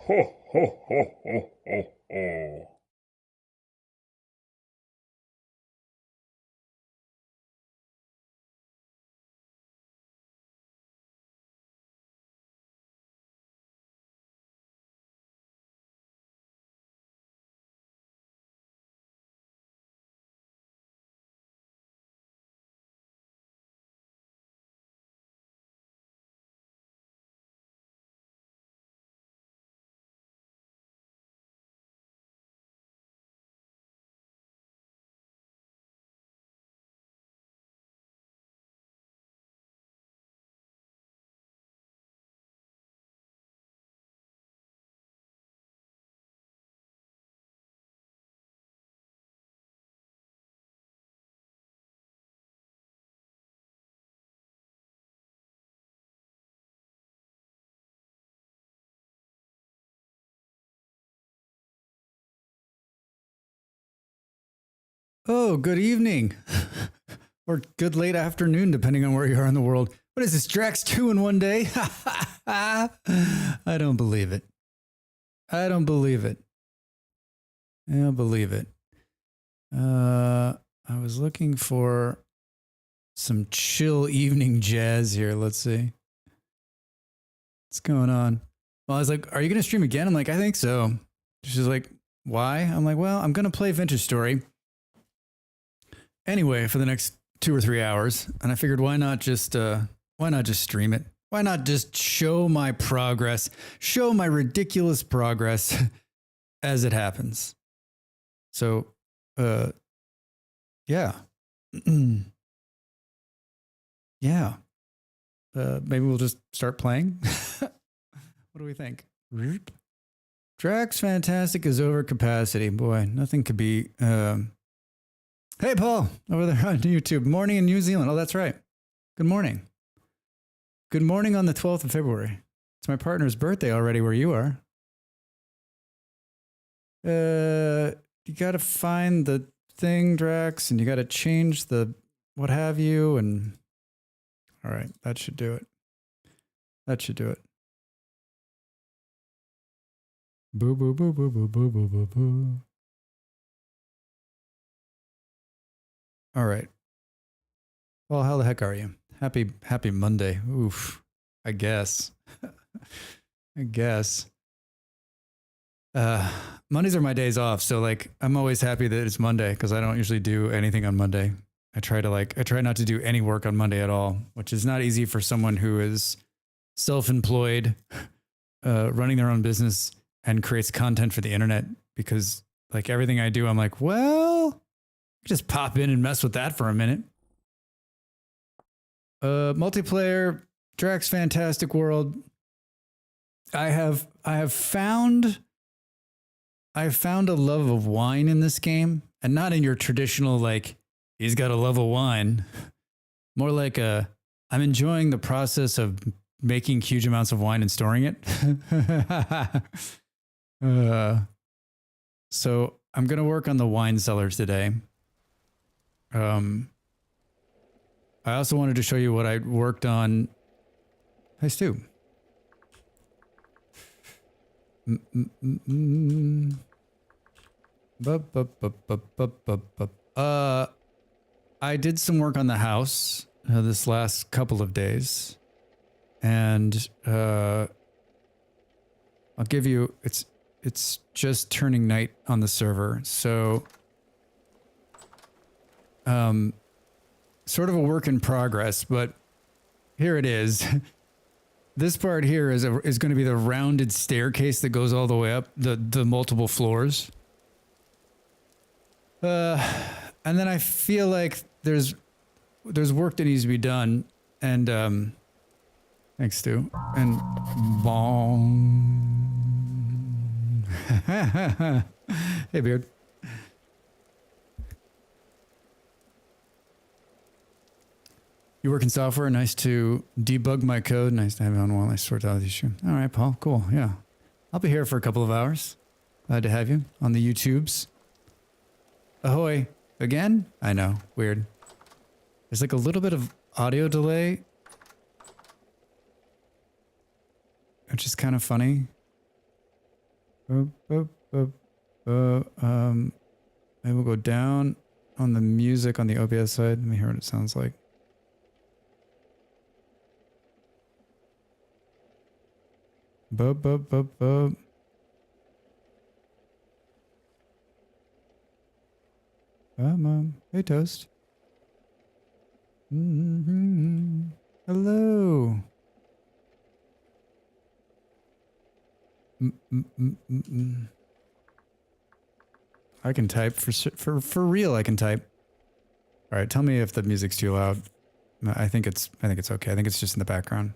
Ho, ho, ho, ho, ho, ho. Oh, good evening. Or good late afternoon, depending on where you are in the world. What is this, Drax 2 in one day? I don't believe it. I don't believe it. I don't believe it. I was looking for some chill evening jazz here. Let's see. What's going on? Well, I was like, are you going to stream again? I'm like, I think so. She's like, why? I'm like, well, I'm going to play Vintage Story anyway for the next 2 or 3 hours, and I figured why not just stream it? Why not just show my progress, show my ridiculous progress as it happens? So, yeah, yeah. Maybe we'll just start playing. What do we think? Drax Fantastic is over capacity. Boy, nothing could be. Hey, Paul, over there on YouTube. Morning in New Zealand. Oh, that's right. Good morning. Good morning on the 12th of February. It's my partner's birthday already where you are. You got to find the thing, Drax, and you got to change the what have you. And all right, that should do it. That should do it. Boo, boo, boo, boo, boo, boo, boo, boo, boo. All right. Well, how the heck are you? Happy Monday. Oof. I guess. I guess. Mondays are my days off, so like I'm always happy that it's Monday because I don't usually do anything on Monday. I try not to do any work on Monday at all, which is not easy for someone who is self-employed, running their own business and creates content for the internet, because like everything I do, I'm like, well, just pop in and mess with that for a minute. Multiplayer, Drax Fantastic World. I have found a love of wine in this game, and not in your traditional like he's got a love of wine. More like I'm enjoying the process of making huge amounts of wine and storing it. So I'm gonna work on the wine cellar today. I also wanted to show you what I worked on. Hey, Stu. I did some work on the house this last couple of days, and I'll give you. It's just turning night on the server, so sort of a work in progress, but here it is. This part here is going to be the rounded staircase that goes all the way up the multiple floors. And then I feel like there's work that needs to be done, and thanks, Stu. And bong. Hey, Beard. You work in software. Nice to debug my code. Nice to have you on while I sort out the issue. All right, Paul. Cool. Yeah. I'll be here for a couple of hours. Glad to have you on the YouTubes. Ahoy. Again? I know. Weird. There's like a little bit of audio delay, which is kind of funny. Maybe we'll go down on the music on the OBS side. Let me hear what it sounds like. Bub, bub, bub, bub. Hey, Toast. Hello. I can type for real. I can type. All right, tell me if the music's too loud. I think it's okay. I think it's just in the background.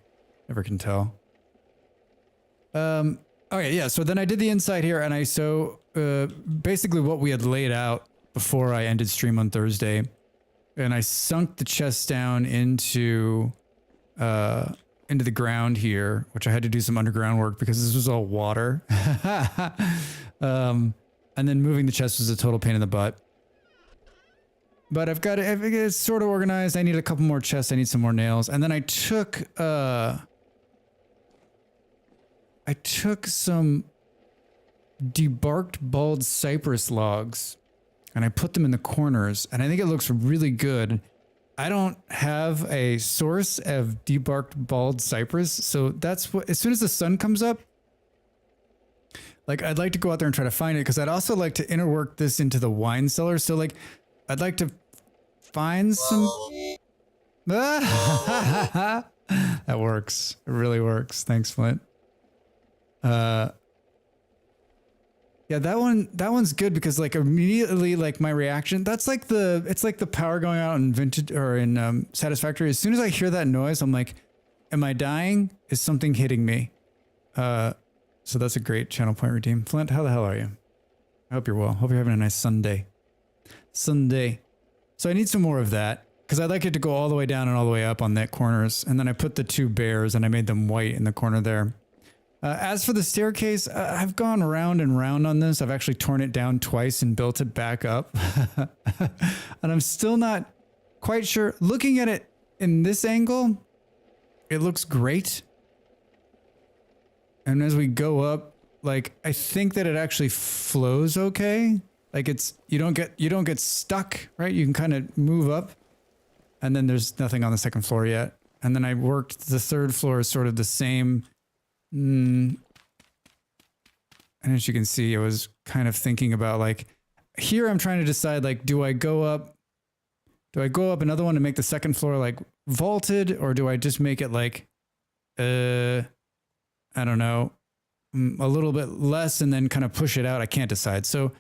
Never can tell. Okay, yeah. So then I did the inside here, and basically what we had laid out before I ended stream on Thursday, and I sunk the chest down into the ground here, which I had to do some underground work because this was all water. And then moving the chest was a total pain in the butt. But I've got it sort of organized. I need a couple more chests. I need some more nails. And then I took some debarked bald cypress logs and I put them in the corners, and I think it looks really good. I don't have a source of debarked bald cypress, so that's what, as soon as the sun comes up, like, I'd like to go out there and try to find it, because I'd also like to interwork this into the wine cellar. So, like, I'd like to find some... That works. It really works. Thanks, Flint. Yeah, that one's good because, like, immediately, like, my reaction, it's like the power going out in Vintage or in Satisfactory. As soon as I hear that noise, I'm like, am I dying? Is something hitting me? So that's a great channel point redeem. Flint, how the hell are you? I hope you're well. Hope you're having a nice Sunday. So I need some more of that because I'd like it to go all the way down and all the way up on that corners. And then I put the two bears and I made them white in the corner there. As for the staircase, I've gone round and round on this. I've actually torn it down twice and built it back up. And I'm still not quite sure. Looking at it in this angle, it looks great. And as we go up, like, I think that it actually flows okay. Like, you don't get stuck, right? You can kind of move up, and then there's nothing on the second floor yet. And then I worked the third floor as sort of the same. And as you can see, I was kind of thinking about, like, here I'm trying to decide, like, do I go up another one to make the second floor like vaulted, or do I just make it like, I don't know, a little bit less and then kind of push it out? I can't decide. So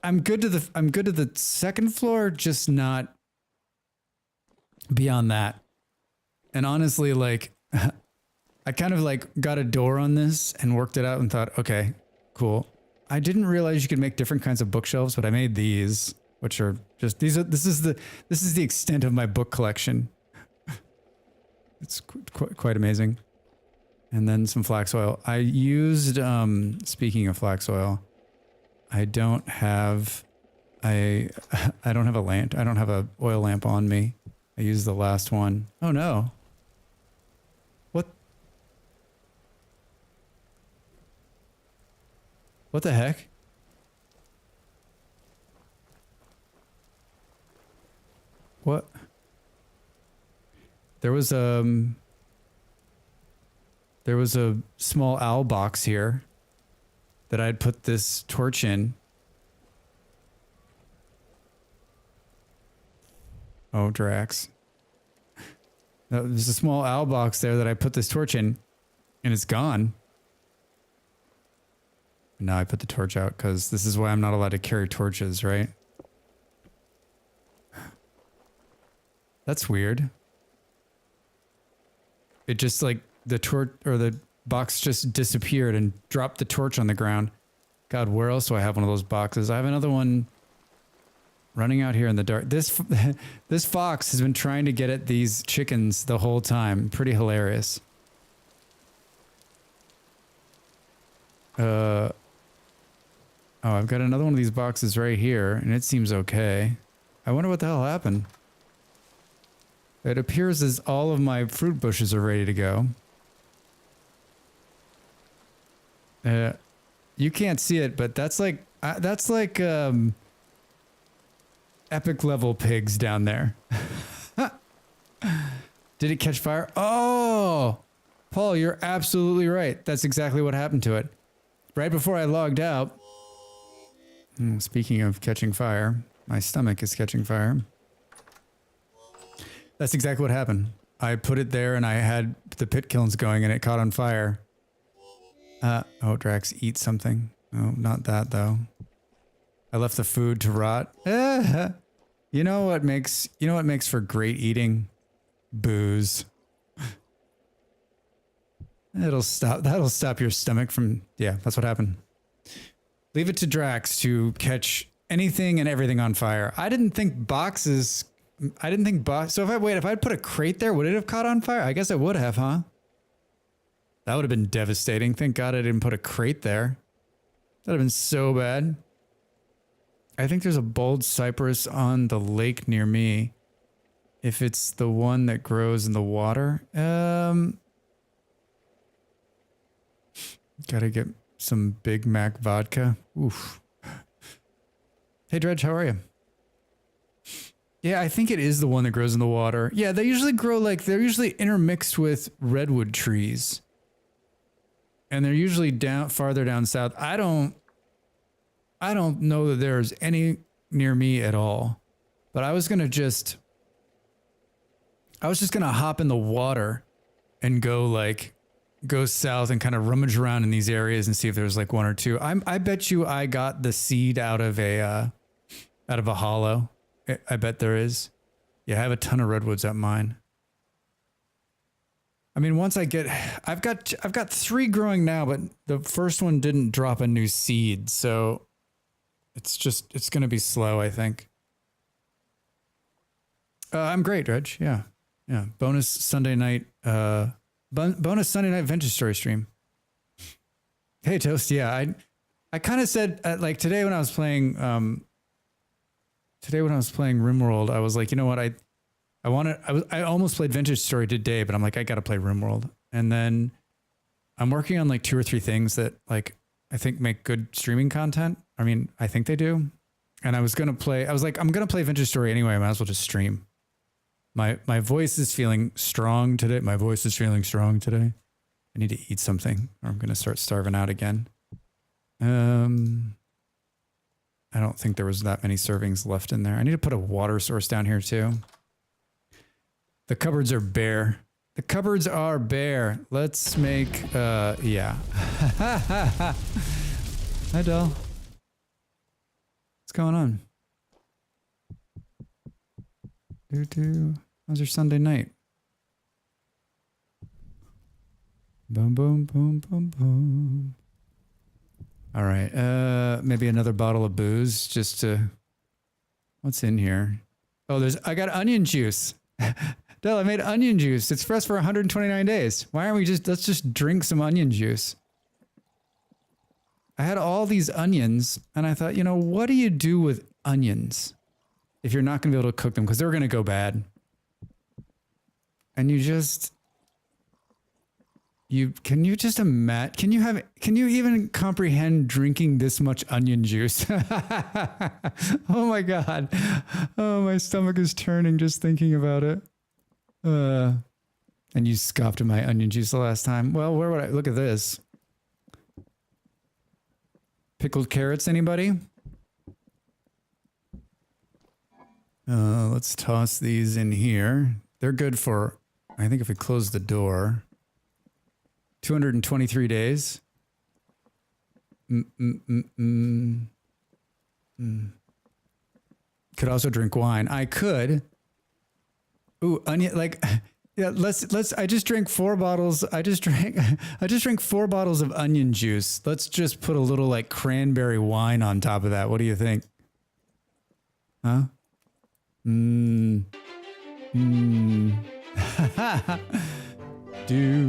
I'm good to the second floor, just not beyond that. And honestly, like, I kind of like got a door on this and worked it out and thought, okay, cool. I didn't realize you could make different kinds of bookshelves, but I made these, which are just, this is the extent of my book collection. It's quite amazing. And then some flax oil. I used, speaking of flax oil, I don't have a lamp. I don't have a oil lamp on me. I used the last one. Oh no. What the heck? What? There was a small owl box here that I'd put this torch in. Oh, Drax. There's a small owl box there that I put this torch in, and it's gone. Now I put the torch out because this is why I'm not allowed to carry torches, right? That's weird. It just, like, the torch or the box just disappeared and dropped the torch on the ground. God, where else do I have one of those boxes? I have another one running out here in the dark. This fox has been trying to get at these chickens the whole time. Pretty hilarious. Oh, I've got another one of these boxes right here, and it seems okay. I wonder what the hell happened. It appears as all of my fruit bushes are ready to go. You can't see it, but that's like epic level pigs down there. Did it catch fire? Oh, Paul, you're absolutely right. That's exactly what happened to it. Right before I logged out. Speaking of catching fire, my stomach is catching fire. That's exactly what happened. I put it there and I had the pit kilns going and it caught on fire. Oh, Drax, eat something. Oh, not that though. I left the food to rot. You know what makes for great eating? Booze. That'll stop your stomach from, yeah, that's what happened. Leave it to Drax to catch anything and everything on fire. I didn't think boxes, so if I'd put a crate there, would it have caught on fire? I guess it would have, huh? That would have been devastating. Thank God I didn't put a crate there. That would have been so bad. I think there's a bold cypress on the lake near me. If it's the one that grows in the water. Gotta get some Big Mac vodka. Oof. Hey Dredge, how are you? Yeah, I think it is the one that grows in the water. Yeah, they usually grow they're usually intermixed with redwood trees. And they're usually farther down south. I don't know that there's any near me at all. But I was just gonna hop in the water and go south and kind of rummage around in these areas and see if there's one or two. I bet you I got the seed out of a hollow. I bet there is. Yeah, I have a ton of redwoods at mine. I mean, once I've got 3 growing now, but the first one didn't drop a new seed, so it's gonna be slow, I think. I'm great, Dredge. Yeah. Bonus Sunday night vintage story stream. Hey Toast. Yeah, I kind of said today when I was playing RimWorld, I was like, you know what, I almost played Vintage Story today, but I'm like, I gotta play RimWorld. And then I'm working on 2 or 3 things that I think make good streaming content. I mean, I think they do. And I'm gonna play Vintage Story anyway. I might as well just stream. My voice is feeling strong today. I need to eat something or I'm gonna start starving out again. I don't think there was that many servings left in there. I need to put a water source down here too. The cupboards are bare. Let's make, yeah. Hi, Del. What's going on? How's your Sunday night? Boom, boom, boom, boom, boom. All right, maybe another bottle of booze just to... What's in here? Oh, I got onion juice. Del, I made onion juice. It's fresh for 129 days. Why aren't we let's just drink some onion juice. I had all these onions and I thought, what do you do with onions if you're not going to be able to cook them? Because they're going to go bad. And can you even comprehend drinking this much onion juice? Oh my God. Oh, my stomach is turning just thinking about it. And you scoffed at my onion juice the last time. Well, where would I look at this? Pickled carrots, anybody? Let's toss these in here. They're good for, I think if we close the door, 223 days. Could also drink wine. I could. Ooh, onion, yeah, let's, I just drank 4 bottles. I just drank 4 bottles of onion juice. Let's just put a little cranberry wine on top of that. What do you think? Huh? do.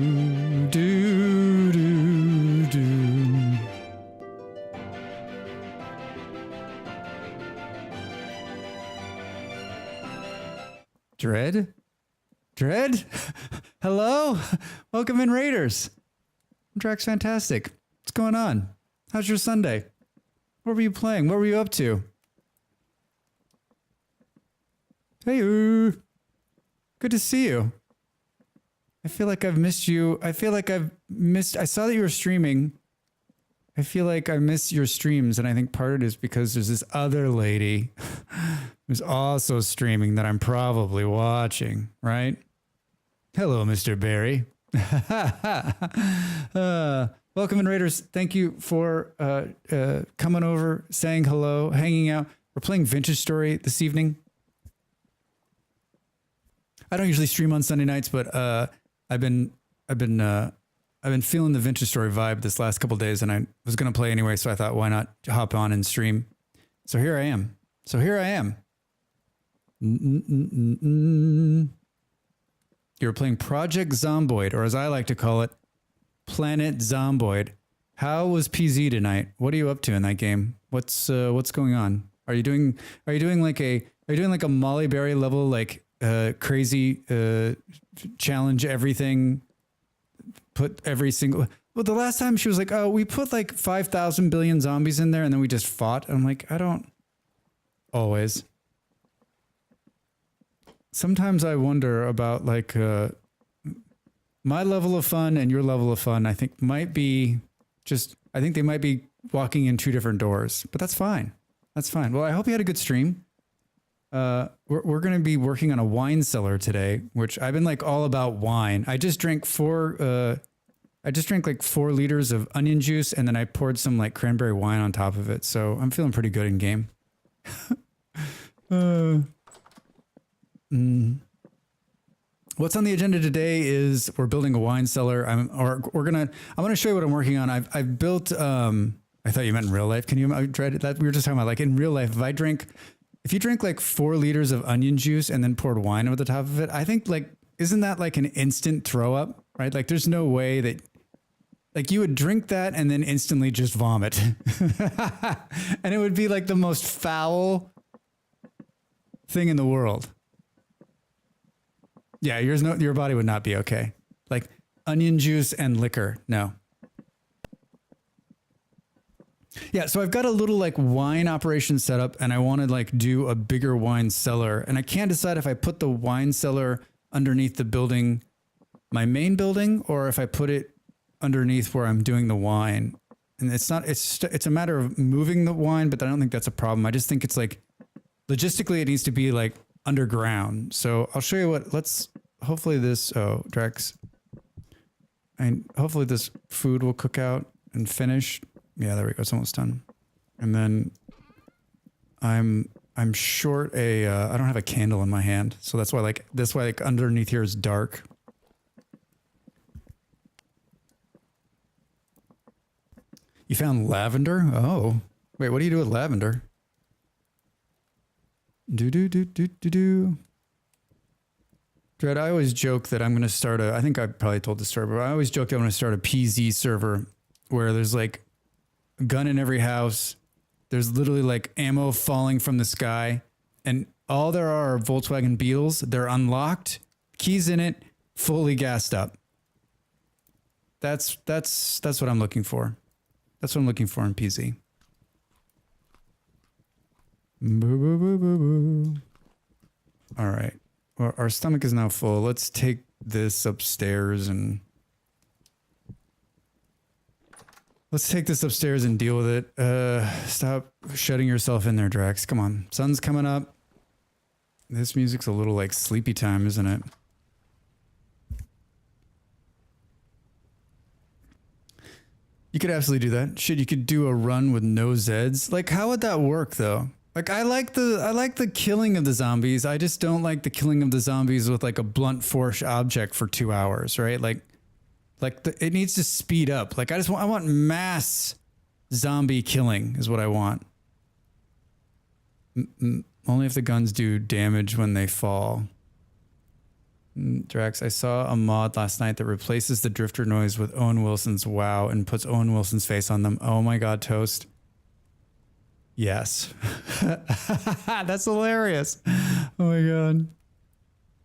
Dread? Hello? Welcome in, Raiders. I'm Drax Fantastic. What's going on? How's your Sunday? What were you playing? What were you up to? Hey, good to see you. I feel like I've missed you. I saw that you were streaming. I feel like I miss your streams, and I think part of it is because there's this other lady who's also streaming that I'm probably watching, right? Hello, Mr. Barry. Welcome in, Raiders. Thank you for coming over, saying hello, hanging out. We're playing Vintage Story this evening. I don't usually stream on Sunday nights, but I've been feeling the Vintage Story vibe this last couple of days, and I was going to play anyway, so I thought, why not hop on and stream? So here I am. You're playing Project Zomboid, or as I like to call it, Planet Zomboid. How was PZ tonight? What are you up to in that game? What's going on? Are you doing like a Molly Berry level, like crazy challenge everything? Put every single. Well, the last time she was like, "Oh, we put like 5,000 billion zombies in there, and then we just fought." I'm like, I don't always. Sometimes I wonder about like my level of fun and your level of fun. I think might be just. I think they might be walking in two different doors, but that's fine. That's fine. Well, I hope you had a good stream. We're going to be working on a wine cellar today, which I've been like all about wine. I just drank like 4 liters of onion juice, and then I poured some like cranberry wine on top of it. So I'm feeling pretty good in game. What's on the agenda today is we're building a wine cellar. I'm going to show you what I'm working on. I've built, I thought you meant in real life. Can you try that? We were just talking about like in real life, if you drink like 4 liters of onion juice and then poured wine over the top of it, I think like, isn't that like an instant throw up, right? Like there's no way that like you would drink that and then instantly just vomit. And it would be like the most foul thing in the world. Yeah, your body would not be okay. Like onion juice and liquor, no. Yeah, so I've got a little like wine operation set up, and I want to like do a bigger wine cellar, and I can't decide if I put the wine cellar underneath the building, my main building, or if I put it underneath where I'm doing the wine. And it's a matter of moving the wine, but I don't think that's a problem. I just think it's like logistically it needs to be like underground. So I'll show you hopefully this, Drex, and hopefully this food will cook out and finish. Yeah, there we go. It's almost done. And then I'm short I don't have a candle in my hand. So that's why like underneath here is dark. You found lavender? Oh, wait, what do you do with lavender? Dread, I always joke that I'm going to start I think I probably told this story, but I always joke that I'm going to start a PZ server where there's like a gun in every house. There's literally like ammo falling from the sky, and all there are Volkswagen Beetles. They're unlocked, keys in it, fully gassed up. That's what I'm looking for. That's what I'm looking for in PZ. Boo, boo, boo, boo, boo. All right. Well, our stomach is now full. Let's take this upstairs and deal with it. Stop shutting yourself in there, Drax. Come on. Sun's coming up. This music's a little like sleepy time, isn't it? You could absolutely do that. Shit, you could do a run with no Zeds. Like, how would that work, though? Like, I like the killing of the zombies. I just don't like the killing of the zombies with like a blunt force object for 2 hours, right? It needs to speed up. Like, I want mass zombie killing is what I want. Only if the guns do damage when they fall. Drax, I saw a mod last night that replaces the drifter noise with Owen Wilson's "Wow" and puts Owen Wilson's face on them. Oh my God, Toast. Yes. That's hilarious. Oh my God.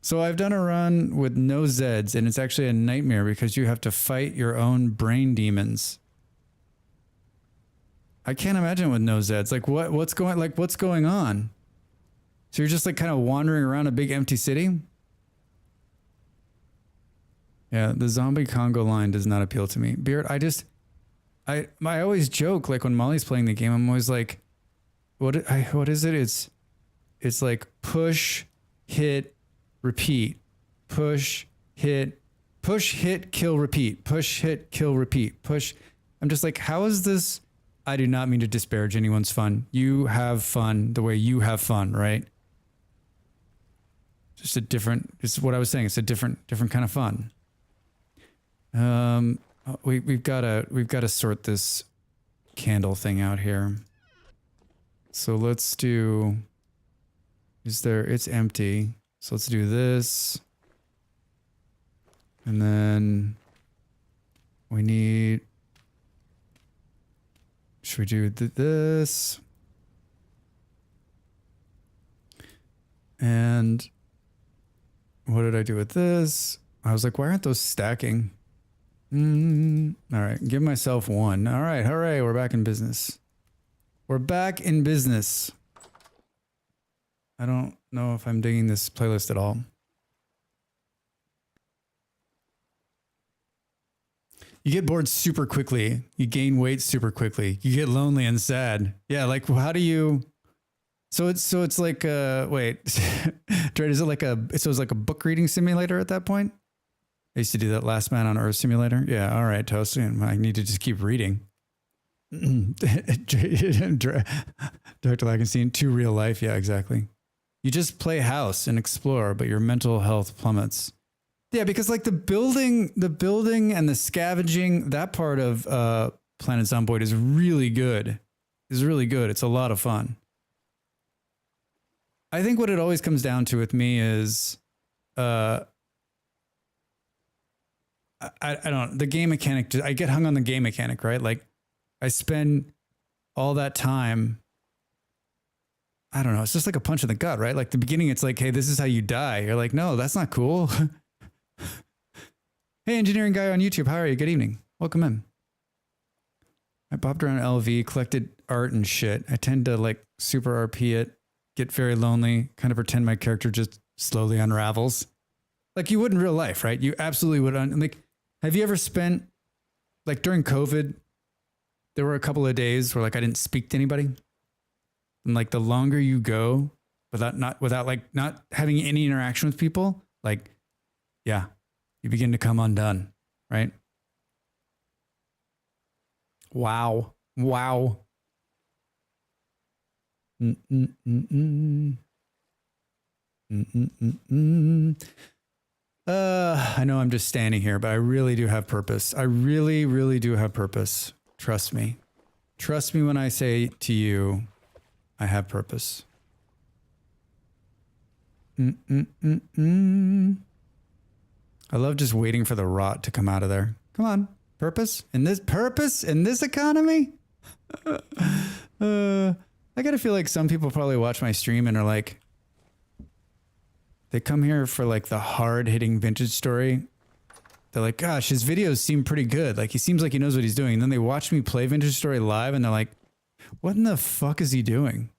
So I've done a run with no Zeds, and it's actually a nightmare because you have to fight your own brain demons. I can't imagine with no Zeds. Like what's going on? So you're just like kind of wandering around a big empty city? Yeah, the zombie Congo line does not appeal to me. Beard, I always joke, like when Molly's playing the game, I'm always like, what is it? It's like push, hit, repeat. Push, hit, kill, repeat. Push, hit, kill, repeat. Push. I'm just like, how is this? I do not mean to disparage anyone's fun. You have fun the way you have fun, right? Just it's what I was saying. It's a different kind of fun. We've got to sort this candle thing out here. So let's do, it's empty. So let's do this. And then we need, should we do this? And what did I do with this? I was like, why aren't those stacking? All right, give myself one. All right, hooray, we're back in business. We're back in business. I don't know if I'm digging this playlist at all. You get bored super quickly. You gain weight super quickly. You get lonely and sad. Yeah, like how do you? So it's like wait, Dread, is it like it's like a book reading simulator at that point? I used to do that Last Man on Earth simulator. Yeah, all right, Toast. I need to just keep reading. Dr. Lagenstein, to real life. Yeah, exactly. You just play house and explore, but your mental health plummets. Yeah, because like the building and the scavenging, that part of Planet Zomboid is really good. It's really good. It's a lot of fun. I think what it always comes down to with me is I don't, the game mechanic, I get hung on the game mechanic, right? Like I spend all that time, I don't know, it's just like a punch in the gut, right? Like the beginning, it's like, hey, this is how you die. You're like, no, that's not cool. Hey, engineering guy on YouTube, how are you? Good evening. Welcome in. I bopped around LV, collected art and shit. I tend to like super RP it, get very lonely, kind of pretend my character just slowly unravels. Like you would in real life, right? You absolutely would. Like, have you ever spent, like during COVID, there were a couple of days where like I didn't speak to anybody. And like the longer you go without not having any interaction with people, like, yeah, you begin to come undone, right? Wow. Wow. I know I'm just standing here, but I really do have purpose. I really, really do have purpose. Trust me. Trust me when I say to you, I have purpose. I love just waiting for the rot to come out of there. Come on. Purpose? In this economy? I gotta feel like some people probably watch my stream and are like, they come here for like the hard hitting vintage story. They're like, gosh, his videos seem pretty good. Like he seems like he knows what he's doing. And then they watch me play vintage story live and they're like, what in the fuck is he doing?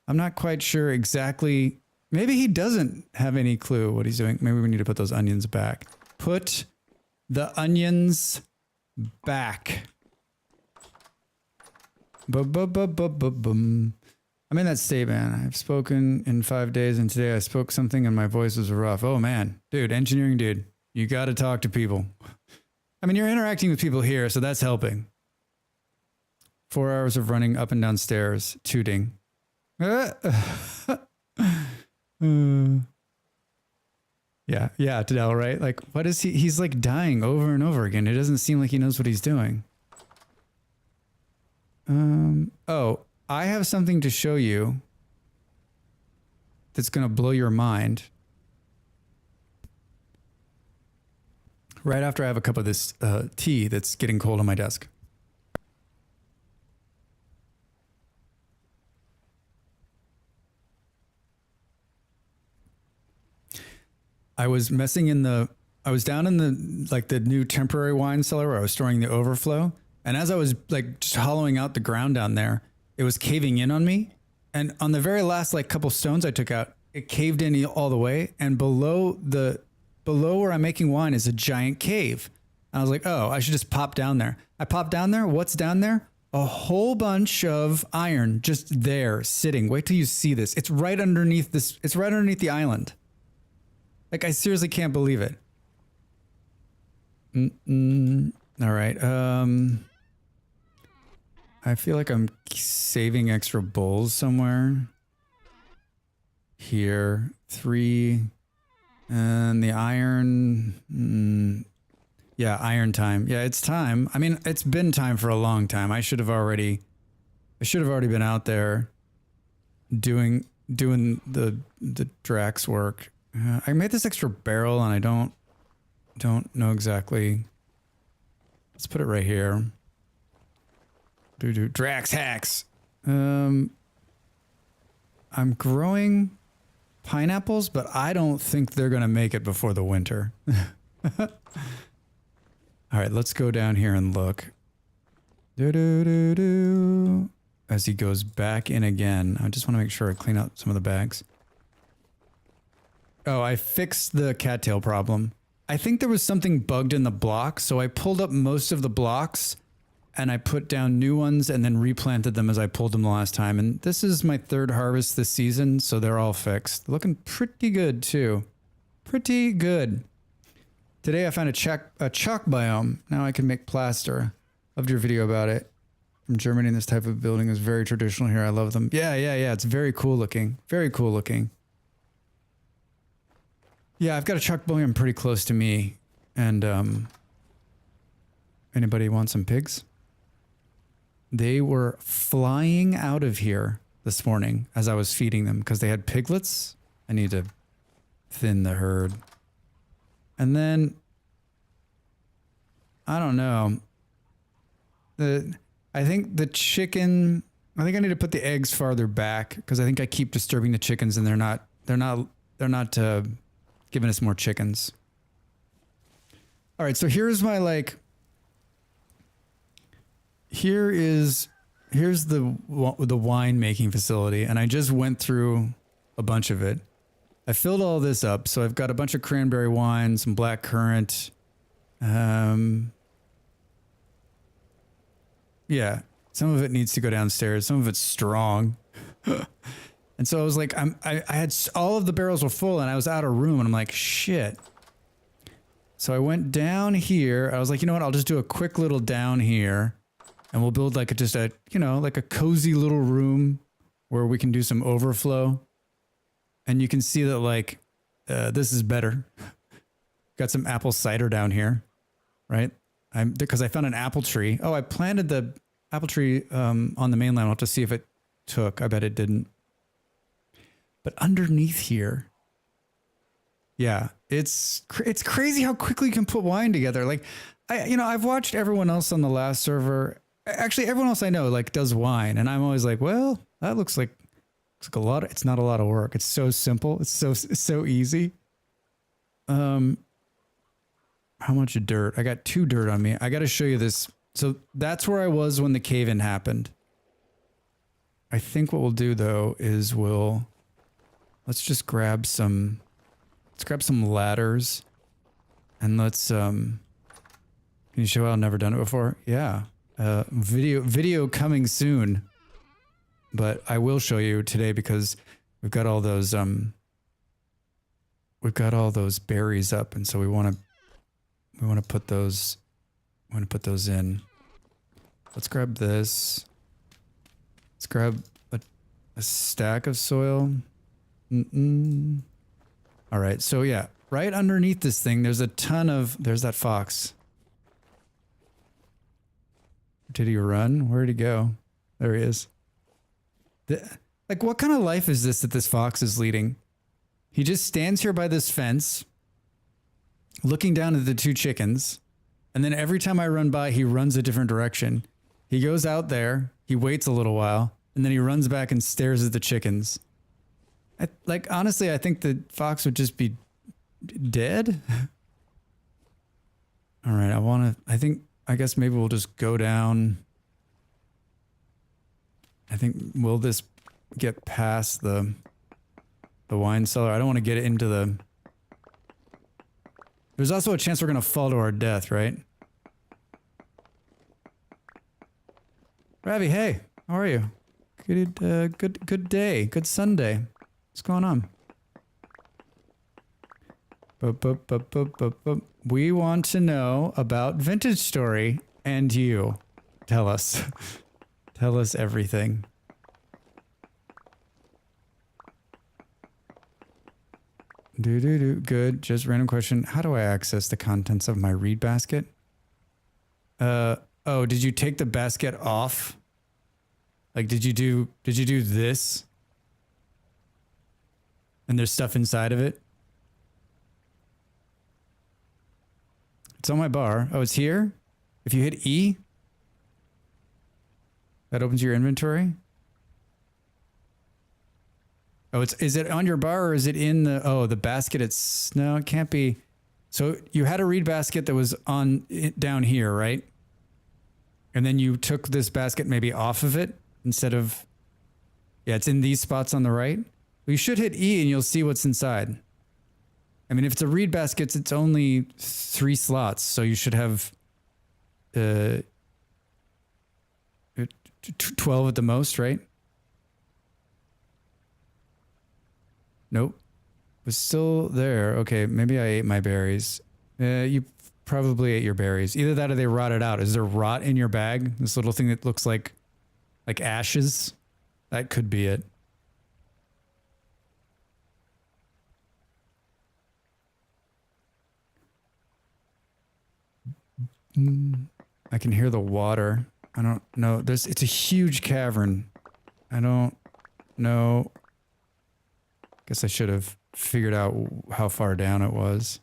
I'm not quite sure exactly. Maybe he doesn't have any clue what he's doing. Maybe we need to put those onions back. Put the onions back. I'm in that state, man. I've spoken in 5 days and today I spoke something and my voice was rough. Oh man, dude, engineering dude, you got to talk to people. I mean, you're interacting with people here, so that's helping. 4 hours of running up and down stairs, tooting. Yeah, Tadell, right? Like, what is he? He's like dying over and over again. It doesn't seem like he knows what he's doing. Oh, I have something to show you that's going to blow your mind. Right after I have a cup of this tea that's getting cold on my desk. I was down in the, like the new temporary wine cellar where I was storing the overflow. And as I was like just hollowing out the ground down there, it was caving in on me. And on the very last like couple stones I took out, it caved in all the way. And below where I'm making wine is a giant cave. And I was like, oh, I should just pop down there. I popped down there. What's down there? A whole bunch of iron just there sitting. Wait till you see this. It's right underneath this. It's right underneath the island. Like, I seriously can't believe it. All right. I feel like I'm saving extra bowls somewhere. Here. 3. And the iron. Yeah, iron time. Yeah, it's time. I mean, it's been time for a long time. I should have already been out there doing the Drax work. I made this extra barrel and I don't know exactly. Let's put it right here. Drax hacks. I'm growing pineapples, but I don't think they're gonna make it before the winter. All right, let's go down here and look. As he goes back in again. I just want to make sure I clean out some of the bags. Oh, I fixed the cattail problem. I think there was something bugged in the block, so I pulled up most of the blocks and I put down new ones and then replanted them as I pulled them the last time. And this is my 3rd harvest this season, so they're all fixed. Looking pretty good too. Pretty good. Today I found a chalk biome. Now I can make plaster. Loved your video about it. From Germany, this type of building is very traditional here. I love them. Yeah. It's very cool looking. Very cool looking. Yeah, I've got a chalk biome pretty close to me. And anybody want some pigs? They were flying out of here this morning as I was feeding them because they had piglets. I need to thin the herd. And then, I don't know. I think the chicken, I think I need to put the eggs farther back because I think I keep disturbing the chickens and they're not giving us more chickens. All right, so here's my here's the wine making facility, and I just went through a bunch of it. I filled all this up, so I've got a bunch of cranberry wine, some black currant. Yeah, some of it needs to go downstairs. Some of it's strong. And so I was like, I had all of the barrels were full, and I was out of room, and I'm like, shit. So I went down here. I was like, you know what? I'll just do a quick little down here, and we'll build like just a cozy little room where we can do some overflow. And you can see that this is better. Got some apple cider down here, right? Because I found an apple tree. Oh, I planted the apple tree on the mainland. I'll have to see if it took. I bet it didn't. But underneath here, yeah, it's crazy how quickly you can put wine together. Like, I've watched everyone else on the last server. Actually, everyone else I know does wine, and I'm always like, well, that looks like a lot. It's not a lot of work. It's so simple. It's so easy. How much dirt? I got 2 dirt on me. I got to show you this. So that's where I was when the cave-in happened. I think what we'll do though is let's just grab some ladders, and let's can you show how I've never done it before? Yeah. Video coming soon. But I will show you today because we've got all those berries up, and so we want to put those in. Let's grab this. Let's grab a stack of soil. All right, so yeah, right underneath this thing, there's that fox. Did he run? Where'd he go? There he is. What kind of life is this that this fox is leading? He just stands here by this fence, looking down at the 2 chickens, and then every time I run by, he runs a different direction. He goes out there, he waits a little while, and then he runs back and stares at the chickens. Honestly, I think the fox would just be dead. All right, I think I guess maybe we'll just go down. I think, will this get past the wine cellar? I don't want to get into the... There's also a chance we're going to fall to our death, right? Ravi, hey, how are you? Good day, good Sunday. What's going on? We want to know about Vintage Story and you. Tell us. Tell us everything. Good. Just random question. How do I access the contents of my read basket? Oh, did you take the basket off? Like, did you do this? And there's stuff inside of it? It's on my bar. Oh, it's here? If you hit E, that opens your inventory? Oh, is it on your bar or is it in the basket? No, it can't be. So you had a read basket that was down here, right? And then you took this basket maybe off of it instead of, yeah, it's in these spots on the right. Well, you should hit E and you'll see what's inside. I mean, if it's a read basket, it's only 3 slots. So you should have 12 at the most, right? Nope. Was still there. Okay, maybe I ate my berries. You probably ate your berries. Either that or they rotted out. Is there rot in your bag? This little thing that looks like ashes? That could be it. I can hear the water. I don't know. It's a huge cavern. I don't know. Guess I should have figured out how far down it was.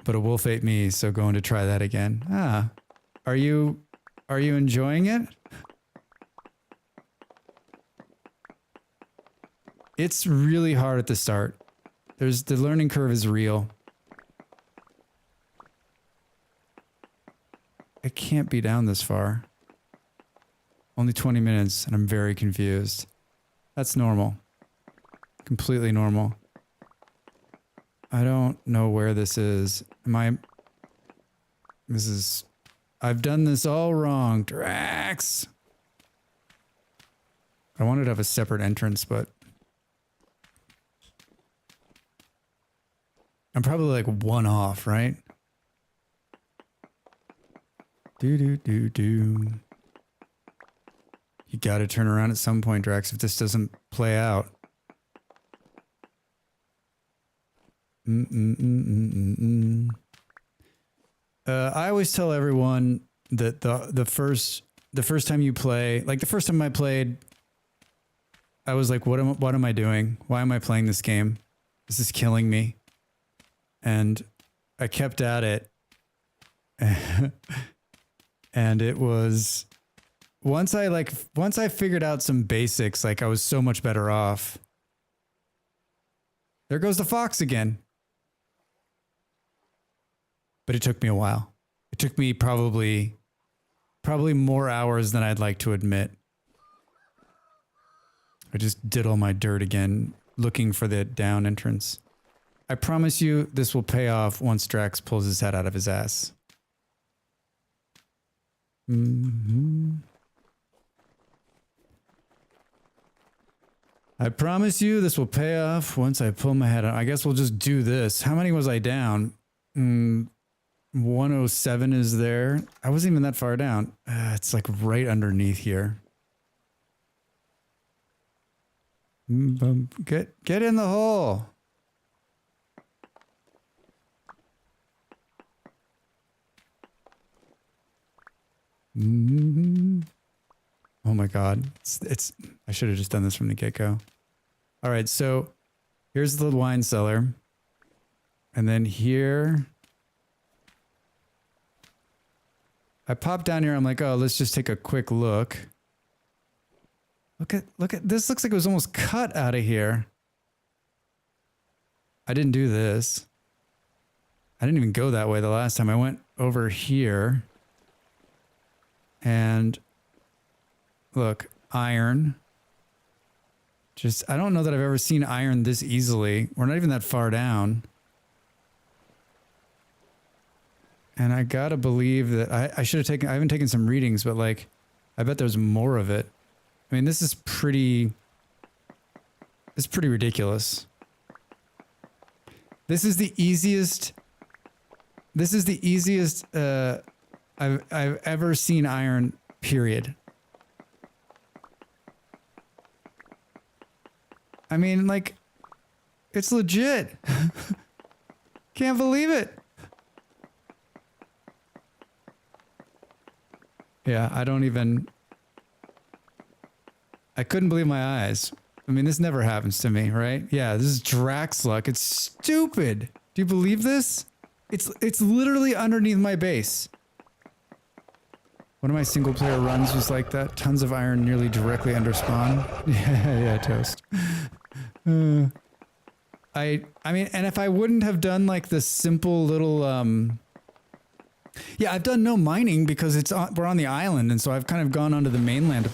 But a wolf ate me, so going to try that again. Ah. Are you enjoying it? It's really hard at the start. The learning curve is real. I can't be down this far. Only 20 minutes and I'm very confused. That's normal. Completely normal. I don't know where this is. I've done this all wrong. Drax! I wanted to have a separate entrance, but I'm probably like 1 off, right? You gotta turn around at some point, Drax, if this doesn't play out. I always tell everyone that the first time you play, like the first time I played, I was like, what am I doing? Why am I playing this game? This is killing me. And I kept at it. And it was, once I figured out some basics, like I was so much better off. There goes the fox again. But it took me a while. It took me probably more hours than I'd like to admit. I just did all my dirt again, looking for the down entrance. I promise you this will pay off once Drax pulls his head out of his ass. I promise you this will pay off once I pull my head out. I guess we'll just do this. How many was I down? 107 is there. I wasn't even that far down. It's like right underneath here. Get in the hole. Oh my God. I should have just done this from the get-go. All right, so here's the wine cellar. And then here, I pop down here. I'm like, oh, let's just take a quick look. Look at this. Looks like it was almost cut out of here. I didn't do this. I didn't even go that way the last time. I went over here. And look, iron. Just, I don't know that I've ever seen iron this easily. We're not even that far down. And I gotta believe that I should have taken, I haven't taken some readings, but like, I bet there's more of it. I mean, it's pretty ridiculous. This is the easiest I've ever seen iron, period. I mean, like, it's legit. Can't believe it. Yeah, I couldn't believe my eyes. I mean, this never happens to me, right? Yeah, this is Drax luck. It's stupid. Do you believe this? It's literally underneath my base. One of my single player runs was like that. Tons of iron nearly directly under spawn. Yeah, toast. I mean, and if I wouldn't have done like the simple little, yeah, I've done no mining because we're on the island, and so I've kind of gone onto the mainland.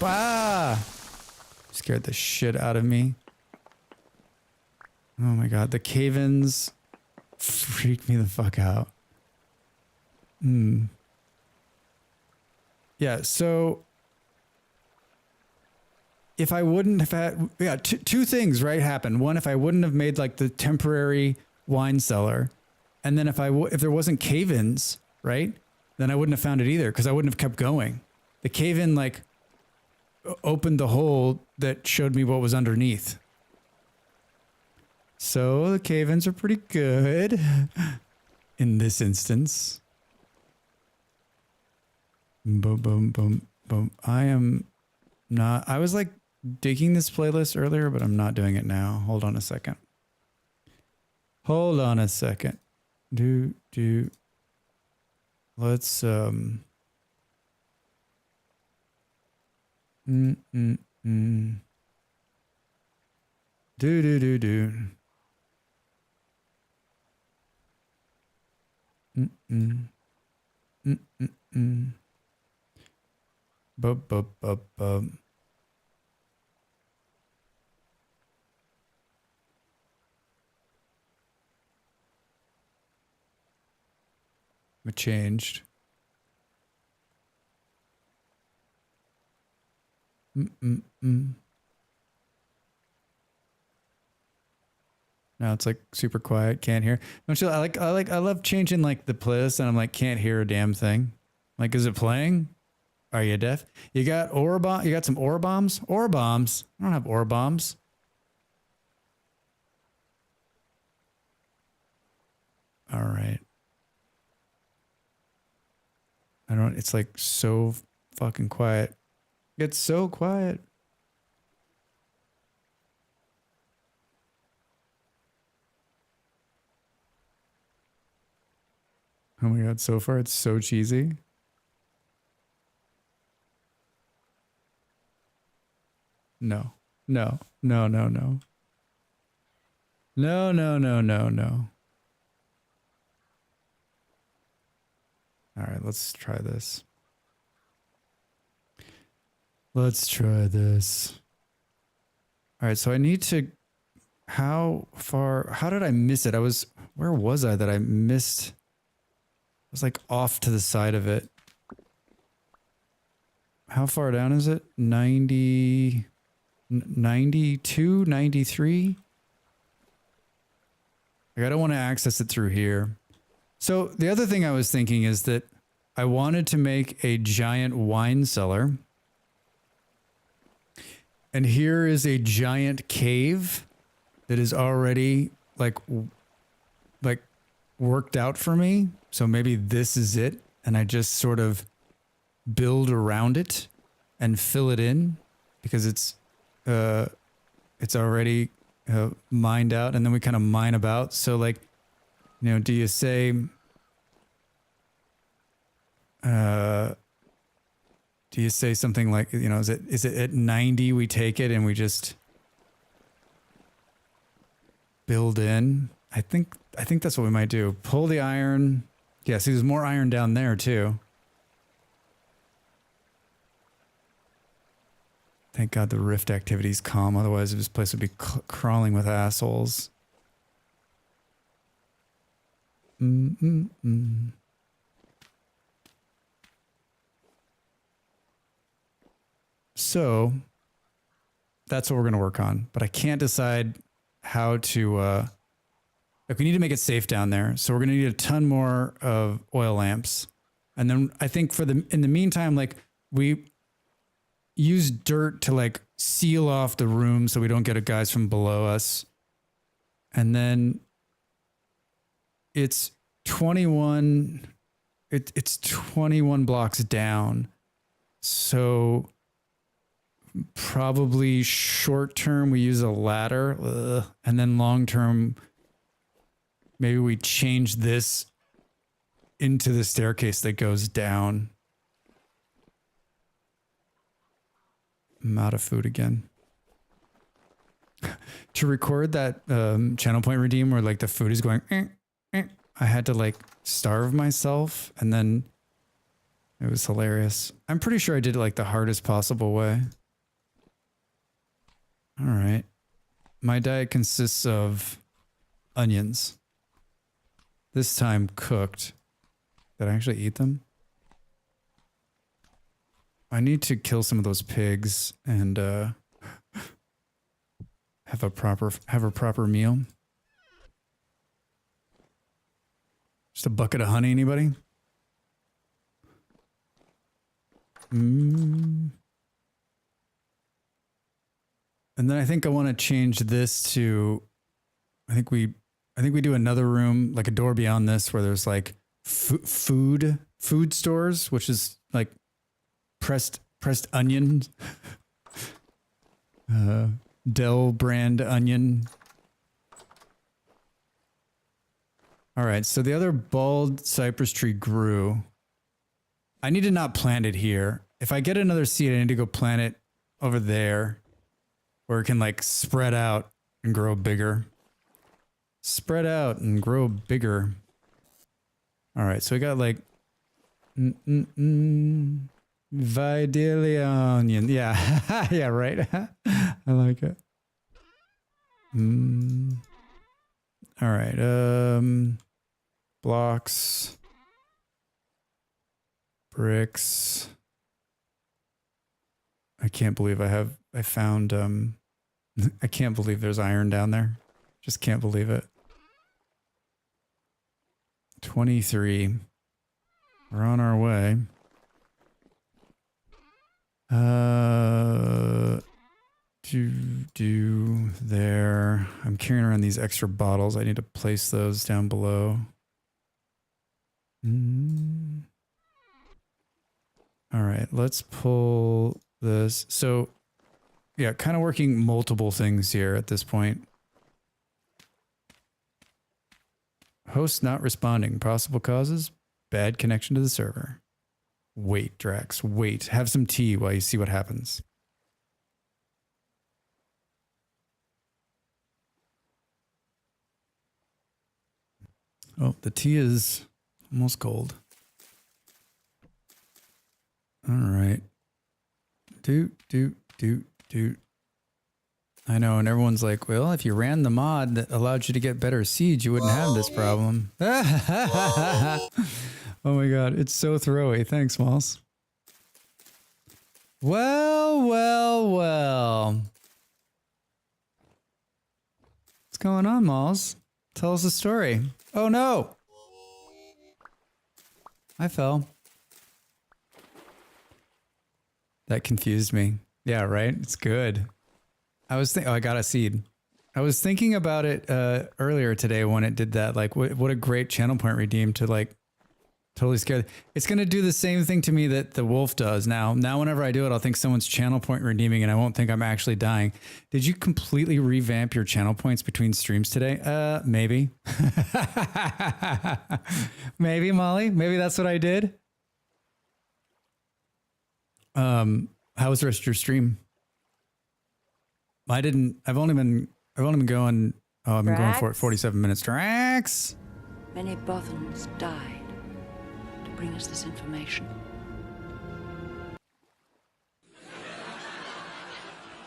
Scared the shit out of me. Oh my god, the cave-ins freaked me the fuck out. Yeah, so if I wouldn't have had, yeah, two things, right, happened. One, if I wouldn't have made like the temporary wine cellar, and then if there wasn't cave-ins, right, then I wouldn't have found it either because I wouldn't have kept going. The cave-in like opened the hole that showed me what was underneath. So the cave-ins are pretty good in this instance. Boom, boom, boom, boom. I was like digging this playlist earlier, but I'm not doing it now. Hold on a second. Let's, Bub. It changed. Now it's like super quiet, can't hear. Don't you? I love changing like the playlist, and I'm like can't hear a damn thing. Like, is it playing? Are you deaf? You got ore bomb? You got some ore bombs? Ore bombs? I don't have ore bombs. All right. I don't. It's like so fucking quiet. It's so quiet. Oh my god, so far it's so cheesy. No. No. No, no, no. No, no, no, no, no. All right, let's try this. Let's try this. All right, so I need to... How did I miss it? Where was I that I missed? I was like off to the side of it. How far down is it? 90... 92, 93? Like, I don't want to access it through here. So the other thing I was thinking is that I wanted to make a giant wine cellar. And here is a giant cave that is already like worked out for me. So maybe this is it. And I just sort of build around it and fill it in because it's already mined out, and then we kind of mine about. So like, you know, do you say, something like, you know, is it at 90 we take it and we just build in? I think I think that's what we might do. Pull the iron. Yeah, see, there's more iron down there too. Thank God the rift activity's calm. Otherwise, this place would be crawling with assholes. So that's what we're going to work on. But I can't decide how to... like we need to make it safe down there. So we're going to need a ton more of oil lamps. And then I think in the meantime, like we use dirt to like seal off the room so we don't get guys from below us. And then it's 21 blocks down. So probably short term we use a ladder, and then long term maybe we change this into the staircase that goes down. I'm out of food again. To record that channel point redeem where like the food is going, I had to like starve myself, and then it was hilarious. I'm pretty sure I did it like the hardest possible way. All right. My diet consists of onions. This time cooked. Did I actually eat them? I need to kill some of those pigs and have a proper meal. Just a bucket of honey, anybody? And then I think I want to change this to, I think we do another room, like a door beyond this, where there's like food stores, which is like pressed onion, Dell brand onion. All right, so the other bald cypress tree grew. I need to not plant it here. If I get another seed, I need to go plant it over there, where it can like spread out and grow bigger. Spread out and grow bigger. All right, so we got like Vidalia onion. Yeah, yeah, right. I like it. All right. Blocks, bricks. I can't believe I found I can't believe there's iron down there. Just can't believe it. 23. We're on our way. There. I'm carrying around these extra bottles. I need to place those down below. All right, let's pull this. So, yeah, kind of working multiple things here at this point. Host not responding. Possible causes? Bad connection to the server. Wait, Drax, wait. Have some tea while you see what happens. Oh, the tea is almost cold. All right. Doot. I know, and everyone's like, well, if you ran the mod that allowed you to get better seeds, you wouldn't have this problem. Oh my god, it's so throwy. Thanks, Malls. Well. What's going on, Malls? Tell us a story. Oh no! I fell. That confused me. Yeah, right? It's good. I got a seed. I was thinking about it earlier today when it did that. Like, what a great channel point redeem to like totally scared. It's going to do the same thing to me that the wolf does now. Now, whenever I do it, I'll think someone's channel point redeeming and I won't think I'm actually dying. Did you completely revamp your channel points between streams today? Maybe. Maybe, Molly. Maybe that's what I did. How was the rest of your stream? I've only been going, I've been going for 47 minutes. Drax? Drax! Many Bothans died to bring us this information.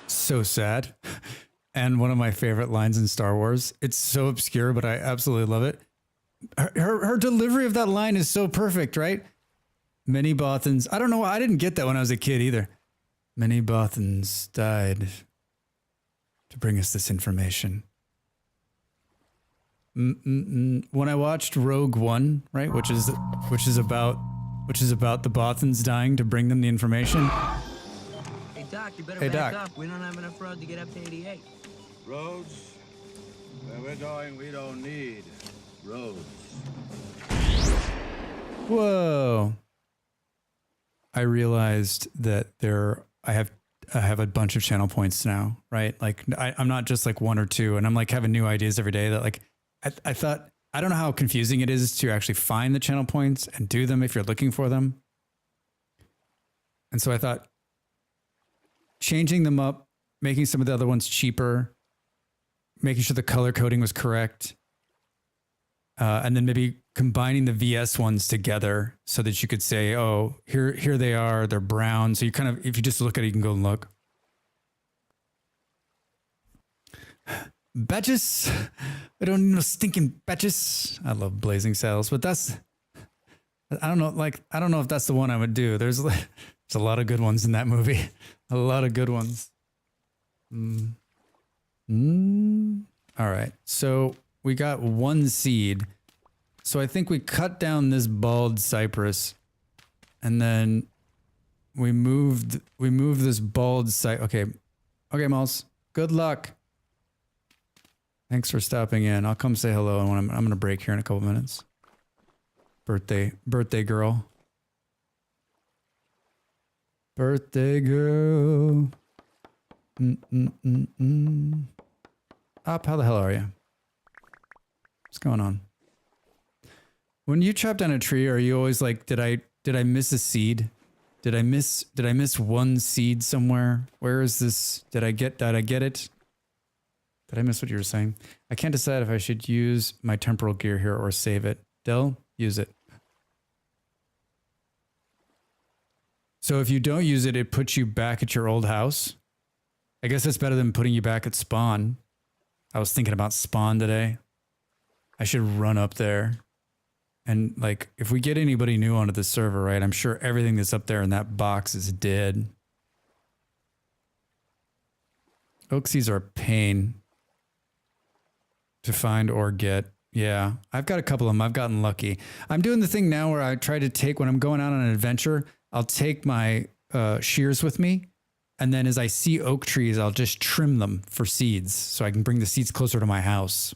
So sad. And one of my favorite lines in Star Wars. It's so obscure, but I absolutely love it. Her delivery of that line is so perfect, right? Many Bothans. I don't know. I didn't get that when I was a kid either. Many Bothans died to bring us this information. When I watched Rogue One, right, which is about the Bothans dying to bring them the information. Hey Doc, you better Hey, back Doc. up. We don't have enough road to get up to 88. Roads? Where we're going, we don't need roads. Whoa. I realized that I have a bunch of channel points now, right? Like I'm not just like one or two, and I'm like having new ideas every day that like I thought, I don't know how confusing it is to actually find the channel points and do them if you're looking for them. And so I thought changing them up, making some of the other ones cheaper, making sure the color coding was correct, and then maybe combining the VS ones together so that you could say, oh, here they are, they're brown. So you kind of, if you just look at it, you can go and look. Batches. I don't need no stinking batches. I love Blazing Saddles, but I don't know if that's the one I would do. There's a lot of good ones in that movie. A lot of good ones. All right. So we got one seed. So I think we cut down this bald cypress and then we moved this bald Okay, Mouse. Good luck. Thanks for stopping in. I'll come say hello and I'm going to break here in a couple minutes. Birthday girl. Birthday girl. Up, how the hell are you? What's going on? When you chop down a tree, are you always like, did I miss a seed? Did I miss one seed somewhere? Where is this? Did I get it? Did I miss what you were saying? I can't decide if I should use my temporal gear here or save it. Del, use it. So if you don't use it, it puts you back at your old house. I guess that's better than putting you back at spawn. I was thinking about spawn today. I should run up there. And like, if we get anybody new onto the server, right, I'm sure everything that's up there in that box is dead. Oak seeds are a pain to find or get. Yeah, I've got a couple of them. I've gotten lucky. I'm doing the thing now where I try to take, when I'm going out on an adventure, I'll take my shears with me. And then as I see oak trees, I'll just trim them for seeds so I can bring the seeds closer to my house.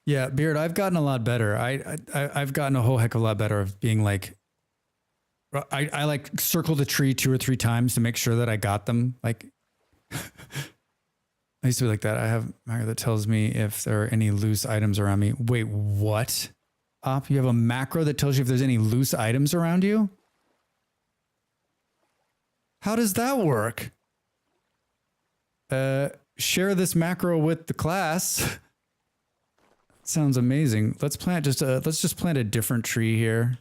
Yeah, Beard, I've gotten a lot better. I've gotten a whole heck of a lot better of being like, I like circle the tree 2 or 3 times to make sure that I got them. Like, I used to be like that. I have a macro that tells me if there are any loose items around me. Wait, what? Op, you have a macro that tells you if there's any loose items around you? How does that work? Share this macro with the class. Sounds amazing. Let's just plant a different tree here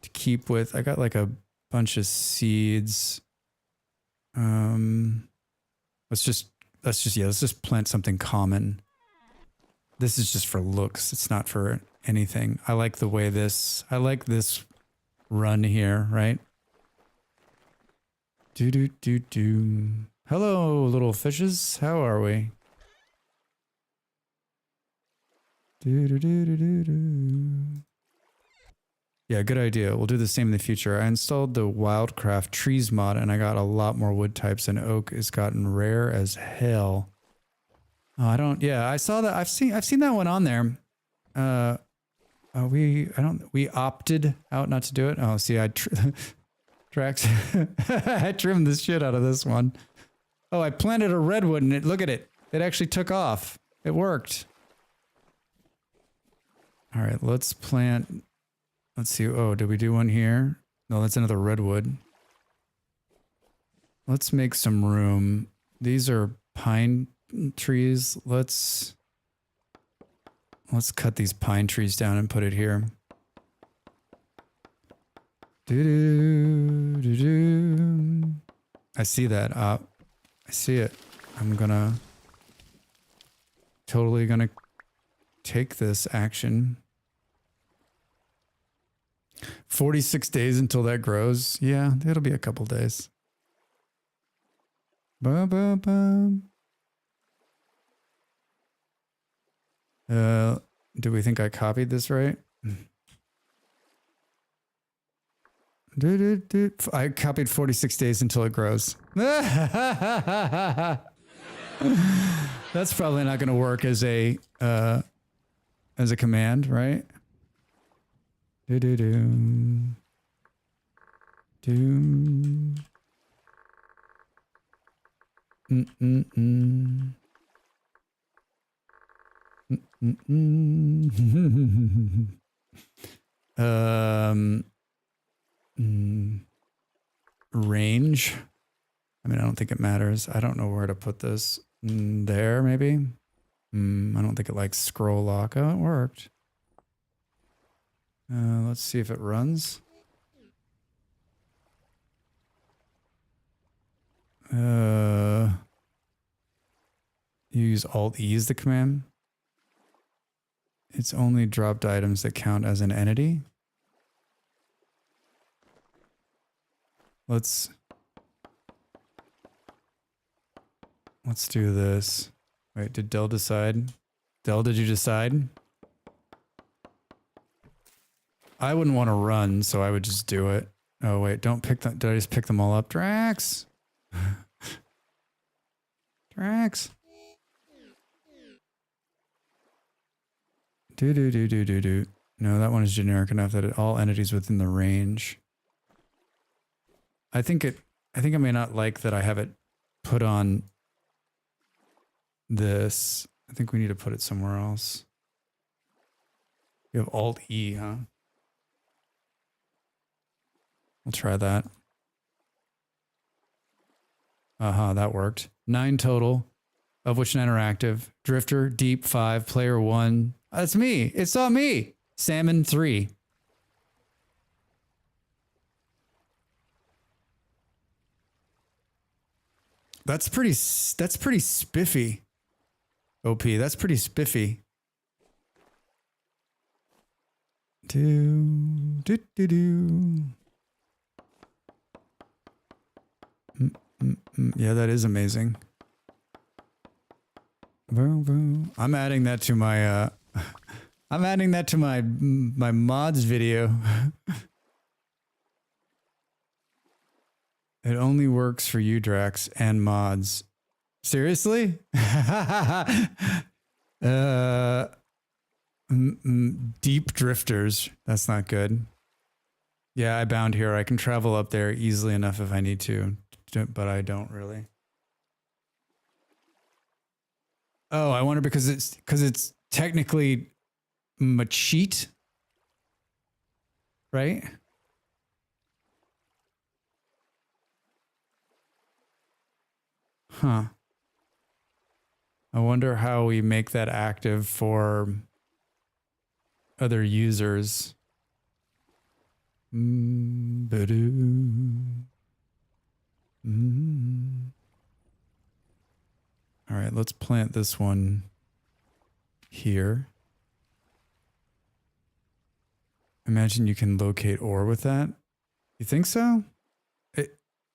to keep with. I got like a bunch of seeds. Let's just plant something common. This is just for looks. It's not for anything. I like this run here, right? Do. Hello, little fishes. How are we? Yeah, good idea. We'll do the same in the future. I installed the Wildcraft Trees mod and I got a lot more wood types, and oak has gotten rare as hell. Oh, I saw that. I've seen that one on there. We opted out not to do it. Oh, see, Drax, I trimmed the shit out of this one. Oh, I planted a redwood and look at it. It actually took off. It worked. All right, let's plant. Let's see. Oh, did we do one here? No, that's another redwood. Let's make some room. These are pine trees. Let's cut these pine trees down and put it here. Doo-doo-doo-doo. I see that. I see it. I'm totally gonna take this action. 46 days until that grows. Yeah, it'll be a couple days. Ba-ba-ba. Do we think I copied this right? I copied 46 days until it grows. That's probably not going to work as a command, right? Doom. Range. I mean, I don't think it matters. I don't know where to put this. There, maybe. I don't think it likes scroll lock. Oh, it worked. Let's see if it runs. You use Alt-E as the command. It's only dropped items that count as an entity. Let's do this. Wait, did Dell decide? Dell, did you decide? I wouldn't want to run, so I would just do it. Oh wait, don't pick them. Did I just pick them all up? Drax! Drax! Do. No, that one is generic enough that all entities within the range. I think I may not like that I have it put on this. I think we need to put it somewhere else. You have Alt-E, huh? We'll try that. That worked. 9 total, of which 9 are active. Drifter, Deep, 5, Player 1. That's me. It's not me. Salmon, 3. That's pretty spiffy. OP, that's pretty spiffy. Yeah, that is amazing. I'm adding that to my my mods video. It only works for you, Drax, and mods. Seriously? Deep drifters. That's not good. Yeah, I bound here. I can travel up there easily enough if I need to, but I don't really. Oh, I wonder because it's technically a cheat, right? Huh. I wonder how we make that active for other users. All right, let's plant this one here. Imagine you can locate ore with that. You think so?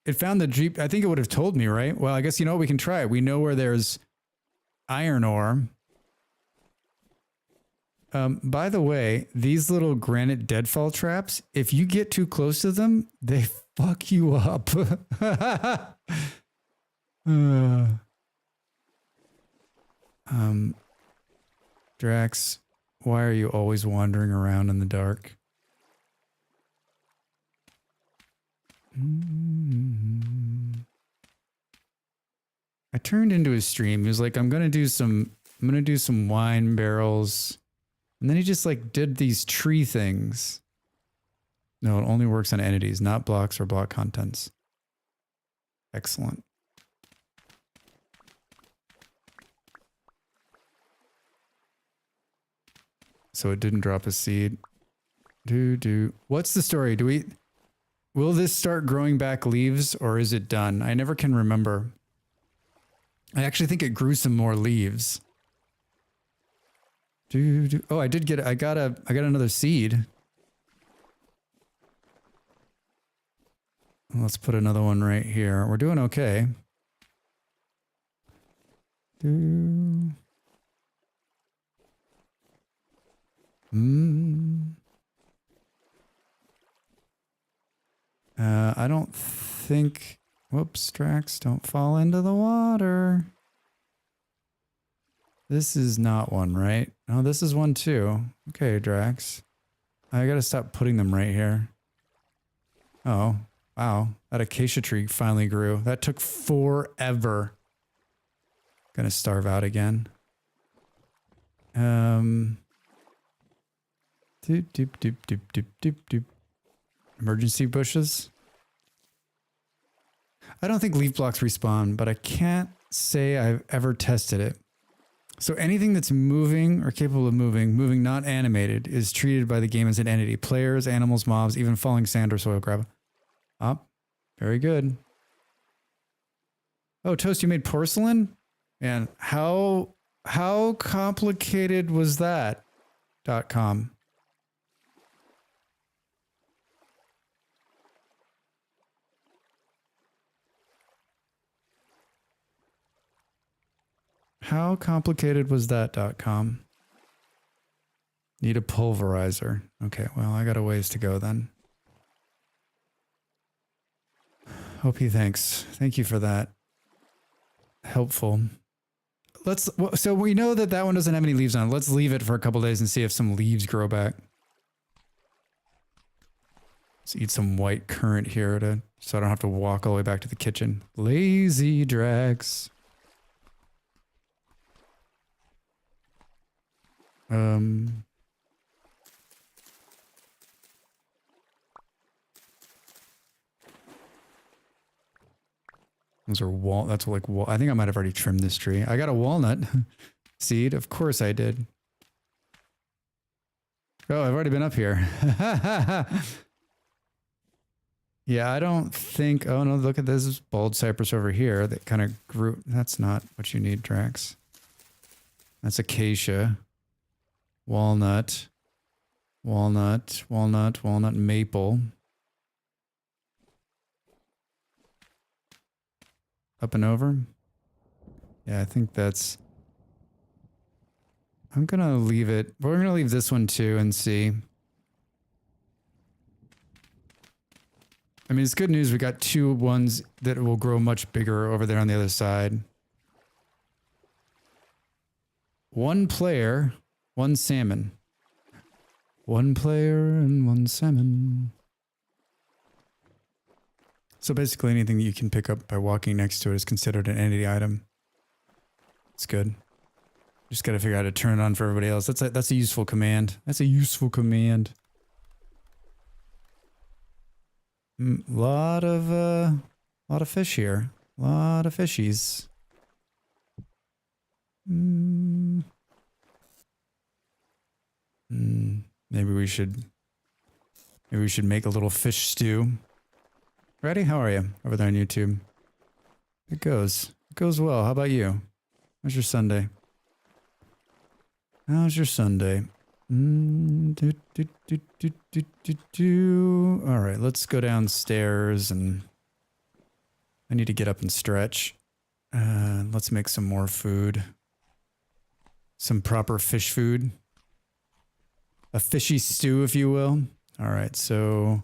It found the Jeep. I think it would have told me, right? Well, I guess, you know what, we can try it. We know where there's iron ore. By the way, these little granite deadfall traps, if you get too close to them, they fuck you up. Drax, why are you always wandering around in the dark? I turned into his stream. He was like, I'm gonna do some wine barrels. And then he just like did these tree things. No, it only works on entities, not blocks or block contents. Excellent. So it didn't drop a seed. What's the story? Will this start growing back leaves or is it done? I never can remember. I actually think it grew some more leaves. Oh, I got another seed. Let's put another one right here. We're doing okay. I don't think... Whoops, Drax, don't fall into the water. This is not one, right? Oh, this is one too. Okay, Drax. I gotta stop putting them right here. Oh, wow. That acacia tree finally grew. That took forever. Gonna starve out again. Emergency bushes. I don't think leaf blocks respawn, but I can't say I've ever tested it. So anything that's moving or capable of moving not animated, is treated by the game as an entity. Players, animals, mobs, even falling sand or soil grab. Up. Very good. Oh, Toast, you made porcelain? And how complicated was that? .com. How complicated was that .com? Need a pulverizer. Okay, well, I got a ways to go then. OP, thanks. Thank you for that. Helpful. So we know that one doesn't have any leaves on it. Let's leave it for a couple days and see if some leaves grow back. Let's eat some white currant here so I don't have to walk all the way back to the kitchen. Lazy Drax. Those are that's like I think I might have already trimmed this tree. I got a walnut seed. Of course I did. Oh, I've already been up here. Yeah, I don't think... Oh, no, look at this bald cypress over here that kind of grew... That's not what you need, Drax. That's acacia. Walnut. Walnut. Walnut. Walnut. Maple. Up and over. Yeah, I think that's... I'm going to leave it... We're going to leave this one too and see... I mean, it's good news. We got two ones that will grow much bigger over there on the other side. One player, one salmon. One player and one salmon. So basically anything that you can pick up by walking next to it is considered an entity item. It's good. Just got to figure out how to turn it on for everybody else. That's a useful command. That's a useful command. Lot of fish here. Lot of fishies. Maybe we should make a little fish stew. Ready? How are you over there on YouTube? It goes well. How about you? How's your Sunday? How's your Sunday? All right, let's go downstairs and I need to get up and stretch. Let's make some more food. Some proper fish food. A fishy stew, if you will. All right, so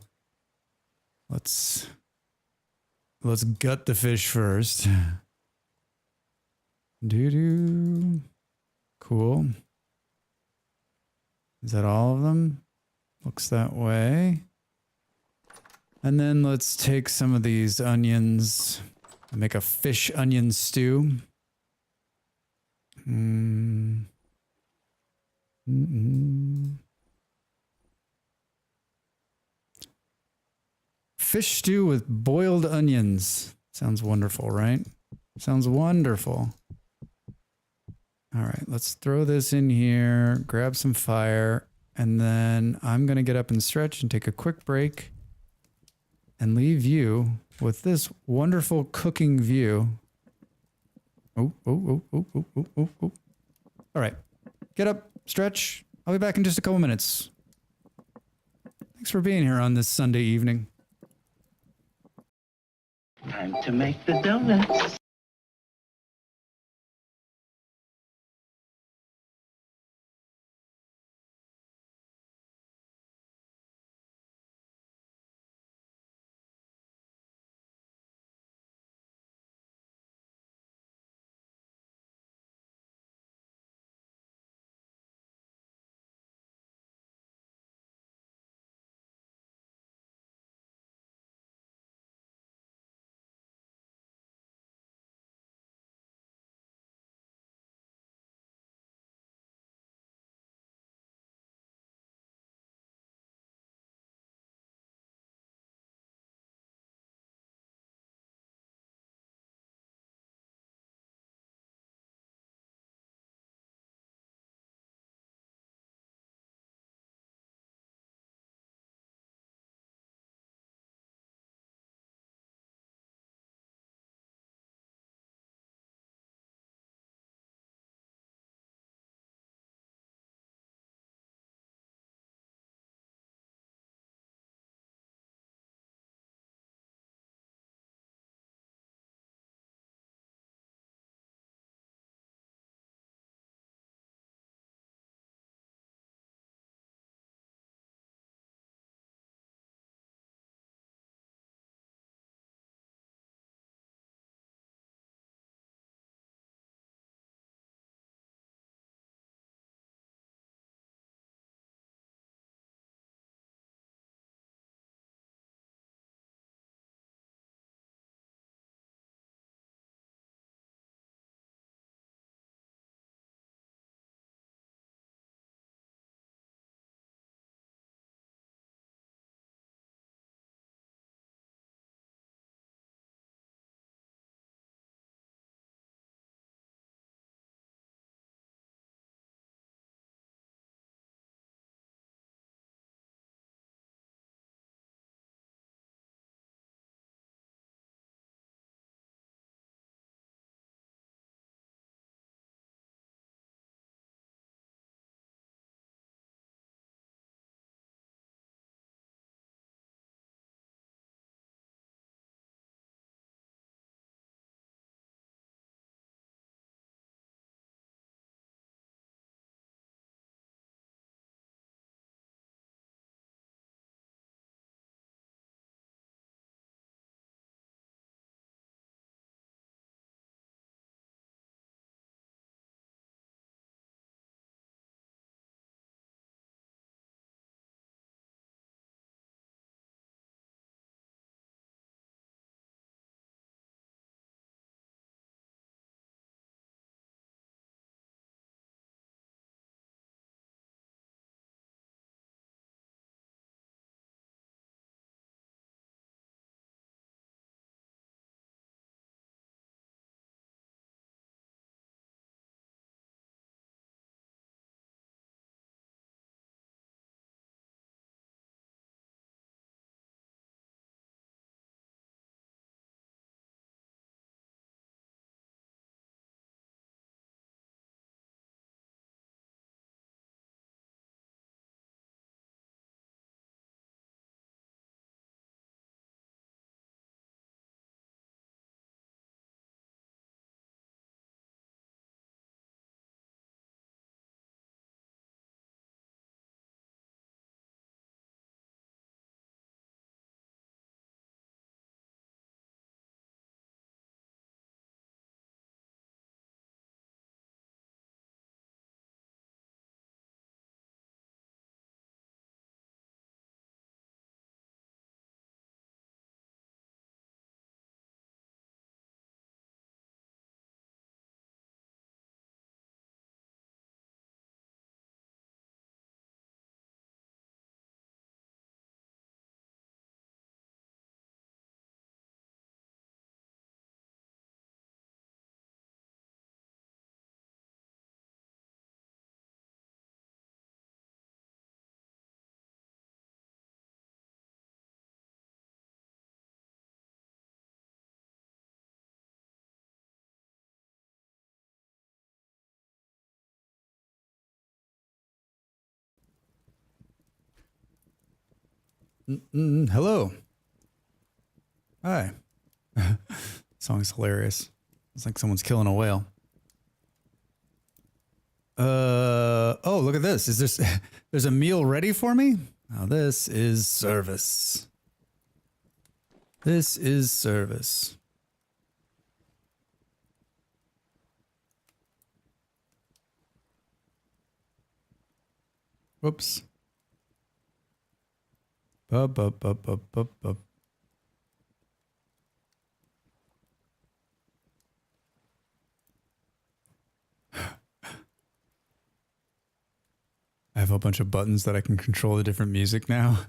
let's gut the fish first. Cool. Is that all of them? Looks that way. And then let's take some of these onions and make a fish onion stew. Fish stew with boiled onions. Sounds wonderful, right? Sounds wonderful. All right, let's throw this in here, grab some fire, and then I'm going to get up and stretch and take a quick break and leave you with this wonderful cooking view. Oh. All right, get up, stretch. I'll be back in just a couple minutes. Thanks for being here on this Sunday evening. Time to make the donuts. Hello. Hi. Song's hilarious. It's like someone's killing a whale. Oh, look at this. Is this, there's a meal ready for me? Now this is service. This is service. Whoops. Bub. I have a bunch of buttons that I can control the different music now.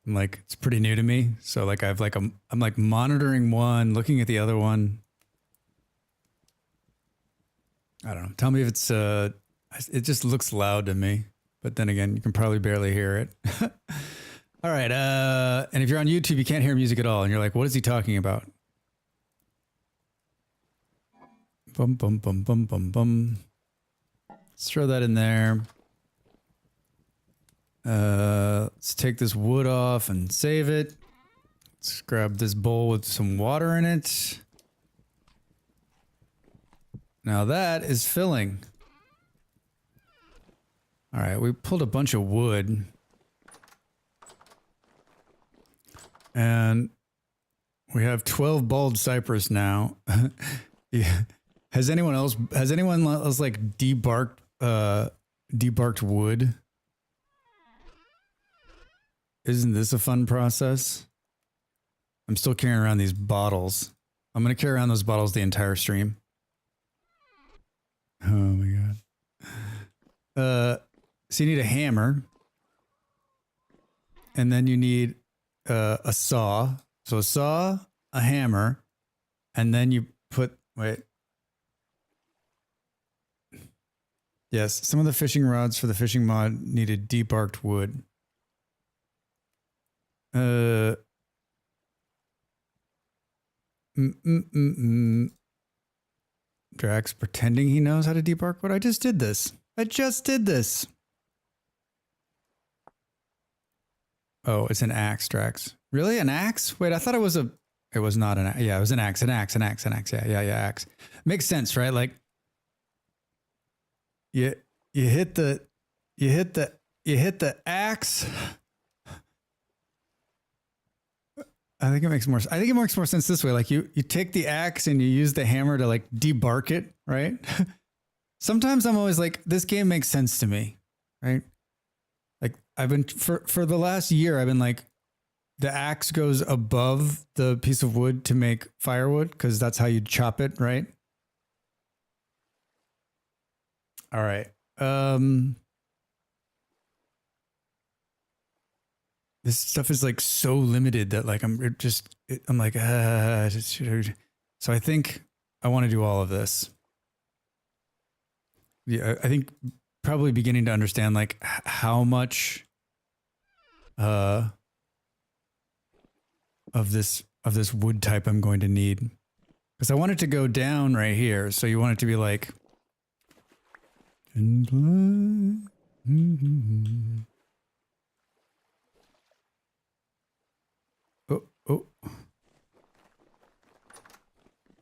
I'm like, it's pretty new to me. So like I'm like monitoring one, looking at the other one. I don't know. Tell me if it's it just looks loud to me. But then again, you can probably barely hear it. All right. And if you're on YouTube, you can't hear music at all. And you're like, what is he talking about? Bum, bum, bum, bum, bum, bum. Let's throw that in there. Let's take this wood off and save it. Let's grab this bowl with some water in it. Now that is filling. All right, we pulled a bunch of wood. And we have 12 bald cypress now. Yeah. Has anyone else like debarked wood? Isn't this a fun process? I'm still carrying around these bottles. I'm going to carry around those bottles the entire stream. Oh my god. So you need a hammer. And then you need a saw. So a saw, a hammer, and then you put, wait. Yes, some of the fishing rods for the fishing mod needed debarked wood. Drax pretending he knows how to debark wood. I just did this. Oh, it's an axe, Drax. Really? An axe? Wait, I thought it was a... It was not an axe. Yeah, it was an axe. An axe. Yeah, axe. Makes sense, right? Like, you hit the axe. I think it makes more sense this way. Like you take the axe and you use the hammer to like debark it, right? Sometimes I'm always like, this game makes sense to me, right? Like I've been for the last year, I've been like, the axe goes above the piece of wood to make firewood because that's how you chop it, right? All right. This stuff is like so limited that like I'm like, so I think I want to do all of this. Yeah, I think probably beginning to understand like how much of this wood type I'm going to need. Because I want it to go down right here. So you want it to be like Oh.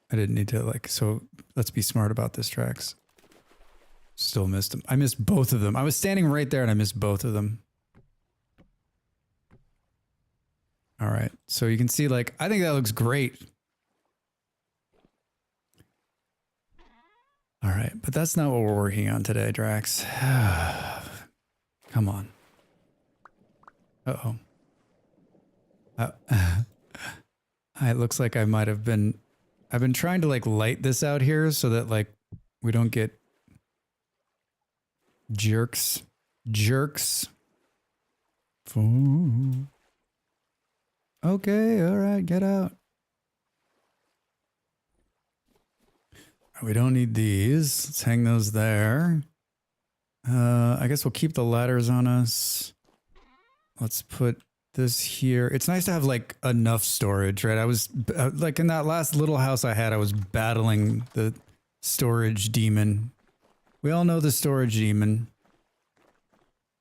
I didn't need to like, so let's be smart about this, Drax. Still missed them. I missed both of them. I was standing right there and I missed both of them. All right. So you can see like, I think that looks great. All right. But that's not what we're working on today, Drax. Come on. Uh-oh. It looks like I might have been... I've been trying to like light this out here so that like we don't get jerks. Okay, all right, get out. We don't need these. Let's hang those there. I guess we'll keep the ladders on us. Let's put this here. It's nice to have like enough storage, right? I was like in that last little house I had, I was battling the storage demon. We all know the storage demon.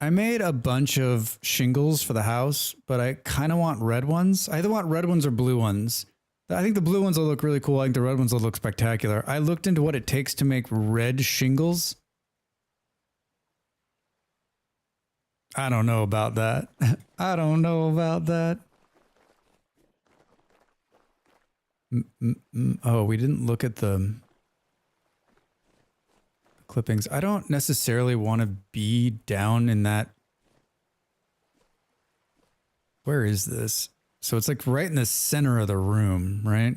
I made a bunch of shingles for the house, but I kind of want red ones. I either want red ones or blue ones. I think the blue ones will look really cool. I think the red ones will look spectacular. I looked into what it takes to make red shingles. I don't know about that. I don't know about that. Oh, we didn't look at the clippings. I don't necessarily want to be down in that. Where is this? So it's like right in the center of the room, right?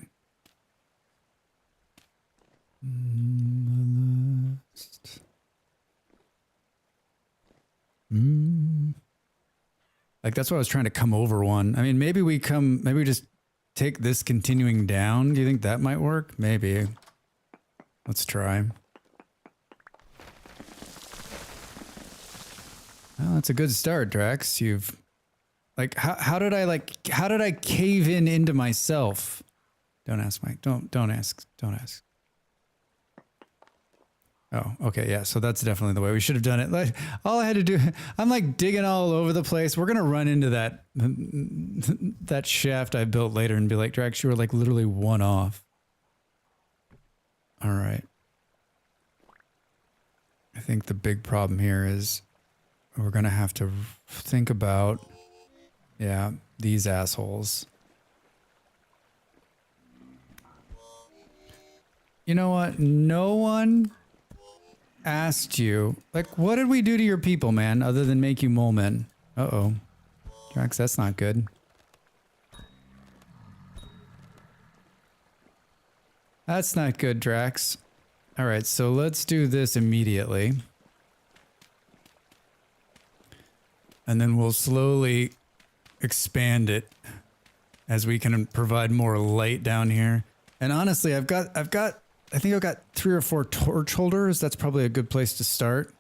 Like that's what I was trying to come over one. I mean, maybe we just take this continuing down. Do you think that might work? Maybe. Let's try. Well, that's a good start, Drax. You've like how did I cave in into myself? Don't ask, Mike. Don't ask. Don't ask. Oh, okay, yeah. So that's definitely the way we should have done it. Like all I had to do, I'm like digging all over the place. We're gonna run into that shaft I built later and be like, Drax, you were like literally one off. All right. I think the big problem here is we're gonna have to think about, yeah, these assholes. You know what? No one asked you, like, what did we do to your people, man, other than make you mole men? Uh-oh. Drax, that's not good. That's not good, Drax. All right, so let's do this immediately. And then we'll slowly expand it as we can provide more light down here. And honestly, I think I've got 3 or 4 torch holders. That's probably a good place to start.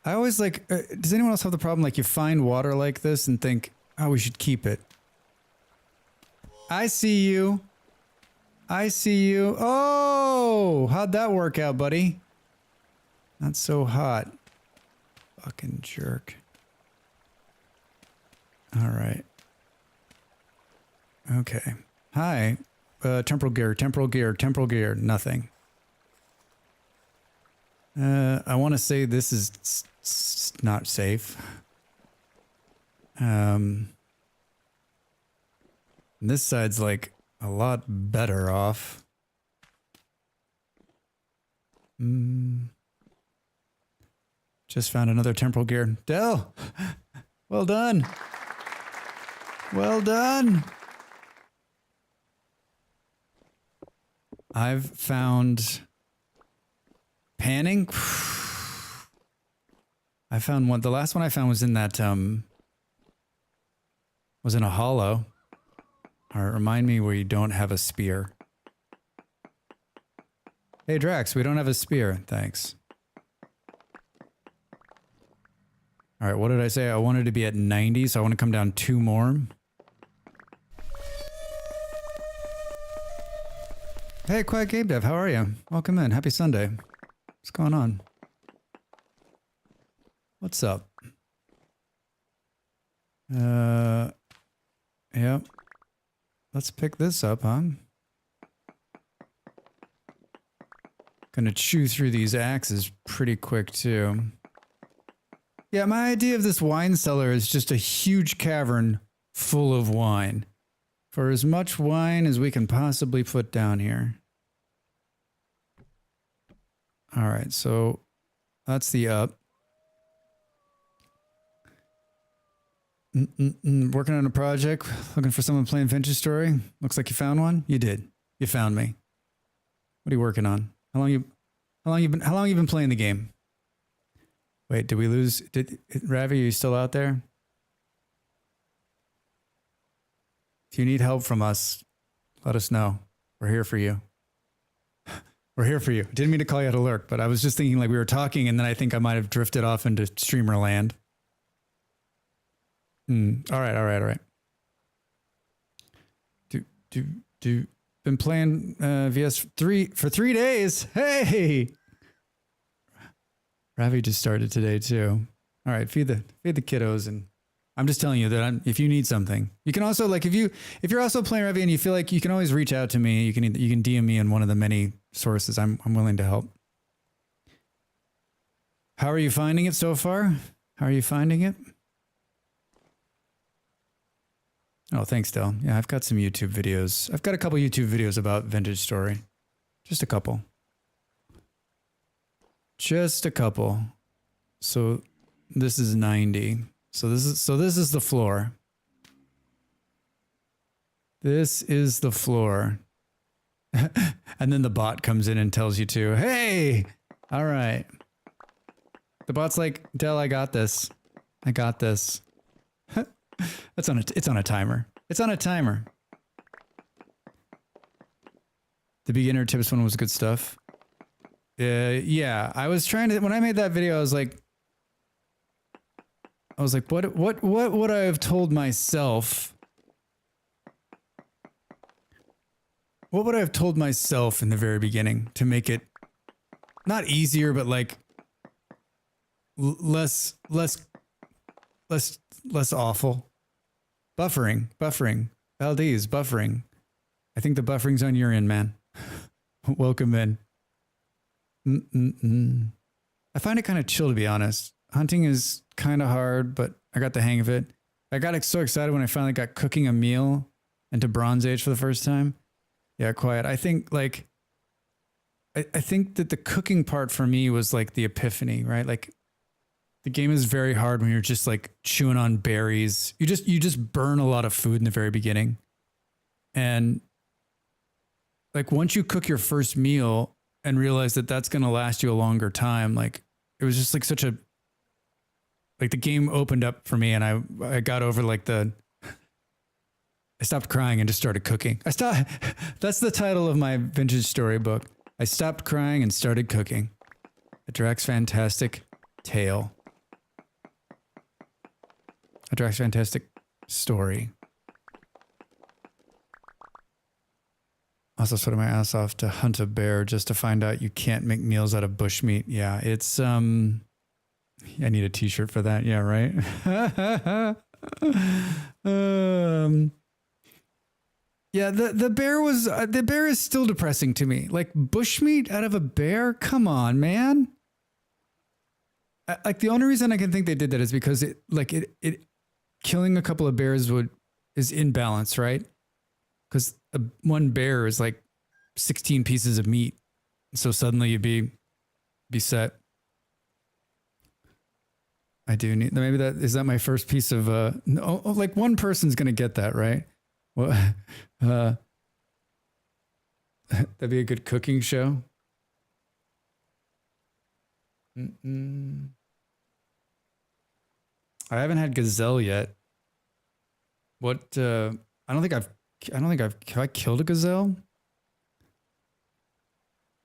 I always like, does anyone else have the problem like you find water like this and think, oh, we should keep it? I see you. I see you. Oh, how'd that work out, buddy? Not so hot. Fucking jerk. All right. Okay. Hi. Temporal gear, nothing. I want to say this is not safe. This side's like a lot better off. Just found another temporal gear. Del! Well done. Well done. I've found panning. I found one. The last one I found was in that, was in a hollow. All right, remind me where you don't have a spear. Hey, Drax, we don't have a spear. Thanks. All right, what did I say? I wanted to be at 90, so I want to come down 2 more. Hey, Quiet Game Dev, how are you? Welcome in. Happy Sunday. What's going on? What's up? Yep. Let's pick this up, huh? Gonna chew through these axes pretty quick, too. Yeah, my idea of this wine cellar is just a huge cavern full of wine. For as much wine as we can possibly put down here. All right, so that's the up. Working on a project, looking for someone playing Vintage Story. Looks like you found one. You did. You found me. What are you working on? How long you been playing the game? Wait, did we lose? Ravi, are you still out there? If you need help from us, let us know. We're here for you. We're here for you. Didn't mean to call you out of lurk, but I was just thinking like we were talking and then I think I might have drifted off into streamer land. All right. Been playing VS3 for 3 days. Hey! Ravi just started today too. All right, feed the kiddos, and I'm just telling you that if you need something, you can also like if you're also playing Ravi and you feel like you can always reach out to me. You can DM me in one of the many sources. I'm willing to help. How are you finding it so far? How are you finding it? Oh, thanks, Del. Yeah, I've got some YouTube videos. I've got a couple YouTube videos about Vintage Story. Just a couple. Just a couple. So this is 90. So this is the floor. This is the floor. And then the bot comes in and tells you to, hey, all right. The bot's like, Del, I got this. I got this. It's on a timer. It's on a timer. The beginner tips one was good stuff. Yeah, I was trying to, when I made that video, I was like, what would I have told myself? What would I have told myself in the very beginning to make it not easier, but like less awful? Buffering. LDs, buffering. I think the buffering's on your end, man. Welcome in. I find it kind of chill, to be honest. Hunting is kind of hard, but I got the hang of it. I got so excited when I finally got cooking a meal into Bronze Age for the first time. Yeah, quiet. I think like, I think that the cooking part for me was like the epiphany, right? Like the game is very hard when you're just like chewing on berries. You just burn a lot of food in the very beginning. And like once you cook your first meal and realize that that's going to last you a longer time, like it was just like such a, like the game opened up for me and I got over like I stopped crying and just started cooking. That's the title of my Vintage Story book. I stopped crying and started cooking. A Drax Fantastic Tale. A Drax Fantastic Story. Also sweating my ass off to hunt a bear just to find out you can't make meals out of bushmeat. Yeah, it's I need a t-shirt for that. Yeah, right. Yeah, the bear is still depressing to me. Like bushmeat out of a bear? Come on, man. Like the only reason I can think they did that is because it killing a couple of bears is imbalance, right? Because one bear is like 16 pieces of meat. So suddenly you'd be set. I do need, maybe is that my first piece of, no, like one person's going to get that, right? Well, that'd be a good cooking show. I haven't had gazelle yet. What, have I killed a gazelle?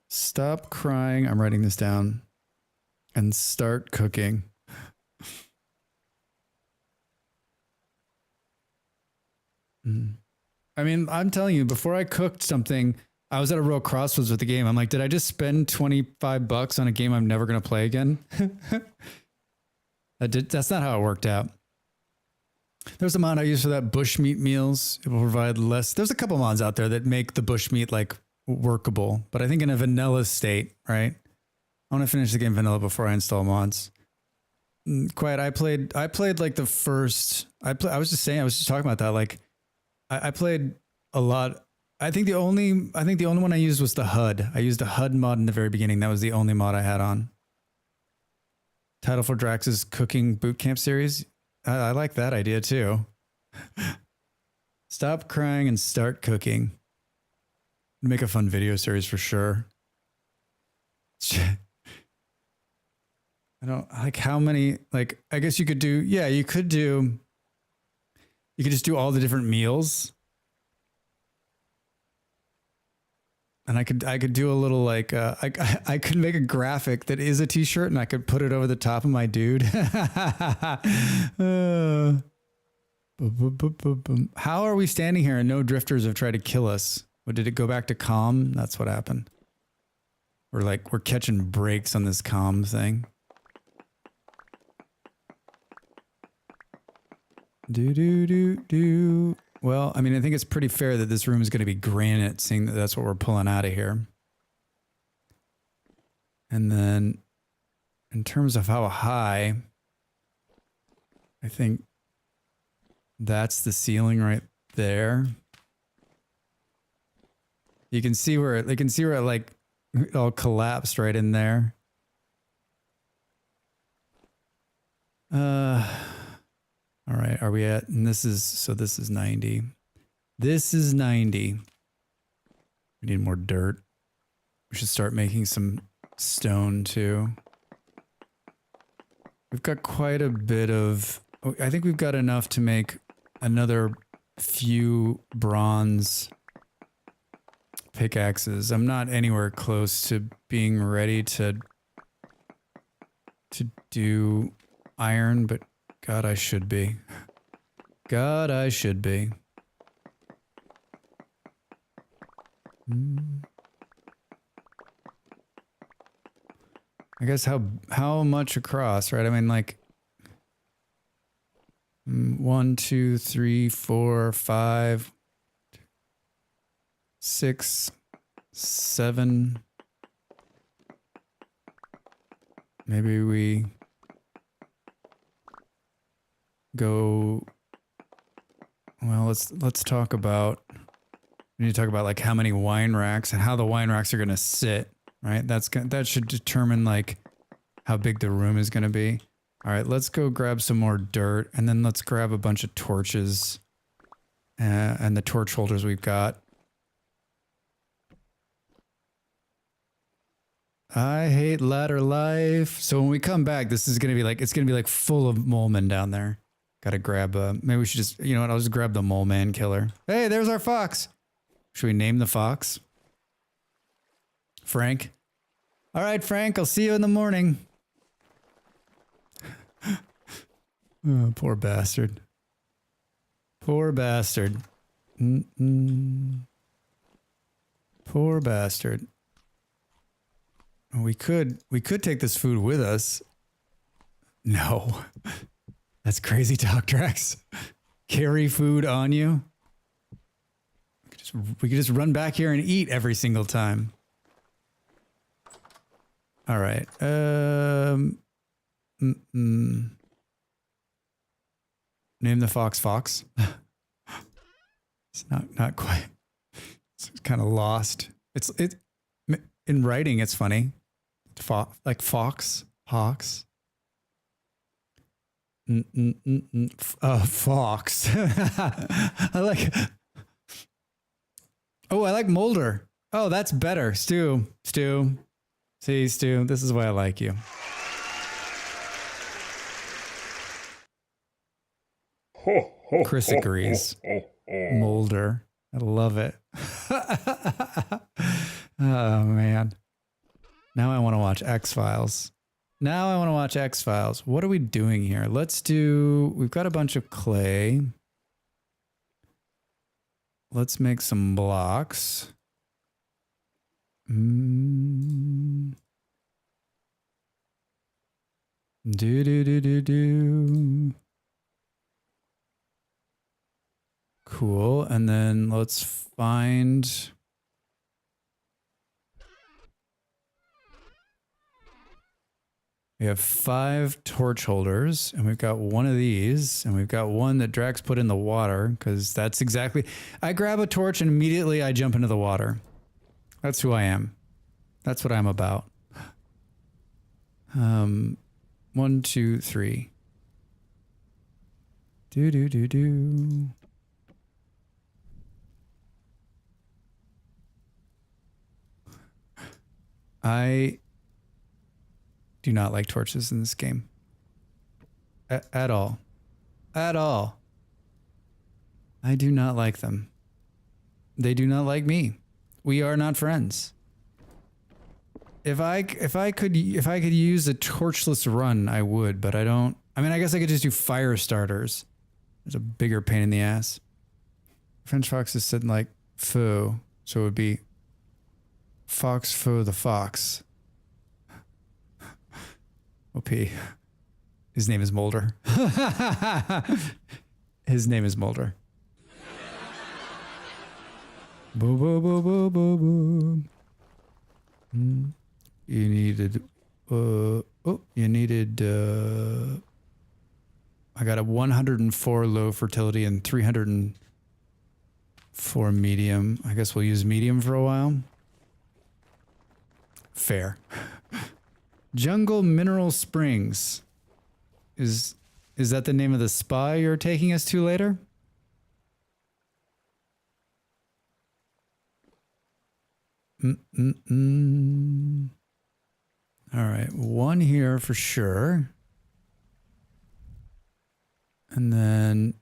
Stop crying. I'm writing this down. And start cooking. I mean, I'm telling you, before I cooked something, I was at a real crossroads with the game. I'm like, did I just spend $25 on a game I'm never going to play again? That's not how it worked out. There's a mod I use for that, bushmeat meals. It will provide less. There's a couple mods out there that make the bushmeat like workable, but I think in a vanilla state, right? I want to finish the game vanilla before I install mods. Quiet. I played like the first, I was just talking about that. Like I played a lot. I think the only one I used was the HUD. I used a HUD mod in the very beginning. That was the only mod I had on. Title for Drax's Cooking Bootcamp series. I like that idea too. Stop crying and start cooking. Make a fun video series for sure. I don't like how many, like, I guess you could do, yeah, you could just do all the different meals. And I could do a little like, I could make a graphic that is a t-shirt and I could put it over the top of my dude. How are we standing here and no drifters have tried to kill us? What, did it go back to calm? That's what happened. We're catching breaks on this calm thing. Well, I mean, I think it's pretty fair that this room is going to be granite, seeing that that's what we're pulling out of here. And then in terms of how high, I think that's the ceiling right there. You can see where it like it all collapsed right in there. All right, are we at, and this is 90. This is 90. We need more dirt. We should start making some stone too. We've got quite a bit of, I think we've got enough to make another few bronze pickaxes. I'm not anywhere close to being ready to do iron, but God, I should be. God, I should be. I guess how much across, right? I mean, like 1, 2, 3, 4, 5, 6, 7. Maybe we go, well, let's talk about, we need to talk about like how many wine racks and how the wine racks are going to sit, right? That should determine like how big the room is going to be. All right, let's go grab some more dirt, and then let's grab a bunch of torches and the torch holders we've got. I hate ladder life. So when we come back, this is going to be like, it's going to be like full of mole men down there. Got to grab maybe we should just, you know what, I'll just grab the mole man killer. Hey, there's our fox. Should we name the fox? Frank. All right, Frank, I'll see you in the morning. Oh, poor bastard. Poor bastard. Poor bastard. We could take this food with us. No. That's crazy talk, Drax. Carry food on you. We could just run back here and eat every single time. All right. Name the fox Fox. It's not quite. It's kind of lost. It's in writing. It's funny. Like fox, hawks. Fox. I like. Oh, I like Molder. Oh, that's better. Stu. See, Stu, this is why I like you. Chris agrees. Molder. I love it. Oh, man. Now I want to watch X-Files. What are we doing here? We've got a bunch of clay. Let's make some blocks. Cool. And then let's find... We have 5 torch holders, and we've got one of these, and we've got one that Drax put in the water, because that's exactly... I grab a torch and immediately I jump into the water. That's who I am. That's what I'm about. 1, 2, 3. I do not like torches in this game. At all. At all. I do not like them. They do not like me. We are not friends. If I could use a torchless run, I would, but I don't. I mean, I guess I could just do fire starters. It's a bigger pain in the ass. French Fox is said like faux, so it would be Fox faux the Fox. OP. His name is Molder. His name is Mulder. Boo, boo, boo, boo, boo, boo. You needed, I got a 104 low fertility and 304 medium. I guess we'll use medium for a while. Fair. Jungle Mineral Springs. Is that the name of the spa you're taking us to later? All right, one here for sure. And then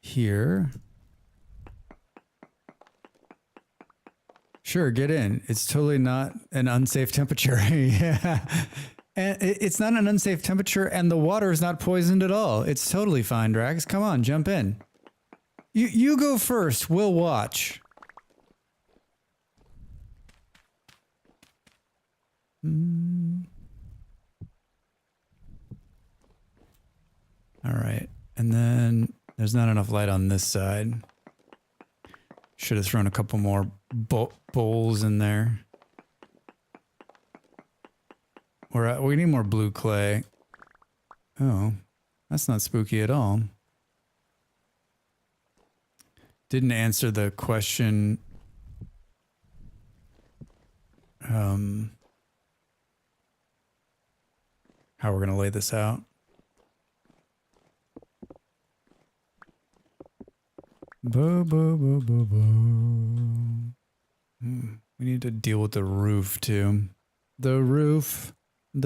here. Sure, get in. It's totally not an unsafe temperature. Yeah. And it's not an unsafe temperature, and the water is not poisoned at all. It's totally fine, Drax. Come on, jump in. You go first. We'll watch. All right. And then there's not enough light on this side. Should have thrown a couple more bowls in there. We need more blue clay. Oh, that's not spooky at all. Didn't answer the question. How we're going to lay this out. We need to deal with the roof too. The roof. Is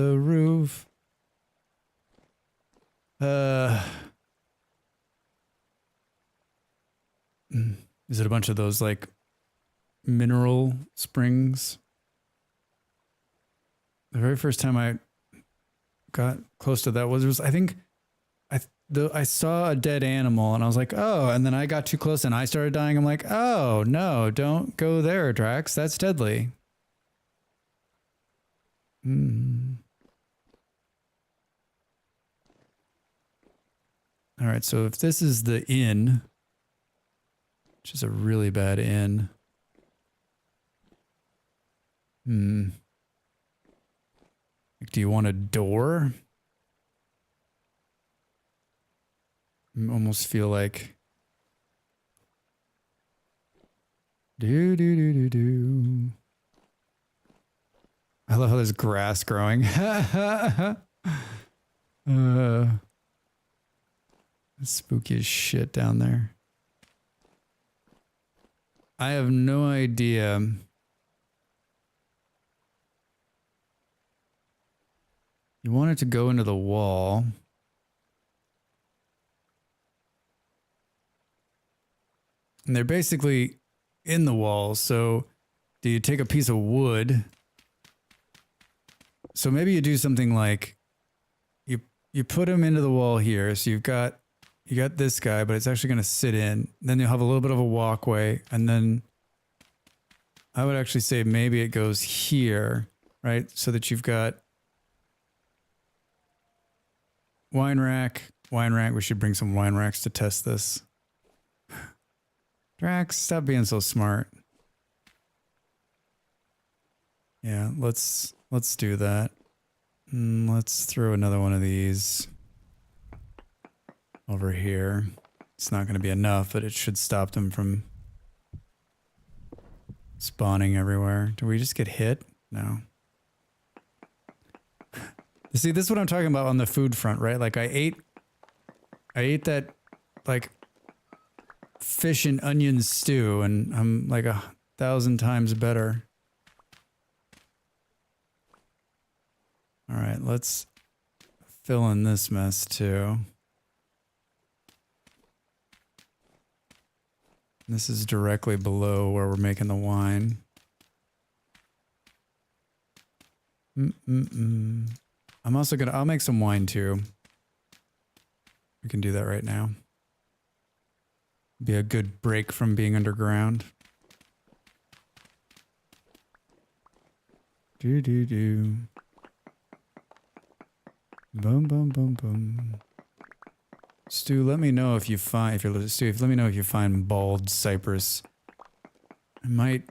it a bunch of those like mineral springs? The very first time I got close to that was I think I saw a dead animal and I was like, oh, and then I got too close and I started dying. I'm like, oh no, don't go there, Drax. That's deadly. All right, so if this is the inn, which is a really bad inn. Like, do you want a door? I almost feel like do. I love how there's grass growing. Spooky as shit down there. I have no idea. You want it to go into the wall. And they're basically in the wall. So do you take a piece of wood? So maybe you do something like you put him into the wall here. So you got this guy, but it's actually going to sit in. Then you'll have a little bit of a walkway. And then I would actually say maybe it goes here, right? So that you've got wine rack. We should bring some wine racks to test this. Drax, stop being so smart. Yeah, let's do that. Let's throw another one of these over here. It's not going to be enough, but it should stop them from spawning everywhere. Do we just get hit? No. See, this is what I'm talking about on the food front, right? Like I ate that like fish and onion stew, and I'm like 1,000 times better. All right, let's fill in this mess too. This is directly below where we're making the wine. I'm also I'll make some wine too. We can do that right now. Be a good break from being underground. Do. Boom, boom, boom, boom. Stu, let me know if you find, Stu, let me know if you find bald cypress. It might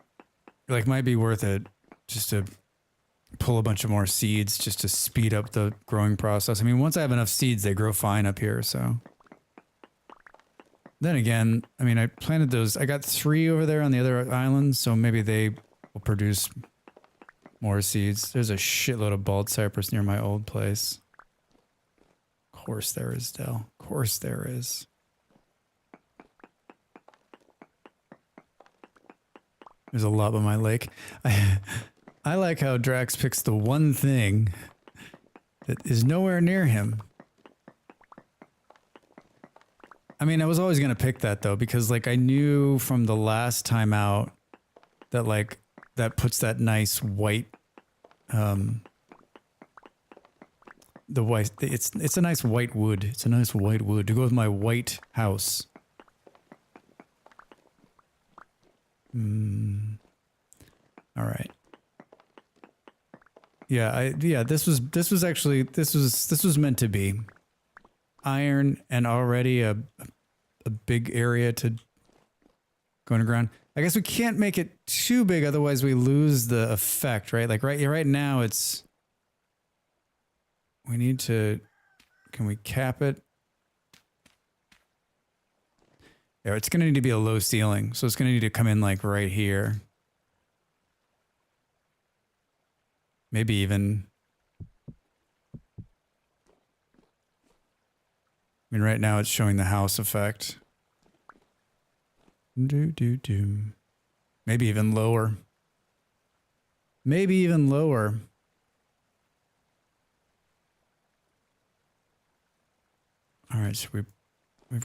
be worth it just to pull a bunch of more seeds just to speed up the growing process. I mean, once I have enough seeds, they grow fine up here, so. Then again, I mean, I planted those. I got 3 over there on the other islands, so maybe they will produce more seeds. There's a shitload of bald cypress near my old place. Of course there is, Del. Of course there is. There's a lot by my lake. I like how Drax picks the one thing that is nowhere near him. I mean, I was always going to pick that though, because like I knew from the last time out that like that puts that nice white, the white, it's a nice white wood. It's a nice white wood to go with my white house. All right. Yeah, this was meant to be iron and already a big area to go underground. I guess we can't make it too big, otherwise we lose the effect, right? Like right now it's, we need to, can we cap it? Yeah, it's going to need to be a low ceiling. So it's going to need to come in like right here. Maybe even, I mean, right now it's showing the house effect. Maybe even lower. Maybe even lower. All right, so we've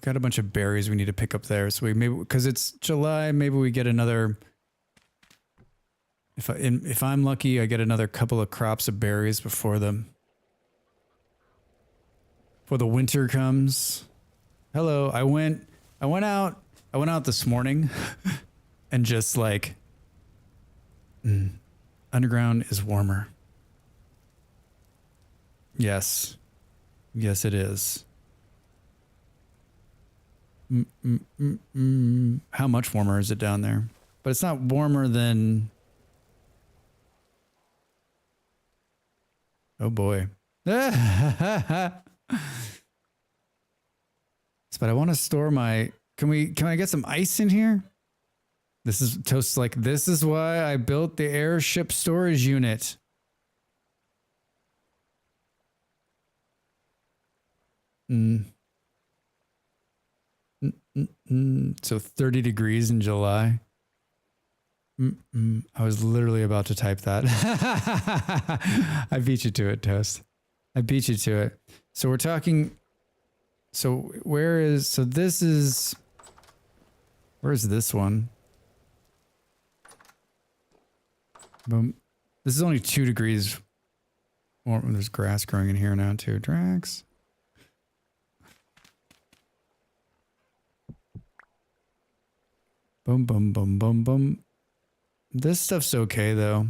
got a bunch of berries we need to pick up there. So we maybe, because it's July, maybe we get another. If I'm lucky, I get another couple of crops of berries before the winter comes. Hello, I went out this morning and just like underground is warmer. Yes. Yes, it is. How much warmer is it down there? But it's not warmer than... Oh boy. But I want to store my... Can I get some ice in here? This is Toast's like, this is why I built the airship storage unit. So 30 degrees in July. I was literally about to type that. I beat you to it, Toast. I beat you to it. So we're talking... So where's this one? Boom. This is only 2 degrees. Well, there's grass growing in here now too. Drax. Boom, boom, boom, boom, boom. This stuff's okay though.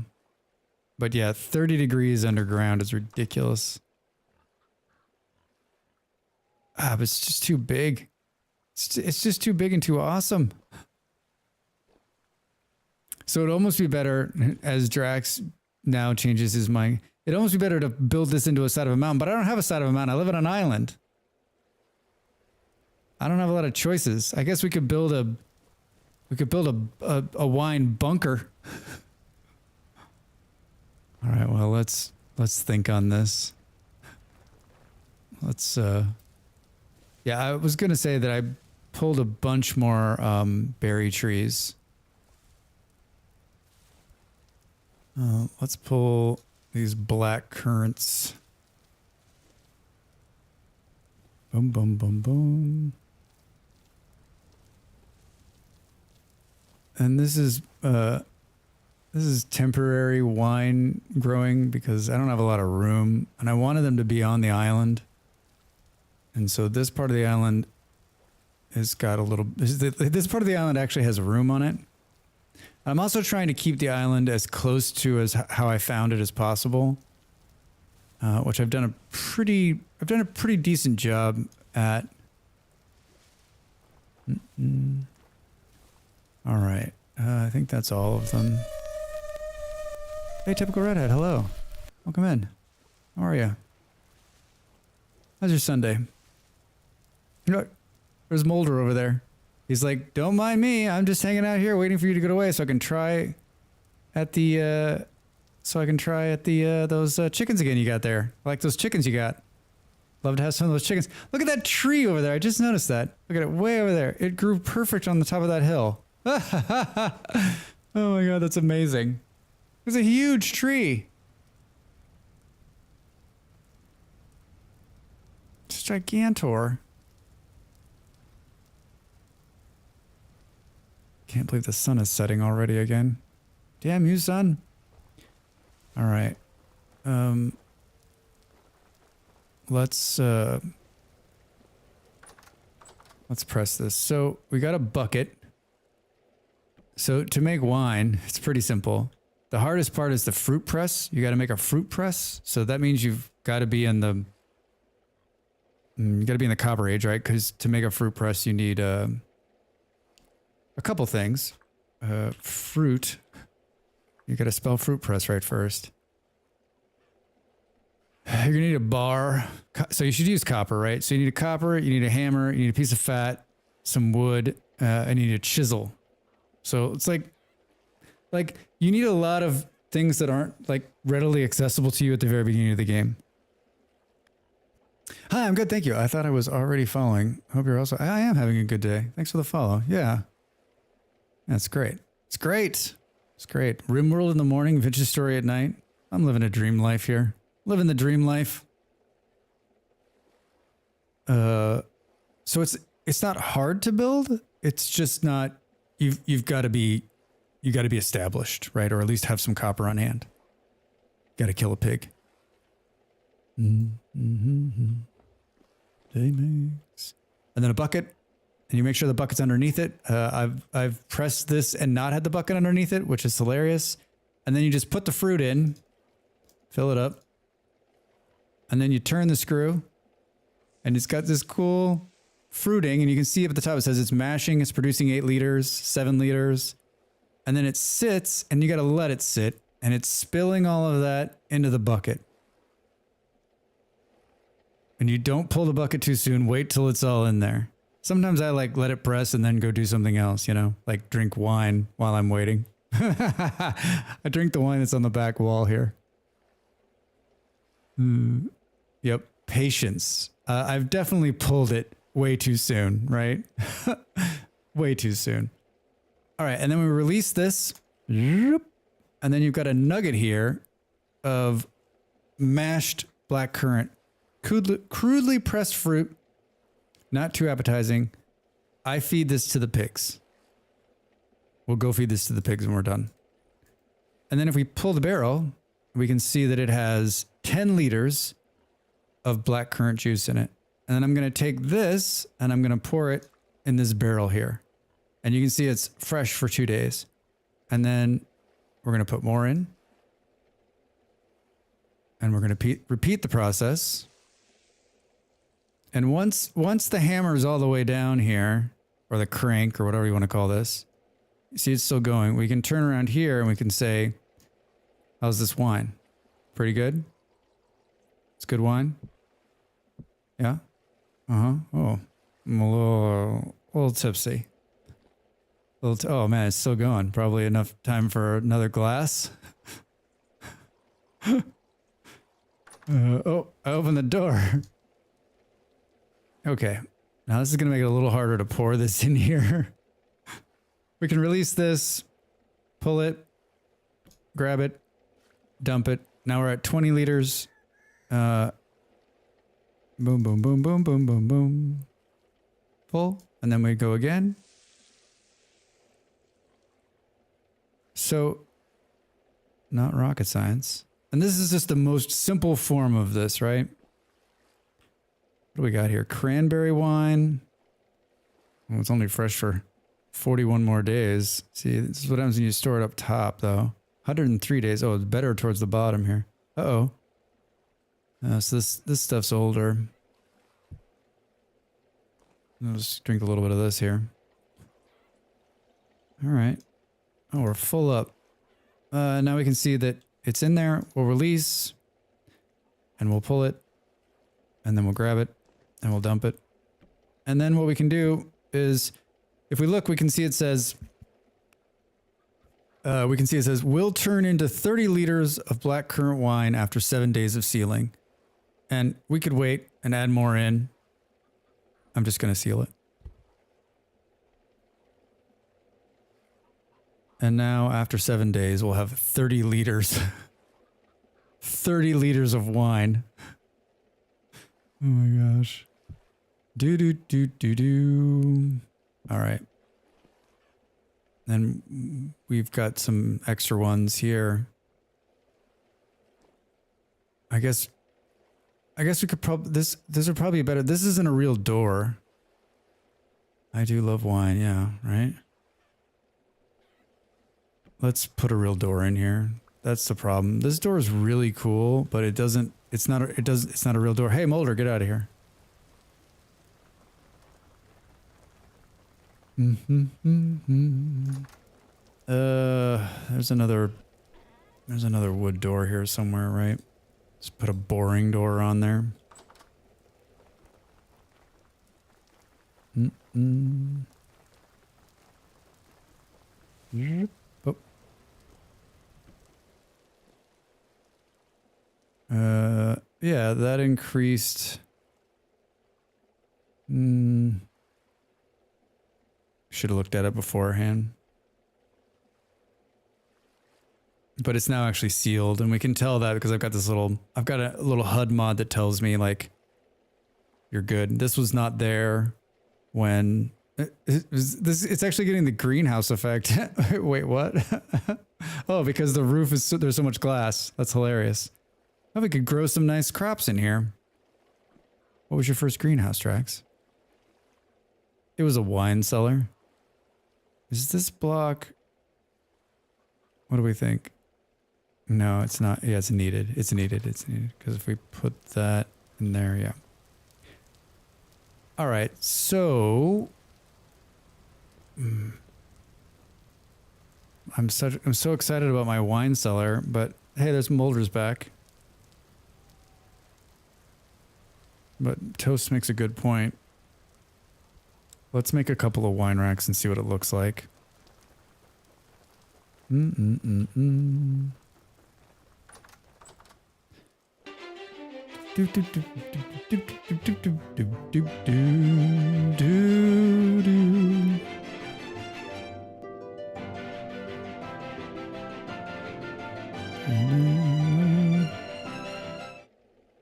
But yeah, 30 degrees underground is ridiculous. But it's just too big. It's just too big and too awesome. So it'd almost be better, as Drax now changes his mind, it'd almost be better to build this into a side of a mountain, but I don't have a side of a mountain. I live on an island. I don't have a lot of choices. I guess we could build a wine bunker. All right, well, let's think on this. Yeah, I was going to say that I pulled a bunch more berry trees. Let's pull these black currants. Boom, boom, boom, boom. And this is temporary wine growing because I don't have a lot of room and I wanted them to be on the island. And so this part of the island has got a little, this part of the island actually has room on it. I'm also trying to keep the island as close to as how I found it as possible, which I've done a pretty decent job at. All right. I think that's all of them. Hey, typical redhead. Hello. Welcome in. How are you? How's your Sunday? Look, there's Mulder over there. He's like, don't mind me. I'm just hanging out here waiting for you to get away so I can try at the, those chickens again you got there. I like those chickens you got. Love to have some of those chickens. Look at that tree over there. I just noticed that. Look at it way over there. It grew perfect on the top of that hill. Oh my God, that's amazing. It's a huge tree. It's gigantor. Can't believe the sun is setting already again. Damn you, sun. All right. Let's press this. So we got a bucket. So to make wine, it's pretty simple. The hardest part is the fruit press. You got to make a fruit press. So that means you've got to be in the Copper Age, right? Because to make a fruit press, you need a couple things. Fruit. You got to spell fruit press right first. You're gonna need a bar. So you should use copper, right? So you need a copper, you need a hammer, you need a piece of fat, some wood, and you need a chisel. So it's like you need a lot of things that aren't like readily accessible to you at the very beginning of the game. Hi, I'm good, thank you. I thought I was already following. Hope you're also. I am having a good day. Thanks for the follow. Yeah, that's great. It's great. It's great. Rimworld in the morning, Vintage Story at night. I'm living a dream life here. Living the dream life. So it's not hard to build. It's just not. You've got to be established, right? Or at least have some copper on hand. Got to kill a pig. And then a bucket, and you make sure the bucket's underneath it. I've pressed this and not had the bucket underneath it, which is hilarious. And then you just put the fruit in, fill it up, and then you turn the screw, and it's got this cool fruiting, and you can see up at the top it says it's mashing, it's producing 8 liters, 7 liters, and then it sits, and you got to let it sit, and it's spilling all of that into the bucket. And you don't pull the bucket too soon. Wait till it's all in there. Sometimes I like let it press and then go do something else, you know, like drink wine while I'm waiting. I drink the wine that's on the back wall here. Yep. Patience. I've definitely pulled it way too soon, right? Way too soon. All right. And then we release this. And then you've got a nugget here of mashed blackcurrant. Crudely pressed fruit, not too appetizing. I feed this to the pigs. We'll go feed this to the pigs when we're done. And then if we pull the barrel, we can see that it has 10 liters of blackcurrant juice in it. And then I'm going to take this and I'm going to pour it in this barrel here. And you can see it's fresh for 2 days. And then we're going to put more in. And we're going to repeat the process. And once the hammer is all the way down here, or the crank, or whatever you want to call this, you see it's still going. We can turn around here and we can say, how's this wine? Pretty good? It's good wine? Yeah? Uh-huh. Oh, I'm a little tipsy. Oh man, it's still going. Probably enough time for another glass. Oh, I opened the door. Okay, now this is going to make it a little harder to pour this in here. We can release this, pull it, grab it, dump it. Now we're at 20 liters. Boom, boom, boom, boom, boom, boom, boom. Pull, and then we go again. So, not rocket science. And this is just the most simple form of this, right? What do we got here? Cranberry wine. Well, it's only fresh for 41 more days. See, this is what happens when you store it up top, though. 103 days. Oh, it's better towards the bottom here. Uh-oh. So this stuff's older. I'll just drink a little bit of this here. All right. Oh, we're full up. Now we can see that it's in there. We'll release and we'll pull it and then we'll grab it and we'll dump it. And then what we can do is if we look, we can see it says, will turn into 30 liters of black currant wine after 7 days of sealing. And we could wait and add more in. I'm just going to seal it. And now after 7 days, we'll have 30 liters. 30 liters of wine. Oh my gosh. Do. All right. Then we've got some extra ones here. I guess we could probably, this would probably be better. This isn't a real door. I do love wine. Yeah. Right. Let's put a real door in here. That's the problem. This door is really cool, but it's not a real door. Hey, Mulder, get out of here. There's another wood door here somewhere, right? Let's put a boring door on there. Oh. Yeah, that increased. Should have looked at it beforehand. But it's now actually sealed, and we can tell that because I've got a little HUD mod that tells me like you're good. This was not there when it's actually getting the greenhouse effect. Wait, what? Oh, because the roof is there's so much glass. That's hilarious. Oh, we could grow some nice crops in here. What was your first greenhouse, Drax? It was a wine cellar. Is this block? What do we think? No, it's not. Yeah, it's needed. It's needed. Because if we put that in there, yeah. All right, so I'm so excited about my wine cellar, but hey, there's Mulder's back. But Toast makes a good point. Let's make a couple of wine racks and see what it looks like.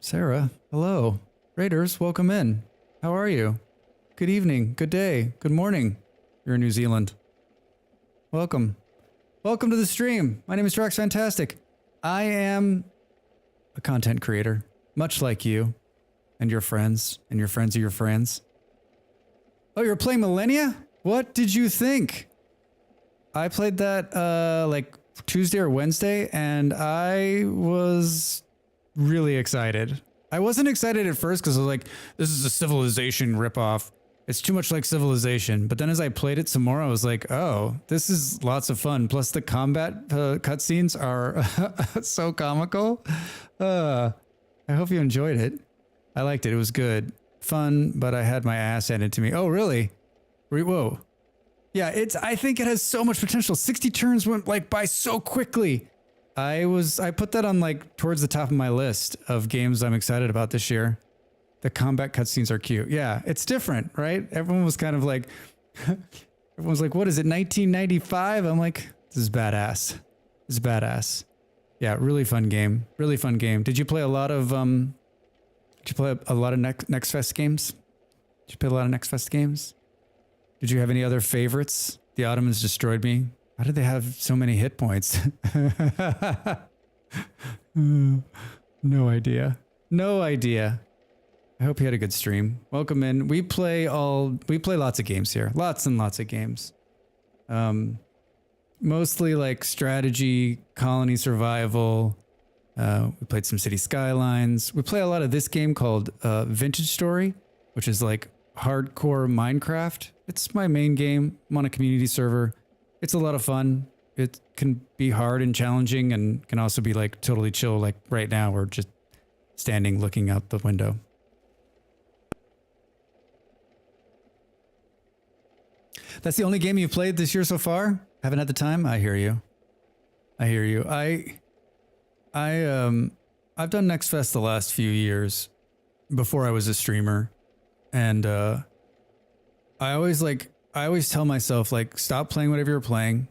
Sarah, hello. Raiders, welcome in. How are you? Good evening, good day, good morning. You're in New Zealand. Welcome. Welcome to the stream. My name is Drax Fantastic. I am a content creator, much like you and your friends and your friends of your friends. Oh, you're playing Millennia? What did you think? I played that like Tuesday or Wednesday, and I was really excited. I wasn't excited at first because I was like, this is a Civilization ripoff. It's too much like Civilization. But then as I played it some more, I was like, oh, this is lots of fun. Plus the combat cutscenes are so comical. I hope you enjoyed it. I liked it. It was good. Fun, but I had my ass handed to me. Oh, really? Whoa. Yeah, I think it has so much potential. 60 turns went like by so quickly. I put that on like towards the top of my list of games I'm excited about this year. The combat cutscenes are cute. Yeah, it's different, right? Everyone was kind of like, what is it, 1995? I'm like, this is badass. This is badass. Yeah, really fun game. Really fun game. Did you play a lot of Next Fest games? Did you play a lot of Next Fest games? Did you have any other favorites? The Ottomans destroyed me. How did they have so many hit points? No idea. No idea. I hope you had a good stream. Welcome in. We play lots of games here. Lots and lots of games. Mostly like strategy, colony survival. We played some City Skylines. We play a lot of this game called Vintage Story, which is like hardcore Minecraft. It's my main game. I'm on a community server. it's a lot of fun. It can be hard and challenging and can also be like totally chill. Like right now, we're just standing looking out the window. That's the only game you've played this year so far? Haven't had the time? I hear you. I hear you. I've done Next Fest the last few years before I was a streamer. And I always tell myself, like, stop playing whatever you're playing.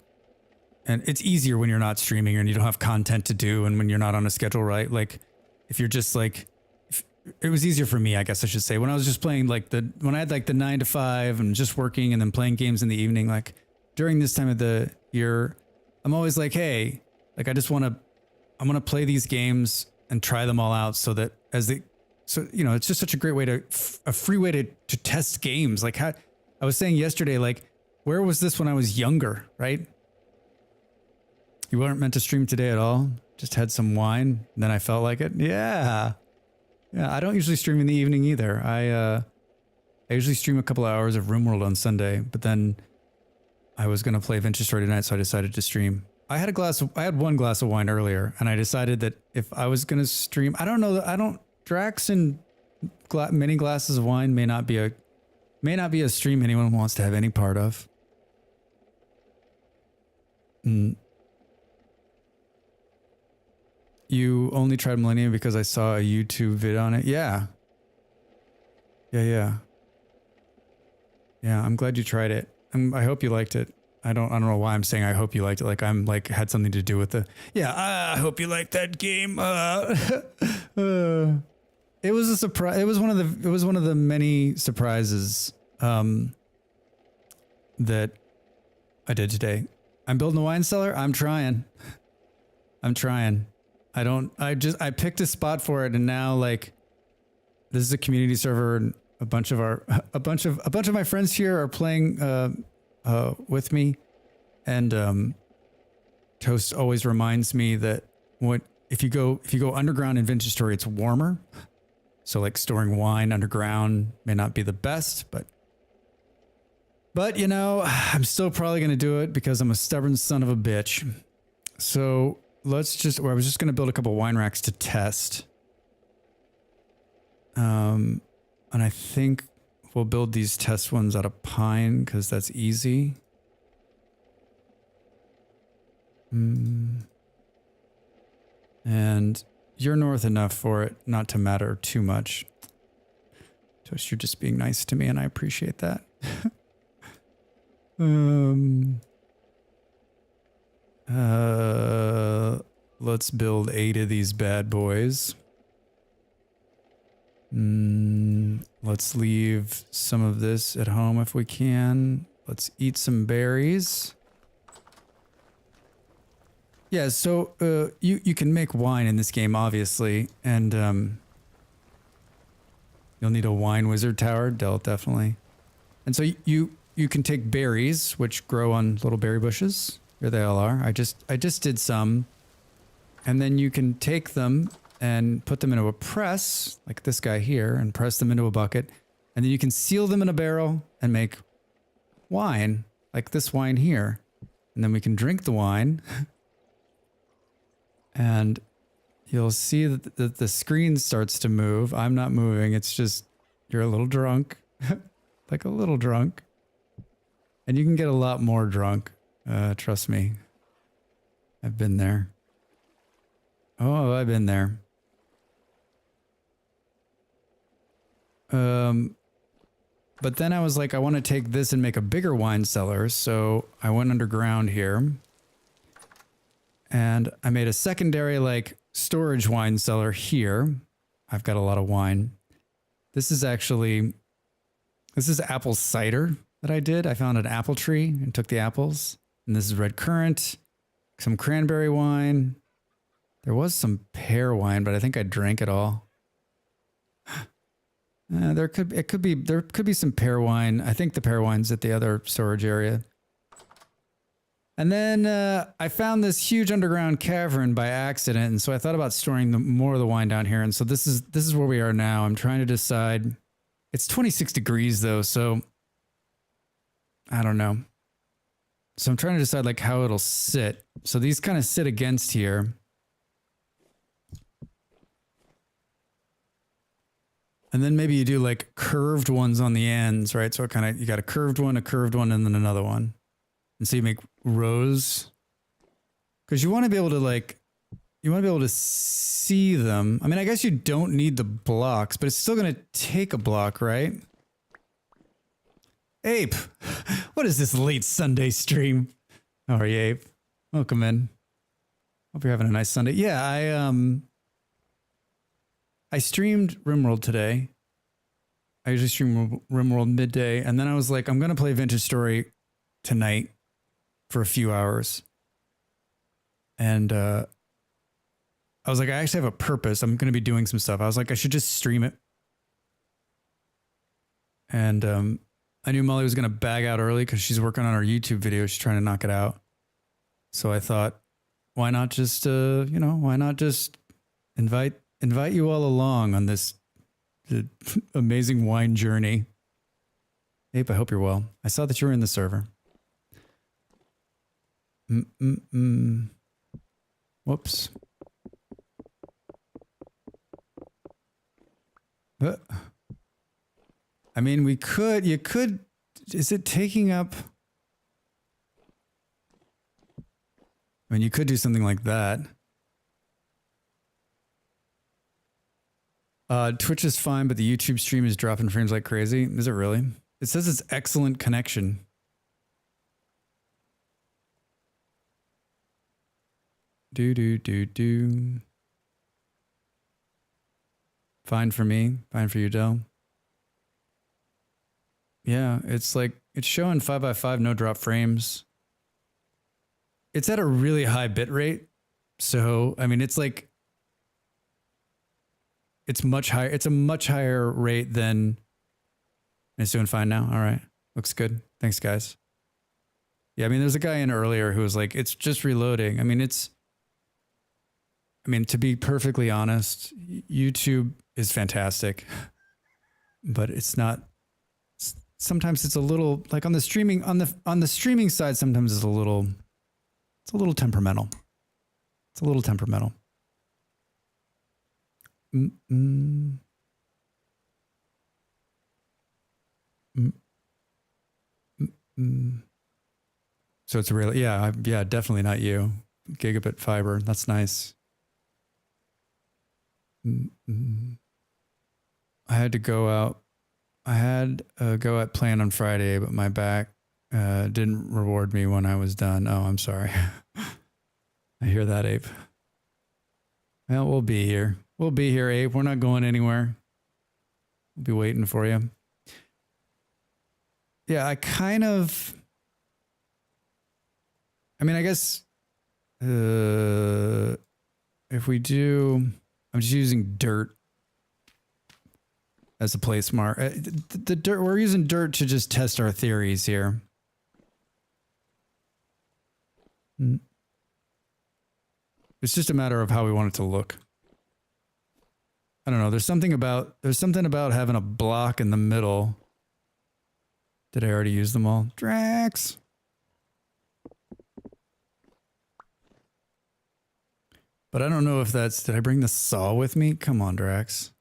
And it's easier when you're not streaming and you don't have content to do and when you're not on a schedule, right? Like, if you're just like, it was easier for me, I guess I should say, when I was just playing when I had like the 9 to 5 and just working and then playing games in the evening, like during this time of the year, I'm always like, hey, like I'm going to play these games and try them all out so that you know, it's just such a great way a free way to test games. Like how I was saying yesterday, like, where was this when I was younger, right? You weren't meant to stream today at all. Just had some wine and then I felt like it. Yeah. Yeah, I don't usually stream in the evening either. I usually stream a couple of hours of RoomWorld on Sunday, but then I was going to play Adventure Story tonight, so I decided to stream. I had one glass of wine earlier, and I decided that if I was going to stream, Drax and many glasses of wine may not be a stream anyone wants to have any part of. You only tried Millennium because I saw a YouTube vid on it? Yeah. Yeah, I'm glad you tried it. I hope you liked it. I don't know why I'm saying I hope you liked it. Like I'm like had something to do with I hope you liked that game. It was a surprise. It was one of the many surprises that I did today. I'm building a wine cellar. I'm trying. I picked a spot for it, and now like this is a community server, and a bunch of my friends here are playing with me, and Toast always reminds me that if you go underground in Vintage Story, it's warmer. So like storing wine underground may not be the best, but you know, I'm still probably going to do it because I'm a stubborn son of a bitch. So I was just going to build a couple wine racks to test. And I think we'll build these test ones out of pine because that's easy. And you're north enough for it not to matter too much. Toast, you're just being nice to me, and I appreciate that. Let's build 8 of these bad boys. Let's leave some of this at home if we can. Let's eat some berries. Yeah, so you can make wine in this game, obviously, and you'll need a wine wizard tower, definitely. And so you can take berries, which grow on little berry bushes. Here they all are. I just did some, and then you can take them and put them into a press, like this guy here, and press them into a bucket, and then you can seal them in a barrel and make wine, like this wine here, and then we can drink the wine. And you'll see that the screen starts to move. I'm not moving. It's just, you're a little drunk, like a little drunk. And you can get a lot more drunk. Trust me. I've been there. Oh, I've been there. But then I was like, I want to take this and make a bigger wine cellar. So I went underground here. And I made a secondary like storage wine cellar here. I've got a lot of wine. This is apple cider that I did. I found an apple tree and took the apples. And this is red currant, some cranberry wine. There was some pear wine, but I think I drank it all. There could be some pear wine. I think the pear wine's at the other storage area. And then I found this huge underground cavern by accident, and so I thought about storing more of the wine down here. And so this is where we are now. I'm trying to decide. It's 26 degrees though, so I don't know. So I'm trying to decide like how it'll sit. So these kind of sit against here. And then maybe you do like curved ones on the ends, right? So it kind of, you got a curved one, and then another one. And so you make rows. Because you want to be able to like, you want to be able to see them. I mean, I guess you don't need the blocks, but it's still going to take a block, right? Ape, what is this late Sunday stream? How are you, Ape? Welcome in. Hope you're having a nice Sunday. Yeah, I streamed RimWorld today. I usually stream RimWorld midday, and then I was like, I'm going to play Vintage Story tonight for a few hours. And I was like, I actually have a purpose. I'm going to be doing some stuff. I was like, I should just stream it. And I knew Molly was going to bag out early because she's working on her YouTube video. She's trying to knock it out. So I thought, why not just, why not just invite you all along on this amazing wine journey. Ape, I hope you're well. I saw that you were in the server. Whoops. I mean, you could, is it taking up? I mean, you could do something like that. Twitch is fine, but the YouTube stream is dropping frames like crazy. Is it really? It says it's excellent connection. Do. Fine for me. Fine for you, Del. Yeah, it's like, it's showing 5x5 no drop frames. It's at a really high bit rate. So, I mean, it's like, it's much higher. It's a much higher rate than, it's doing fine now. All right. Looks good. Thanks, guys. Yeah, I mean, there's a guy in earlier who was like, it's just reloading. I mean, to be perfectly honest, YouTube is fantastic, but it's not, sometimes it's a little, like on the streaming, on the streaming side, sometimes it's a little temperamental. It's a little temperamental. So it's really, yeah, definitely not you. Gigabit fiber. That's nice. I had to go out. I had a go out plan on Friday, but my back didn't reward me when I was done. Oh, I'm sorry. I hear that, Ape. Well, we'll be here. We'll be here, Ape. We're not going anywhere. We'll be waiting for you. Yeah, I mean, I guess if we do, I'm just using dirt as a place mark. The dirt, we're using dirt to just test our theories here. It's just a matter of how we want it to look. I don't know. There's something about having a block in the middle. Did I already use them all? Drax. But I don't know if that's, did I bring the saw with me? Come on, Drax.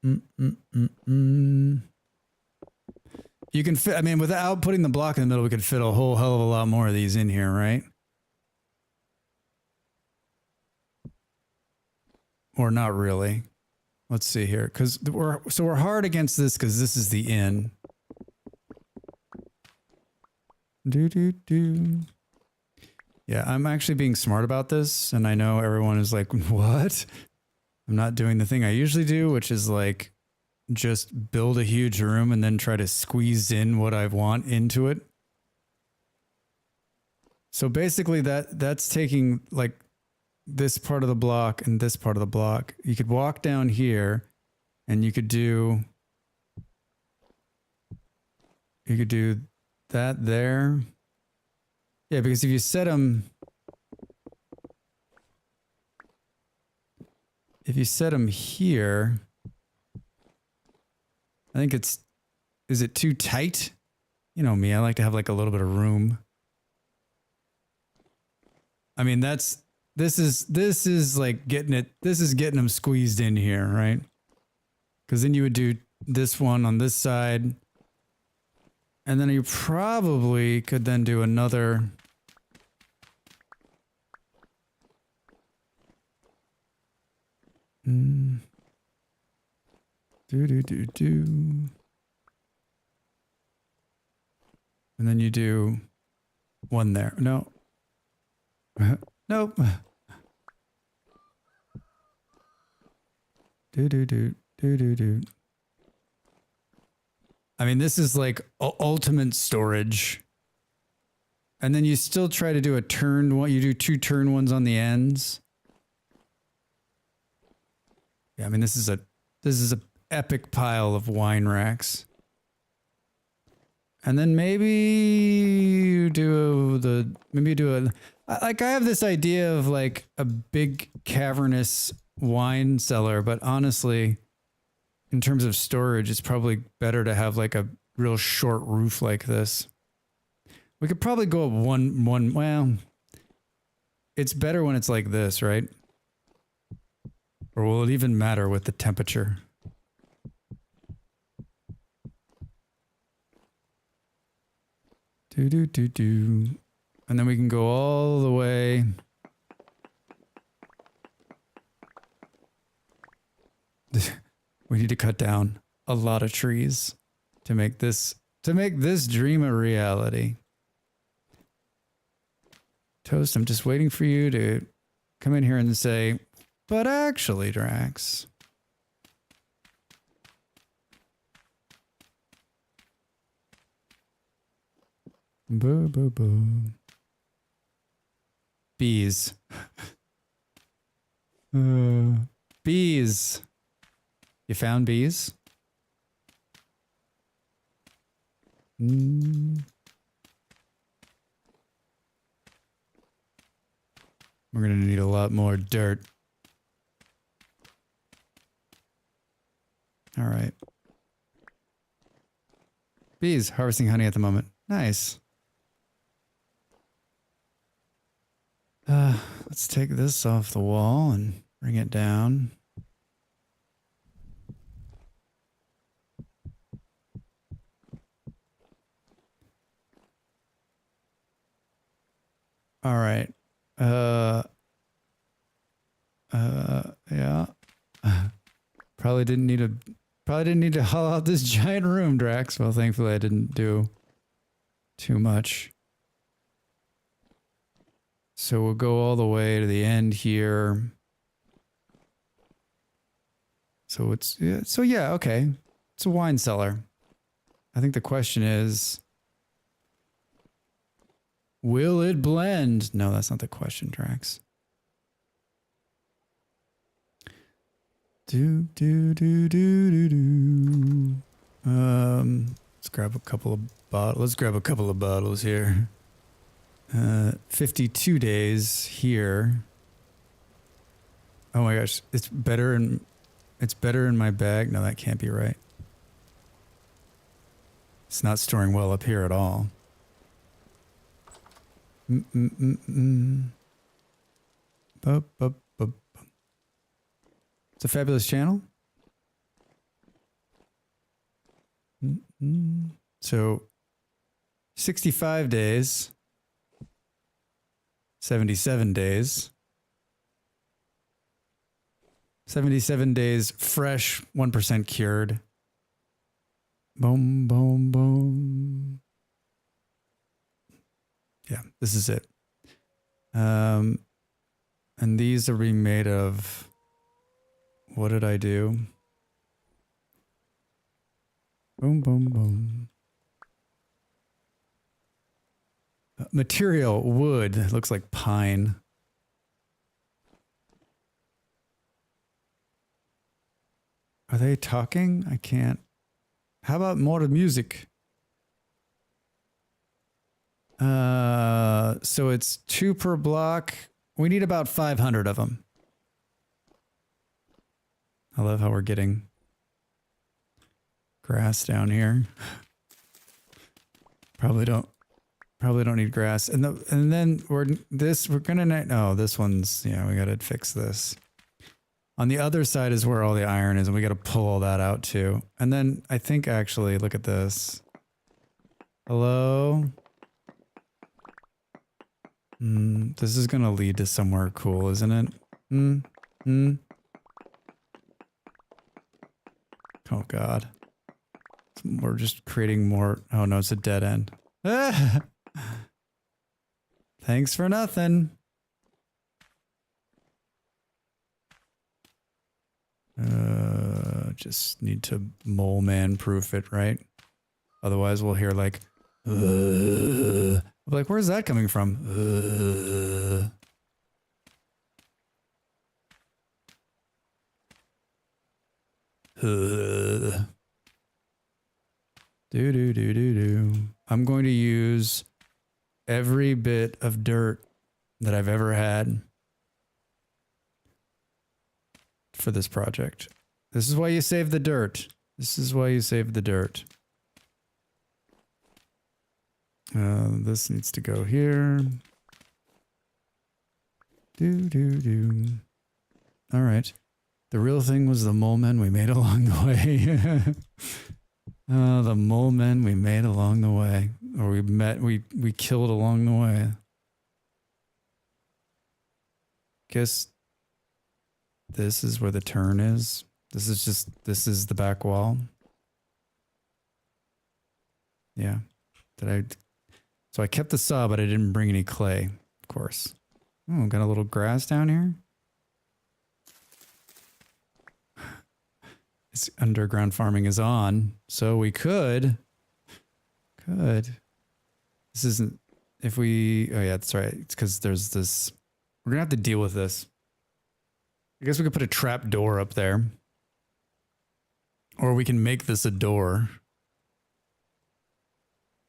You can fit, I mean, without putting the block in the middle, we could fit a whole hell of a lot more of these in here, right? Or not really. Let's see here. Because we're hard against this because this is the in. Yeah, I'm actually being smart about this. And I know everyone is like, what? I'm not doing the thing I usually do, which is like just build a huge room and then try to squeeze in what I want into it. So basically that's taking like this part of the block and this part of the block. You could walk down here and you could do that there. Yeah, because if you set them here, I think it's Is it too tight? You know me, I like to have like a little bit of room. I mean, this is like getting them squeezed in here, right? Because then you would do this one on this side. And then you probably could then do another. Do. And then you do one there. No. Nope. Do. I mean, this is like ultimate storage. And then you still try to do a turn one. You do 2 turn ones on the ends. Yeah, I mean, this is a epic pile of wine racks. And then maybe you do like I have this idea of like a big cavernous wine cellar, but honestly, in terms of storage, it's probably better to have like a real short roof like this. We could probably go up one, well, it's better when it's like this, right? Or will it even matter with the temperature? Do. And then we can go all the way. We need to cut down a lot of trees to make this dream a reality. Toast, I'm just waiting for you to come in here and say, but actually, Drax. Boo, boo, boo. Bees. Bees. You found bees? We're going to need a lot more dirt. All right. Bees harvesting honey at the moment. Nice. Let's take this off the wall and bring it down. All right. Yeah. Probably didn't need to haul out this giant room, Drax. Well, thankfully I didn't do too much. So we'll go all the way to the end here. So it's okay. It's a wine cellar. I think the question is, will it blend? No, that's not the question, Drax. Let's grab a couple of bottles here. 52 days here. Oh my gosh, it's better in my bag. No, that can't be right. It's not storing well up here at all. It's a fabulous channel. So 65 days, 77 days, 77 days fresh, 1% cured. Boom, boom, boom. Yeah, this is it. And these are being made of, what did I do? Boom, boom, boom. Material, wood. It looks like pine. Are they talking? I can't. How about more music? So it's 2 per block. We need about 500 of them. I love how we're getting grass down here. Probably don't need grass. And then we're gonna no, this one's, yeah, we gotta fix this. On the other side is where all the iron is, and we gotta pull all that out too. And then I think actually, look at this. Hello? This is gonna lead to somewhere cool, isn't it? Oh god. We're just creating more. Oh no, it's a dead end. Thanks for nothing. Just need to mole man proof it, right? Otherwise we'll hear like, like, where's that coming from? I'm going to use every bit of dirt that I've ever had for this project. This is why you save the dirt. This is why you save the dirt. This needs to go here. All right. The real thing was the mole men we made along the way. The mole men we made along the way. Or we killed along the way. Guess this is where the turn is. This is the back wall. Yeah. So I kept the saw, but I didn't bring any clay, of course. Oh, got a little grass down here. It's underground farming is on, so we could. This isn't, if we, oh yeah, that's right. It's because there's this, we're gonna have to deal with this. I guess we could put a trap door up there. Or we can make this a door.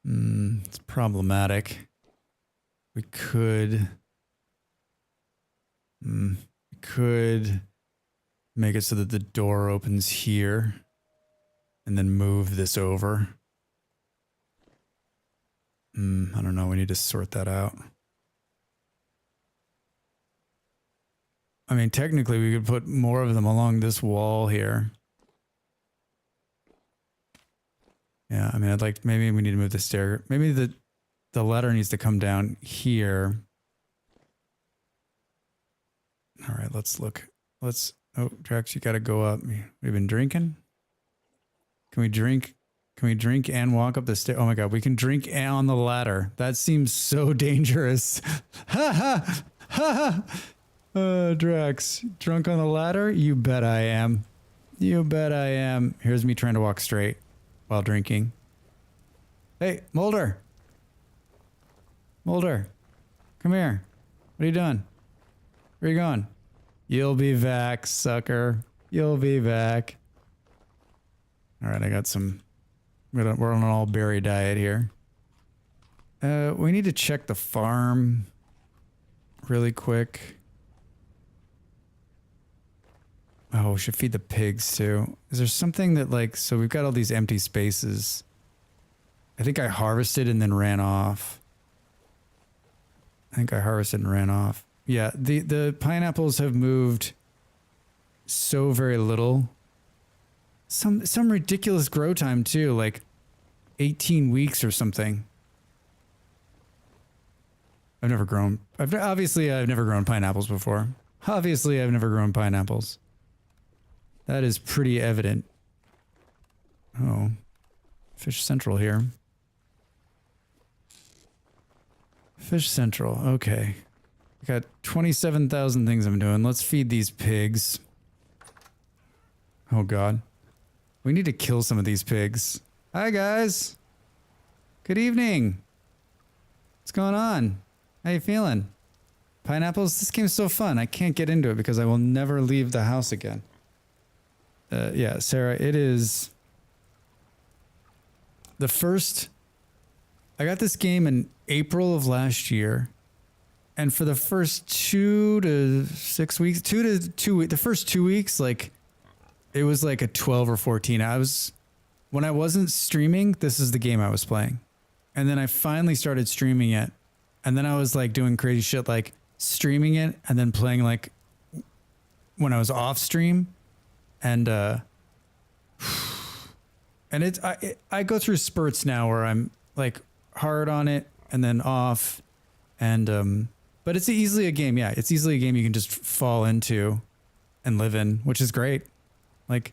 It's problematic. We could make it so that the door opens here and then move this over. I don't know. We need to sort that out. I mean, technically we could put more of them along this wall here. Yeah, I mean, I'd like, maybe we need to move the stair. Maybe the ladder needs to come down here. All right, let's look. Oh, Drax, you gotta go up. We've been drinking? Can we drink? Can we drink and walk up the stair? Oh my god, we can drink on the ladder. That seems so dangerous. Ha ha! Ha ha! Drax, drunk on the ladder? You bet I am. You bet I am. Here's me trying to walk straight while drinking. Hey, Mulder! Mulder, come here. What are you doing? Where are you going? You'll be back, sucker. You'll be back. All right, I got some. We're on an all berry diet here. We need to check the farm really quick. Oh, we should feed the pigs too. Is there something that like, so we've got all these empty spaces. I think I harvested and then ran off. Yeah, the pineapples have moved so very little. Some ridiculous grow time too, like 18 weeks or something. I've never grown pineapples before. Obviously, I've never grown pineapples. That is pretty evident. Oh, Fish Central here. Fish Central, okay. I got 27,000 things I'm doing. Let's feed these pigs. Oh god. We need to kill some of these pigs. Hi guys. Good evening. What's going on? How you feeling? Pineapples? This game's so fun. I can't get into it because I will never leave the house again. Yeah, Sarah, it is the first. I got this game in April of last year, and for the first 2 to 6 weeks, the first 2 weeks, like it was like a 12 or 14. I was when I wasn't streaming, this is the game I was playing. And then I finally started streaming it. And then I was like doing crazy shit like streaming it and then playing like when I was off stream. And I go through spurts now where I'm like hard on it and then off. And but it's easily a game, yeah. It's easily a game you can just fall into and live in, which is great. Like,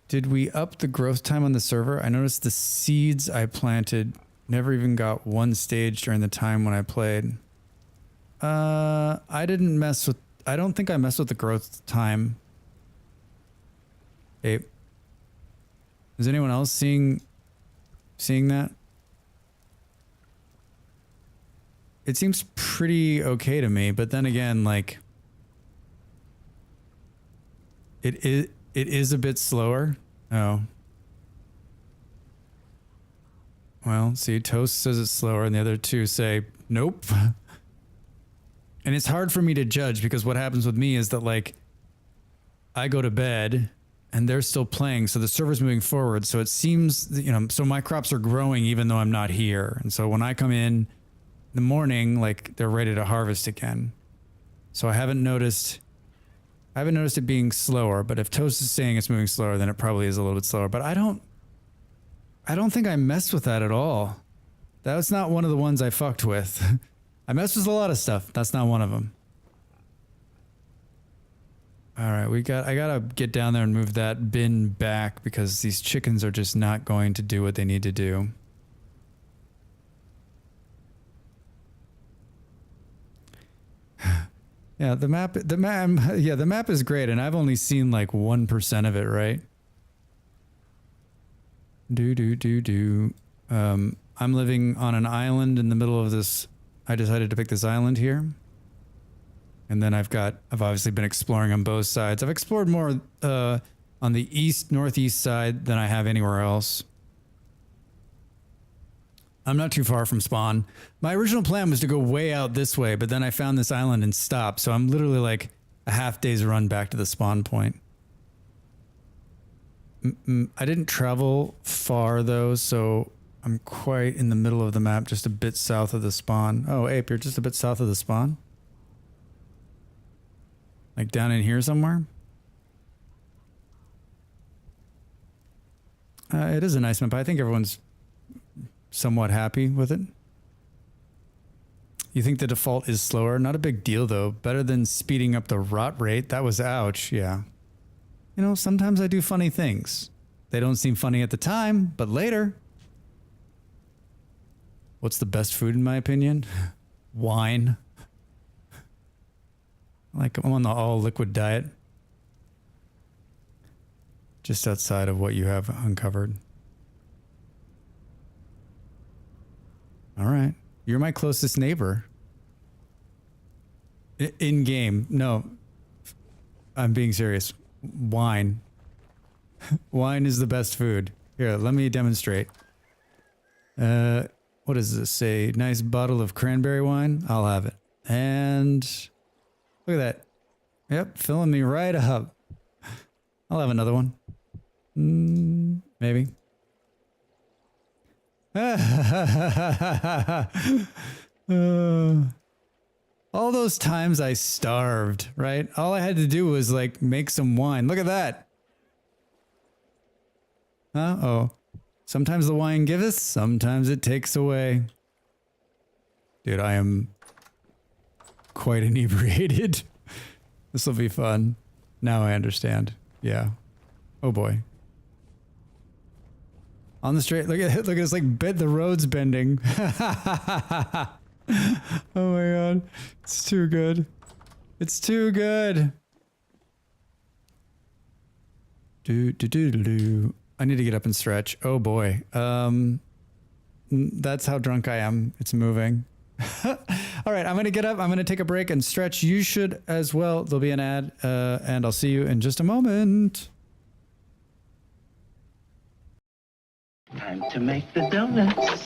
did we up the growth time on the server? I noticed the seeds I planted never even got one stage during the time when I played. I don't think I messed with the growth time. Hey, is anyone else seeing that? It seems pretty okay to me, but then again, like it is a bit slower. Oh. Well, see, Toast says it's slower and the other two say nope. And it's hard for me to judge because what happens with me is that like I go to bed and they're still playing, so the server's moving forward. So it seems, you know, so my crops are growing even though I'm not here. And so when I come in the morning, like they're ready to harvest again. So I haven't noticed it being slower, but if Toast is saying it's moving slower, then it probably is a little bit slower. But I don't think I messed with that at all. That was not one of the ones I fucked with. I messed with a lot of stuff. That's not one of them. All right, I gotta get down there and move that bin back because these chickens are just not going to do what they need to do. Yeah, the map is great, and I've only seen like 1% of it, right? I'm living on an island in the middle of this. I decided to pick this island here. And then I've obviously been exploring on both sides. I've explored more on the northeast side than I have anywhere else. I'm not too far from spawn. My original plan was to go way out this way, but then I found this island and stopped. So I'm literally like a half day's run back to the spawn point. I didn't travel far though, so I'm quite in the middle of the map, just a bit south of the spawn. Oh, Ape, you're just a bit south of the spawn? Like down in here somewhere? It is a nice map. I think everyone's somewhat happy with it. You think the default is slower? Not a big deal though. Better than speeding up the rot rate. That was ouch, yeah. You know, sometimes I do funny things. They don't seem funny at the time, but later. What's the best food in my opinion? Wine. Like I'm on the all liquid diet. Just outside of what you have uncovered. All right. You're my closest neighbor. In game. No. I'm being serious. Wine. Wine is the best food. Here, let me demonstrate. What does this say? Nice bottle of cranberry wine? I'll have it. And look at that. Yep, filling me right up. I'll have another one. Maybe. All those times I starved, right? All I had to do was like make some wine. Look at that. Uh-oh. Sometimes the wine giveth, sometimes it takes away. Dude, I am quite inebriated. This will be fun. Now I understand. Yeah. Oh boy. On the straight, look at it's like the road's bending. Oh my god. It's too good. It's too good. I need to get up and stretch. Oh boy. That's how drunk I am. It's moving. All right, I'm going to get up. I'm going to take a break and stretch. You should as well. There'll be an ad, and I'll see you in just a moment. Time to make the donuts.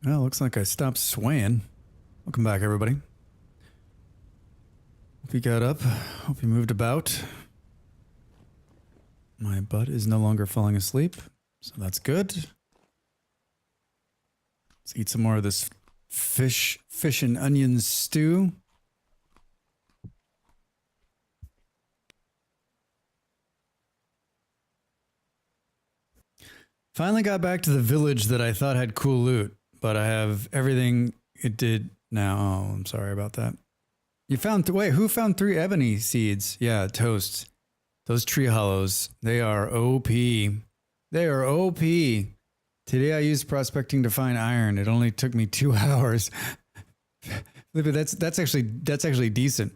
Well, looks like I stopped swaying. Welcome back, everybody. Hope you got up. Hope you moved about. My butt is no longer falling asleep, so that's good. Let's eat some more of this fish and onion stew. Finally got back to the village that I thought had cool loot, but I have everything it did now. Oh, I'm sorry about that. You found, wait, who found 3 ebony seeds? Yeah, toast. Those tree hollows, they are OP. They are OP. Today I used prospecting to find iron. It only took me 2 hours. That's actually decent.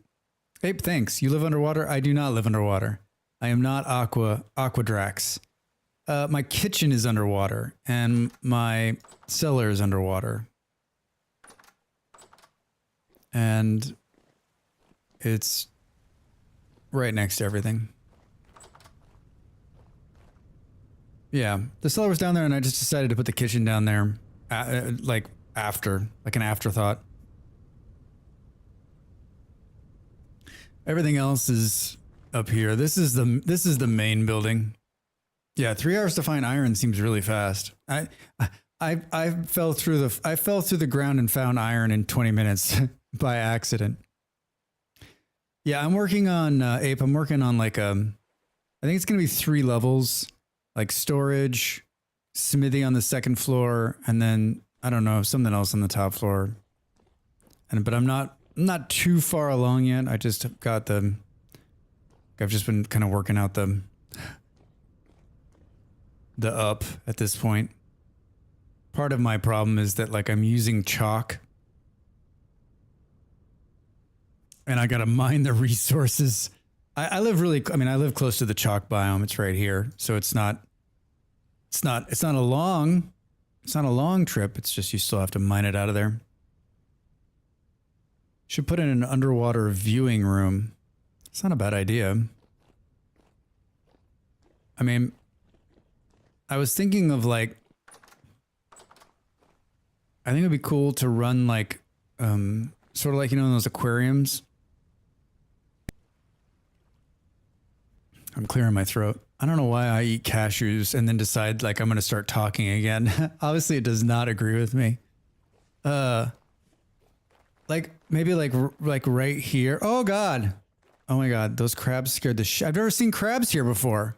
Ape, thanks. You live underwater? I do not live underwater. I am not Aquadrax. My kitchen is underwater, and my cellar is underwater. And it's right next to everything. Yeah, the cellar was down there, and I just decided to put the kitchen down there, like an afterthought. Everything else is up here. This is the main building. Yeah, 3 hours to find iron seems really fast. I fell through the ground and found iron in 20 minutes by accident. Yeah, I'm working on Ape. I'm working on like I think it's gonna be 3 levels, like storage, smithy on the 2nd floor, and then I don't know, something else on the top floor. But I'm not too far along yet. I've just been kind of working out the up at this point. Part of my problem is that like I'm using chalk and I gotta mine the resources. I live close to the chalk biome. It's right here. So it's not a long trip. It's just you still have to mine it out of there. Should put in an underwater viewing room. It's not a bad idea. I mean, I was thinking of like, I think it'd be cool to run like, sort of like, you know, in those aquariums. I'm clearing my throat. I don't know why I eat cashews and then decide like I'm going to start talking again. Obviously it does not agree with me. Like maybe like right here. Oh God. Oh my God. Those crabs scared the shit. I've never seen crabs here before.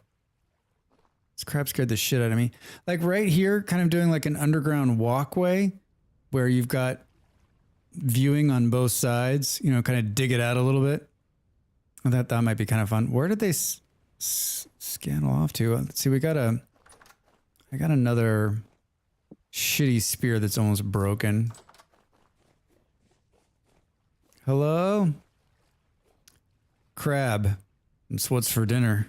This crab scared the shit out of me. Like right here, kind of doing like an underground walkway where you've got viewing on both sides, you know, kind of dig it out a little bit. I thought that might be kind of fun. Where did they scannel off to? Let's see, I got another shitty spear that's almost broken. Hello? Crab. That's what's for dinner.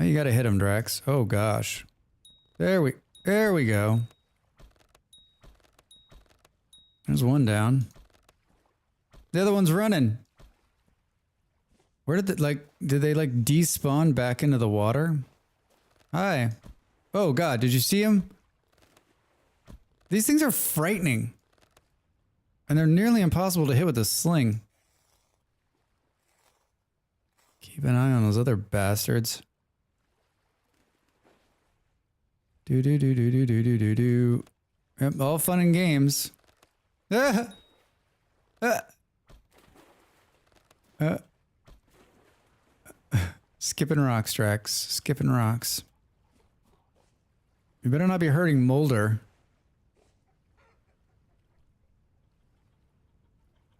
Oh, you gotta hit him, Drax. Oh gosh. There we go. There's one down. The other one's running. Where did they like despawn back into the water? Hi. Oh God, did you see him? These things are frightening. And they're nearly impossible to hit with a sling. Keep an eye on those other bastards. Do. Yep, all fun and games. Skipping rocks, Drax. Skipping rocks. You better not be hurting Mulder.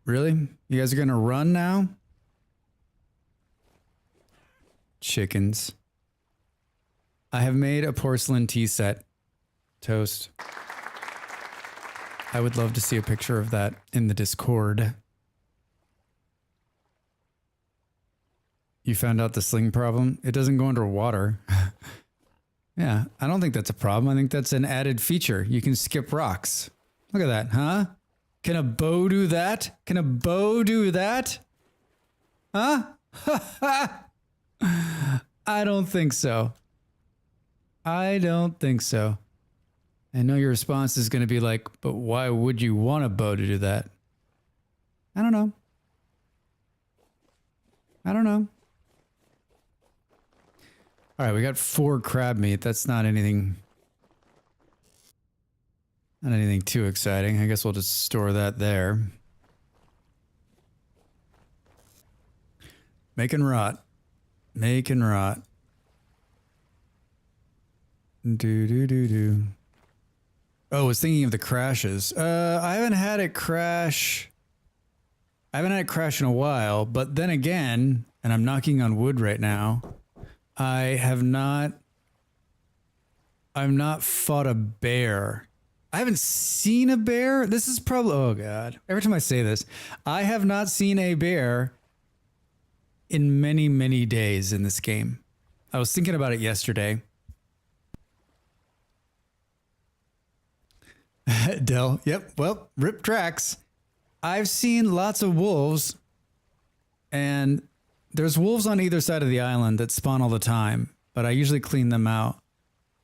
Really? You guys are gonna run now? Chickens. I have made a porcelain tea set. Toast. I would love to see a picture of that in the Discord. You found out the sling problem? It doesn't go underwater. Yeah, I don't think that's a problem. I think that's an added feature. You can skip rocks. Look at that, huh? Can a bow do that? Can a bow do that? Huh? I don't think so. I don't think so. I know your response is going to be like, but why would you want a bow to do that? I don't know. I don't know. All right, we got 4 crab meat. That's not anything too exciting. I guess we'll just store that there. Make and rot. Make and rot. Do. Oh, I was thinking of the crashes. I haven't had it crash. I haven't had it crash in a while, but then again, and I'm knocking on wood right now, I've not fought a bear. I haven't seen a bear. This is probably, oh God. Every time I say this, I have not seen a bear in many, many days in this game. I was thinking about it yesterday. Dell, yep, well, rip tracks. I've seen lots of wolves, and there's wolves on either side of the island that spawn all the time, but I usually clean them out.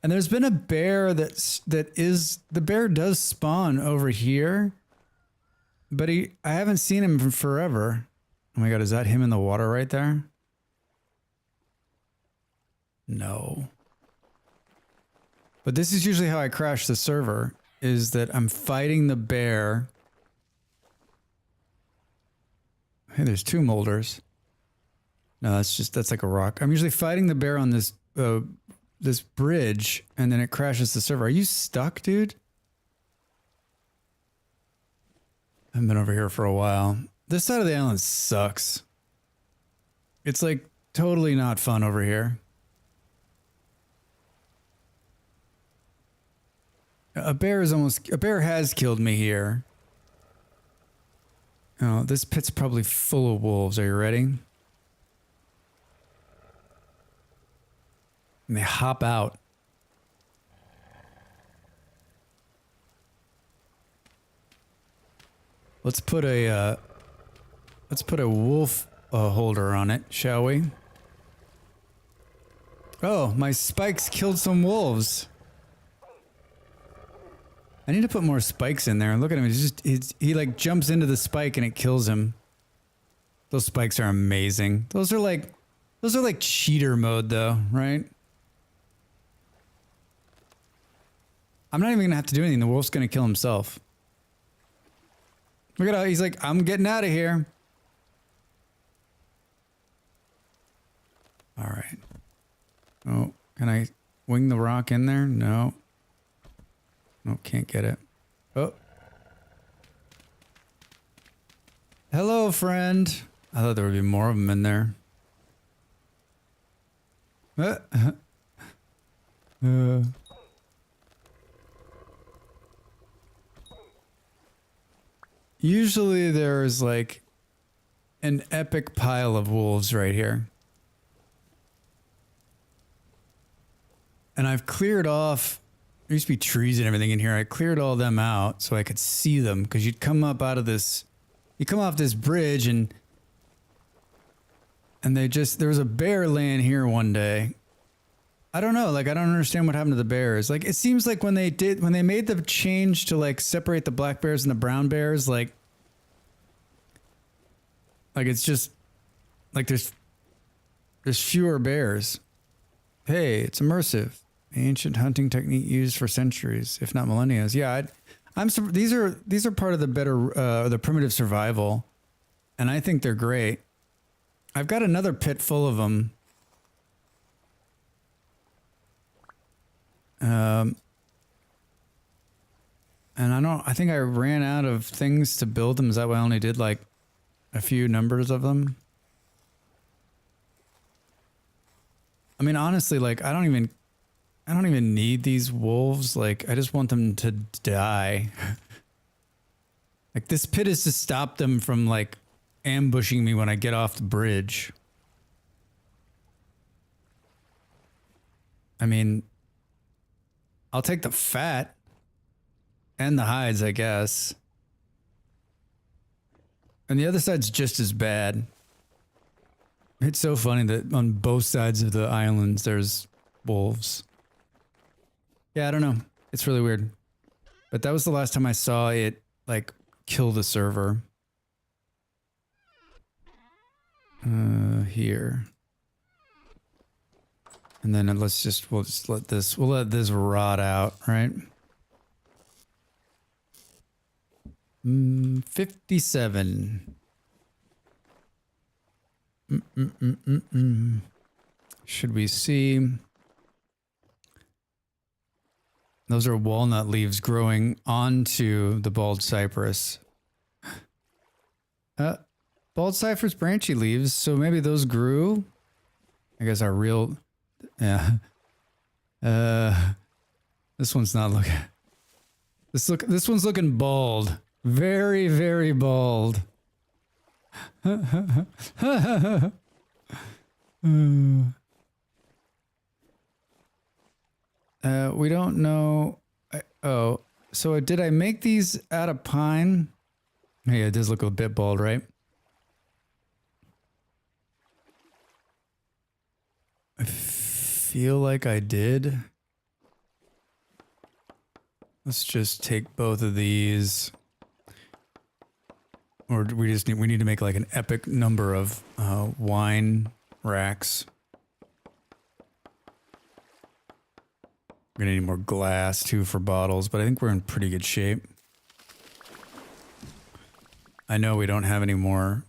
And there's been a bear the bear does spawn over here, but I haven't seen him from forever. Oh my God, is that him in the water right there? No. But this is usually how I crash the server, is that I'm fighting the bear. Hey, there's 2 molders. No, that's like a rock. I'm usually fighting the bear on this this bridge, and then it crashes the server. Are you stuck, dude? I haven't been over here for a while. This side of the island sucks. It's like totally not fun over here. A bear has killed me here. Oh, this pit's probably full of wolves. Are you ready? And they hop out. Let's put a wolf holder on it, shall we? Oh, my spikes killed some wolves. I need to put more spikes in there. Look at him. He like jumps into the spike and it kills him. Those spikes are amazing. Those are like cheater mode though, right? I'm not even gonna have to do anything. The wolf's gonna kill himself. Look at how he's like, I'm getting out of here. All right. Oh, can I wing the rock in there? No. No, can't get it. Oh. Hello, friend. I thought there would be more of them in there. Usually there's like an epic pile of wolves right here. And I've cleared off, there used to be trees and everything in here. I cleared all them out so I could see them, because you'd come up out of this, you come off this bridge and there was a bear laying here one day. I don't know, like I don't understand what happened to the bears. Like it seems like when they made the change to like separate the black bears and the brown bears, like it's just like there's fewer bears. Hey, it's immersive. Ancient hunting technique used for centuries, if not millennia. Yeah, these are part of the better the primitive survival, and I think they're great. I've got another pit full of them. And I think I ran out of things to build them. Is that why I only did like a few numbers of them? I mean, honestly, like I don't even need these wolves. Like I just want them to die. Like this pit is to stop them from like ambushing me when I get off the bridge. I mean, I'll take the fat and the hides, I guess. And the other side's just as bad. It's so funny that on both sides of the islands there's wolves. Yeah, I don't know. It's really weird. But that was the last time I saw it, like, kill the server. Here. And then we'll just let this rot out, right? 57. Should we see? Those are walnut leaves growing onto the bald cypress. Bald cypress branchy leaves, so maybe those grew. I guess our real, yeah. This one's not looking. This one's looking bald. Very, very bald. We don't know. Oh, so did I make these out of pine? Yeah, it does look a bit bald, right? I feel like I did. Let's just take both of these. Or we need to make like an epic number of wine racks. We're gonna need more glass too for bottles, but I think we're in pretty good shape. I know we don't have any more.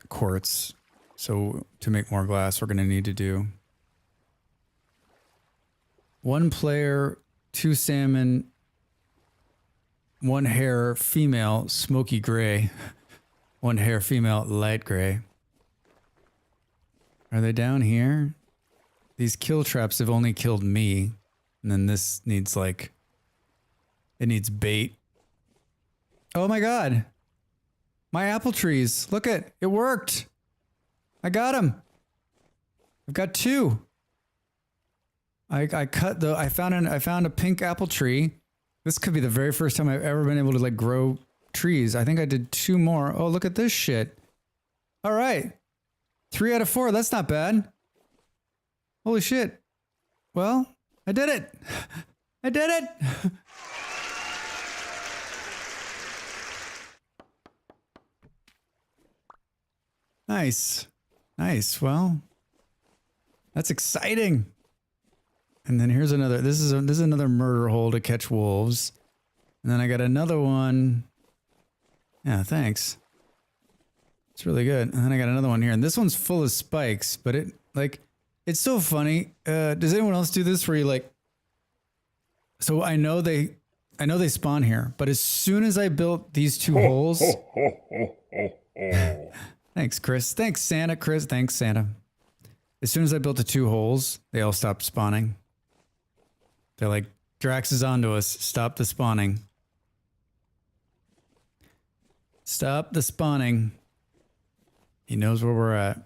Quartz. So to make more glass, we're gonna need to do 1 player, 2 salmon, 1 hair female, smoky gray, 1 hair female, light gray. Are they down here? These kill traps have only killed me. And then this needs like, it needs bait. Oh my God. My apple trees. Look it worked. I got them. I've got 2. I found a pink apple tree. This could be the very first time I've ever been able to like grow trees. I think I did 2 more. Oh, look at this shit. All right. 3 out of 4. That's not bad. Holy shit. Well, I did it. I did it. Nice. Nice. Well, that's exciting. And then here's another, this is another murder hole to catch wolves. And then I got another one. Yeah, thanks. It's really good. And then I got another one here. And this one's full of spikes, but it's so funny. Does anyone else do this where you like, so I know they spawn here, but as soon as I built these 2 holes. Thanks, Chris. Thanks, Santa. Chris, thanks, Santa. As soon as I built the 2 holes, they all stopped spawning. They're like, Drax is onto us. Stop the spawning. Stop the spawning. He knows where we're at.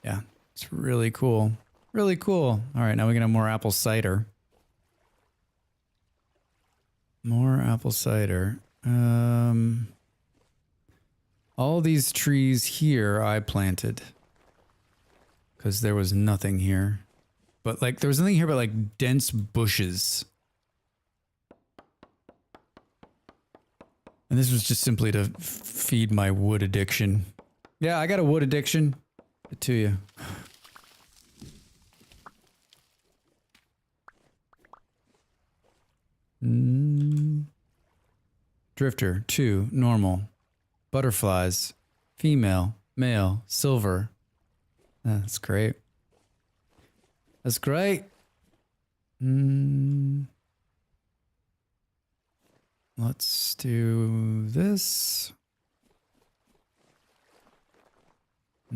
Yeah, it's really cool. Really cool. All right, now we can have more apple cider. More apple cider. All these trees here I planted. Because there was nothing here. But like, there was nothing here but like dense bushes. And this was just simply to feed my wood addiction. Yeah, I got a wood addiction. To you. Drifter, 2, normal. Butterflies, female, male, silver. That's great. That's great. Let's do this. I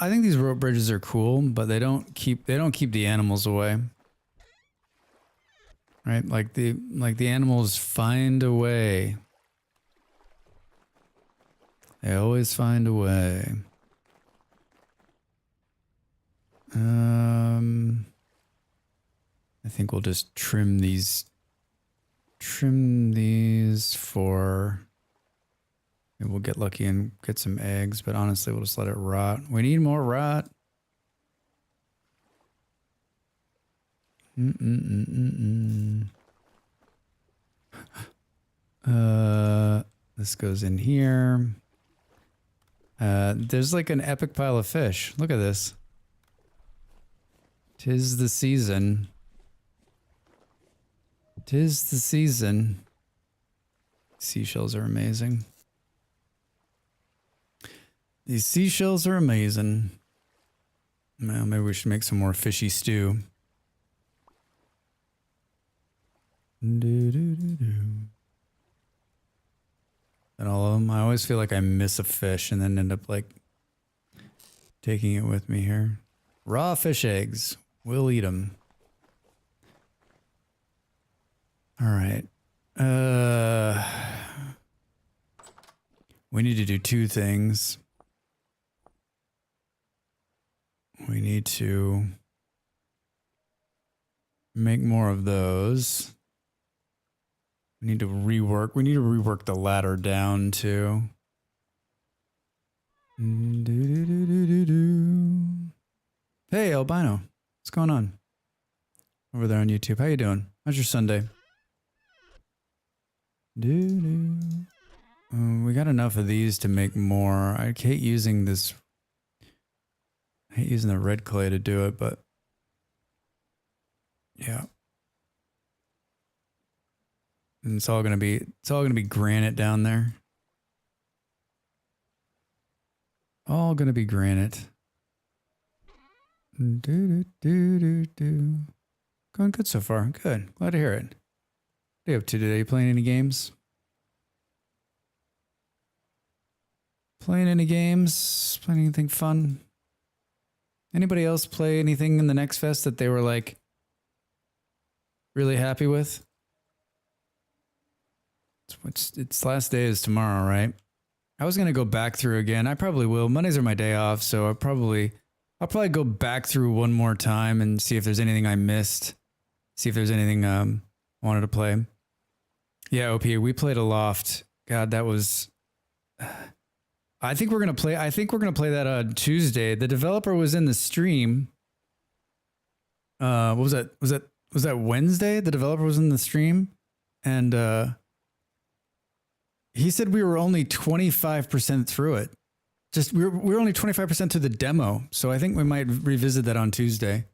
think these rope bridges are cool, but they don't keep the animals away. Right? Like the animals find a way. They always find a way. I think we'll just trim these trim these for... Maybe we'll get lucky and get some eggs, but honestly, we'll just let it rot. We need more rot. This goes in here. There's like an epic pile of fish. Look at this. 'Tis the season. 'Tis the season. Seashells are amazing. These seashells are amazing. Well, maybe we should make some more fishy stew. And all of them. I always feel like I miss a fish and then end up like taking it with me here. Raw fish eggs. We'll eat them. All right. We need to do two things. We need to make more of those. We need to rework the ladder down too. Hey, Albino. What's going on? Over there on YouTube. How you doing? How's your Sunday? We got enough of these to make more. I hate using this. I hate using the red clay to do it, but yeah. And it's all gonna be granite down there. All gonna be granite. Going good so far. Good. Glad to hear it. What are you up to today? You playing any games? Playing any games? Playing anything fun? Anybody else play anything in the Next Fest that they were like really happy with? It's last day is tomorrow, right? I was gonna go back through again. I probably will. Mondays are my day off, so I'll probably go back through one more time and see if there's anything I missed. See if there's anything I wanted to play. Yeah, OP, we played Aloft. God, that was. I think we're gonna play that on Tuesday. The developer was in the stream. What was that? Was that Wednesday? The developer was in the stream, and he said we were only 25% through it. Just we were only 25% through the demo, so I think we might revisit that on Tuesday.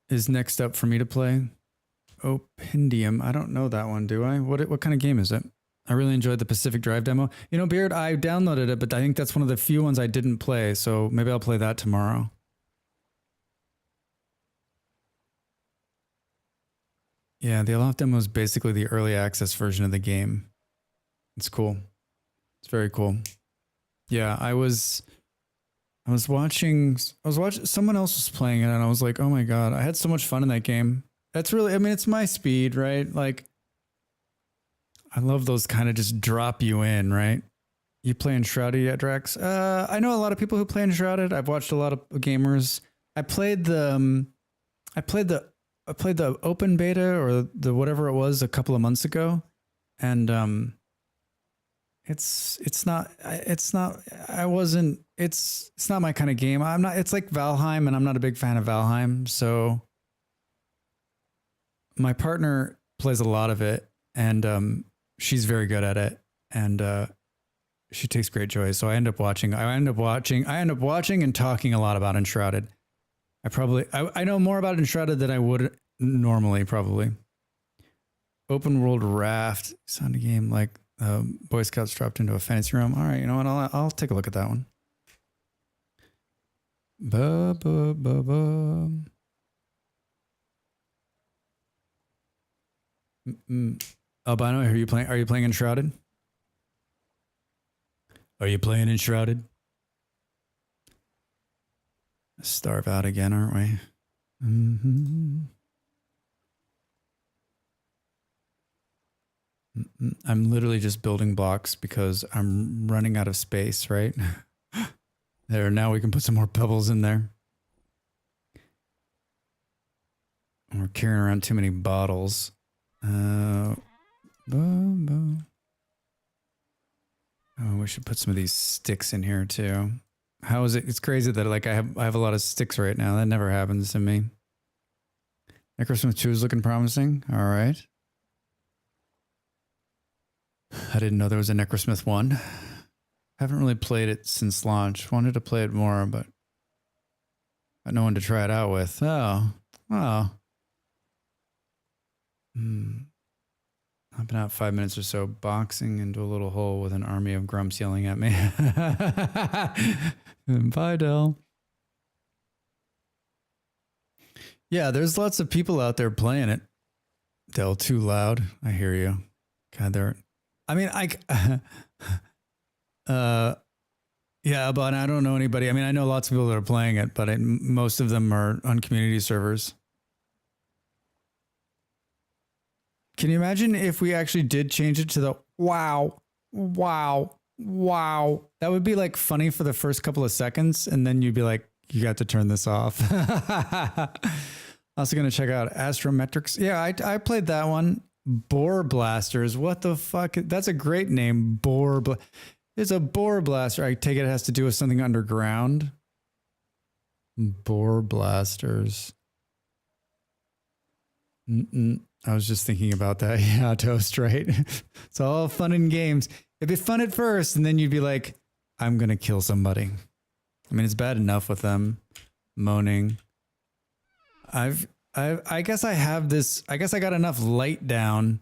Is next up for me to play. Opendium. I don't know that one, do I? What kind of game is it? I really enjoyed the Pacific Drive demo. You know, Beard, I downloaded it, but I think that's one of the few ones I didn't play, so maybe I'll play that tomorrow. Yeah, the Aloft demo is basically the early access version of the game. It's cool. It's very cool. Yeah, I was watching someone else was playing it and I was like, oh my God, I had so much fun in that game. That's really, I mean, it's my speed, right? Like, I love those kind of just drop you in, right? You play Enshrouded yet, Drax? I know a lot of people who play Enshrouded. I've watched a lot of gamers. I played the open beta or the whatever it was a couple of months ago, and it's not my kind of game. It's like Valheim, and I'm not a big fan of Valheim. So my partner plays a lot of it, and she's very good at it, and she takes great joy. So I end up watching and talking a lot about Enshrouded. I know more about Enshrouded than I would normally, probably. Open world raft. Sound a game like Boy Scouts dropped into a fantasy room. All right, you know what? I'll take a look at that one. Albino, are you playing Enshrouded? Are you playing Enshrouded? Starve out again, aren't we? I'm literally just building blocks because I'm running out of space, right? There, now we can put some more pebbles in there. We're carrying around too many bottles. Boom, boom. Oh, we should put some of these sticks in here too. How is it? It's crazy that like I have a lot of sticks right now. That never happens to me. Necrosmith 2 is looking promising. All right. I didn't know there was a Necrosmith 1. Haven't really played it since launch. Wanted to play it more, but got no one to try it out with. Oh. Oh. I've been out 5 minutes or so, boxing into a little hole with an army of grumps yelling at me. Bye, Del. Yeah, there's lots of people out there playing it. Del, too loud. I hear you. God, I mean, yeah, but I don't know anybody. I mean, I know lots of people that are playing it, but most of them are on community servers. Can you imagine if we actually did change it to the wow, wow, wow? That would be like funny for the first couple of seconds, and then you'd be like, you got to turn this off. Also going to check out Astrometrics. Yeah, I played that one. Boar Blasters. What the fuck? That's a great name. It's a boar blaster. I take it has to do with something underground. Boar Blasters. I was just thinking about that. Yeah, Toast, right? It's all fun and games. It'd be fun at first, and then you'd be like, I'm going to kill somebody. I mean, it's bad enough with them moaning. I guess I have this, I guess I got enough light down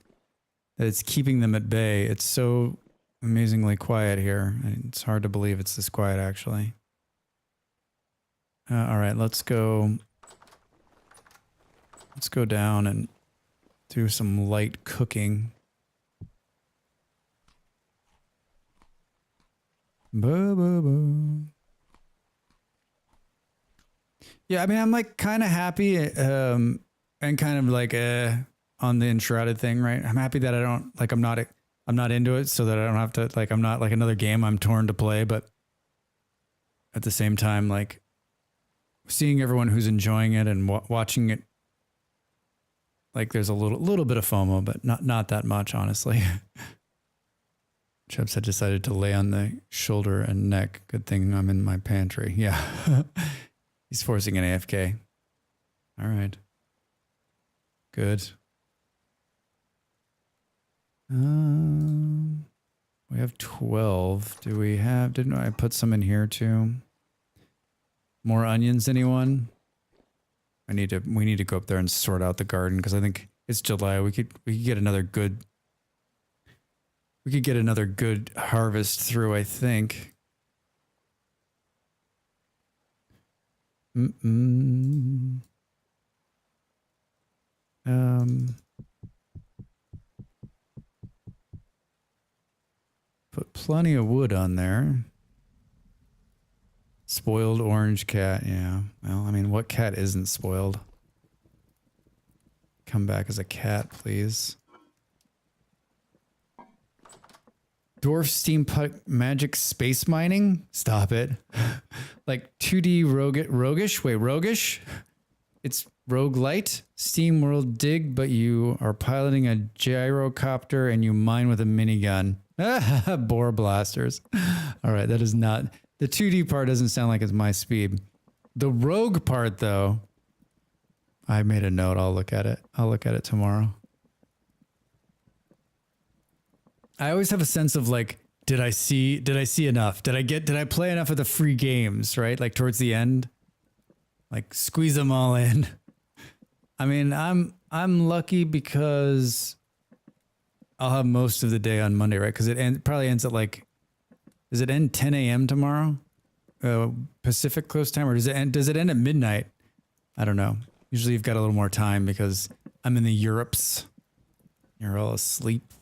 that it's keeping them at bay. It's so amazingly quiet here. It's hard to believe it's this quiet, actually. All right, let's go down and do some light cooking. Yeah, I mean, I'm like kind of happy and kind of like on the enshrouded thing, right? I'm happy that I don't like I'm not into it, so that I don't have to like I'm not like another game I'm torn to play, but at the same time, like seeing everyone who's enjoying it and watching it. Like there's a little bit of FOMO, but not that much, honestly. Chubbs had decided to lay on the shoulder and neck. Good thing I'm in my pantry. Yeah. He's forcing an AFK. All right. Good. We have 12. Do we have, didn't I put some in here too? More onions, anyone? We need to go up there and sort out the garden because I think it's July. We could get another good harvest through, I think. Put plenty of wood on there. Spoiled orange cat, yeah. Well, I mean, what cat isn't spoiled? Come back as a cat, please. Dwarf steampunk magic space mining? Stop it. Like 2D roguish? Wait, roguish? It's roguelite? Steam world dig, but you are piloting a gyrocopter and you mine with a minigun. Boar blasters. All right, that is not... The 2D part doesn't sound like it's my speed. The rogue part, though, I made a note. I'll look at it. I'll look at it tomorrow. I always have a sense of like, did I see enough? Did I play enough of the free games, right? Like towards the end, like squeeze them all in. I mean, I'm lucky because I'll have most of the day on Monday, right? Because it probably ends at like, does it end 10 a.m. tomorrow? Pacific Coast time, or does it end at midnight? I don't know. Usually you've got a little more time because I'm in the Europes. You're all asleep.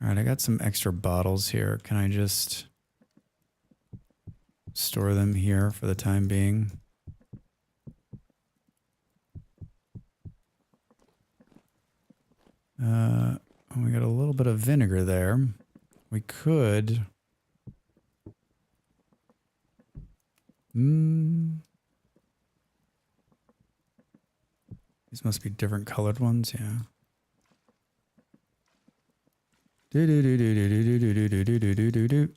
All right, I got some extra bottles here. Can I just store them here for the time being? We got a little bit of vinegar there. We could... These These must be different colored ones, yeah. Do do do do do do do do do do do do do.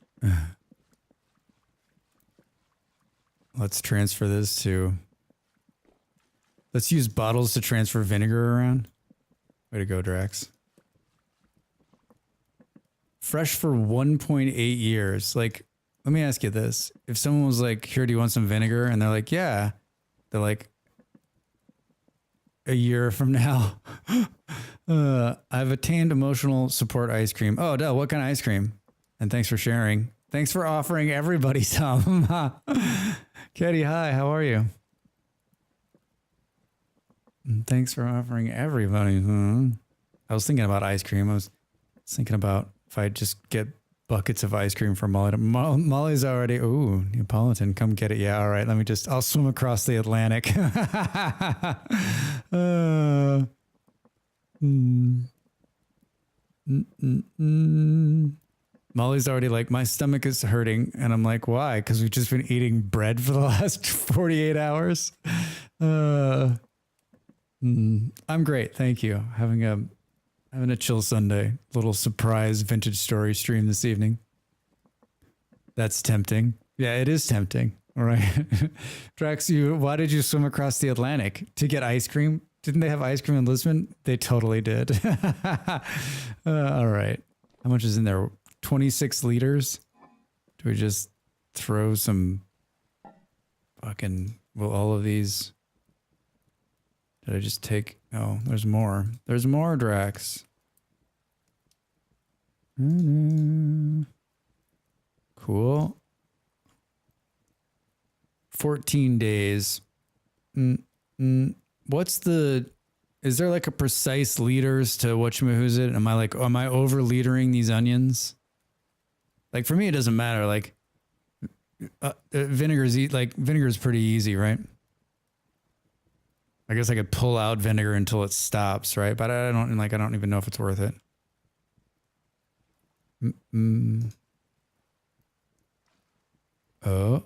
Let's transfer this to. Let's use bottles to transfer vinegar around. Way to go, Drax. Fresh for 1.8 years. Like, let me ask you this. If someone was like, here, do you want some vinegar? And they're like, yeah. They're like, a year from now, I've attained emotional support ice cream. Oh, duh, what kind of ice cream? And thanks for sharing. Thanks for offering everybody some. Katie, hi, how are you? And thanks for offering everybody. I was thinking about ice cream. I was thinking about if I just get buckets of ice cream for Molly. Molly's already, ooh, Neapolitan, come get it. Yeah, all right, I'll swim across the Atlantic. Molly's already like, my stomach is hurting. And I'm like, why? Because we've just been eating bread for the last 48 hours. I'm great. Thank you. Having a chill Sunday. Little surprise vintage story stream this evening. That's tempting. Yeah, it is tempting. All right. Drax, why did you swim across the Atlantic? To get ice cream? Didn't they have ice cream in Lisbon? They totally did. All right. How much is in there? 26 liters? Do we just throw some fucking, well, all of these? Did I just take, oh, there's more. There's more, Drax. Cool. 14 days. What's the, is there like a precise liters to whatchamahoo's it? Am I over litering these onions? Like for me, it doesn't matter. Like vinegar is pretty easy, right? I guess I could pull out vinegar until it stops, right? But I don't even know if it's worth it. Oh.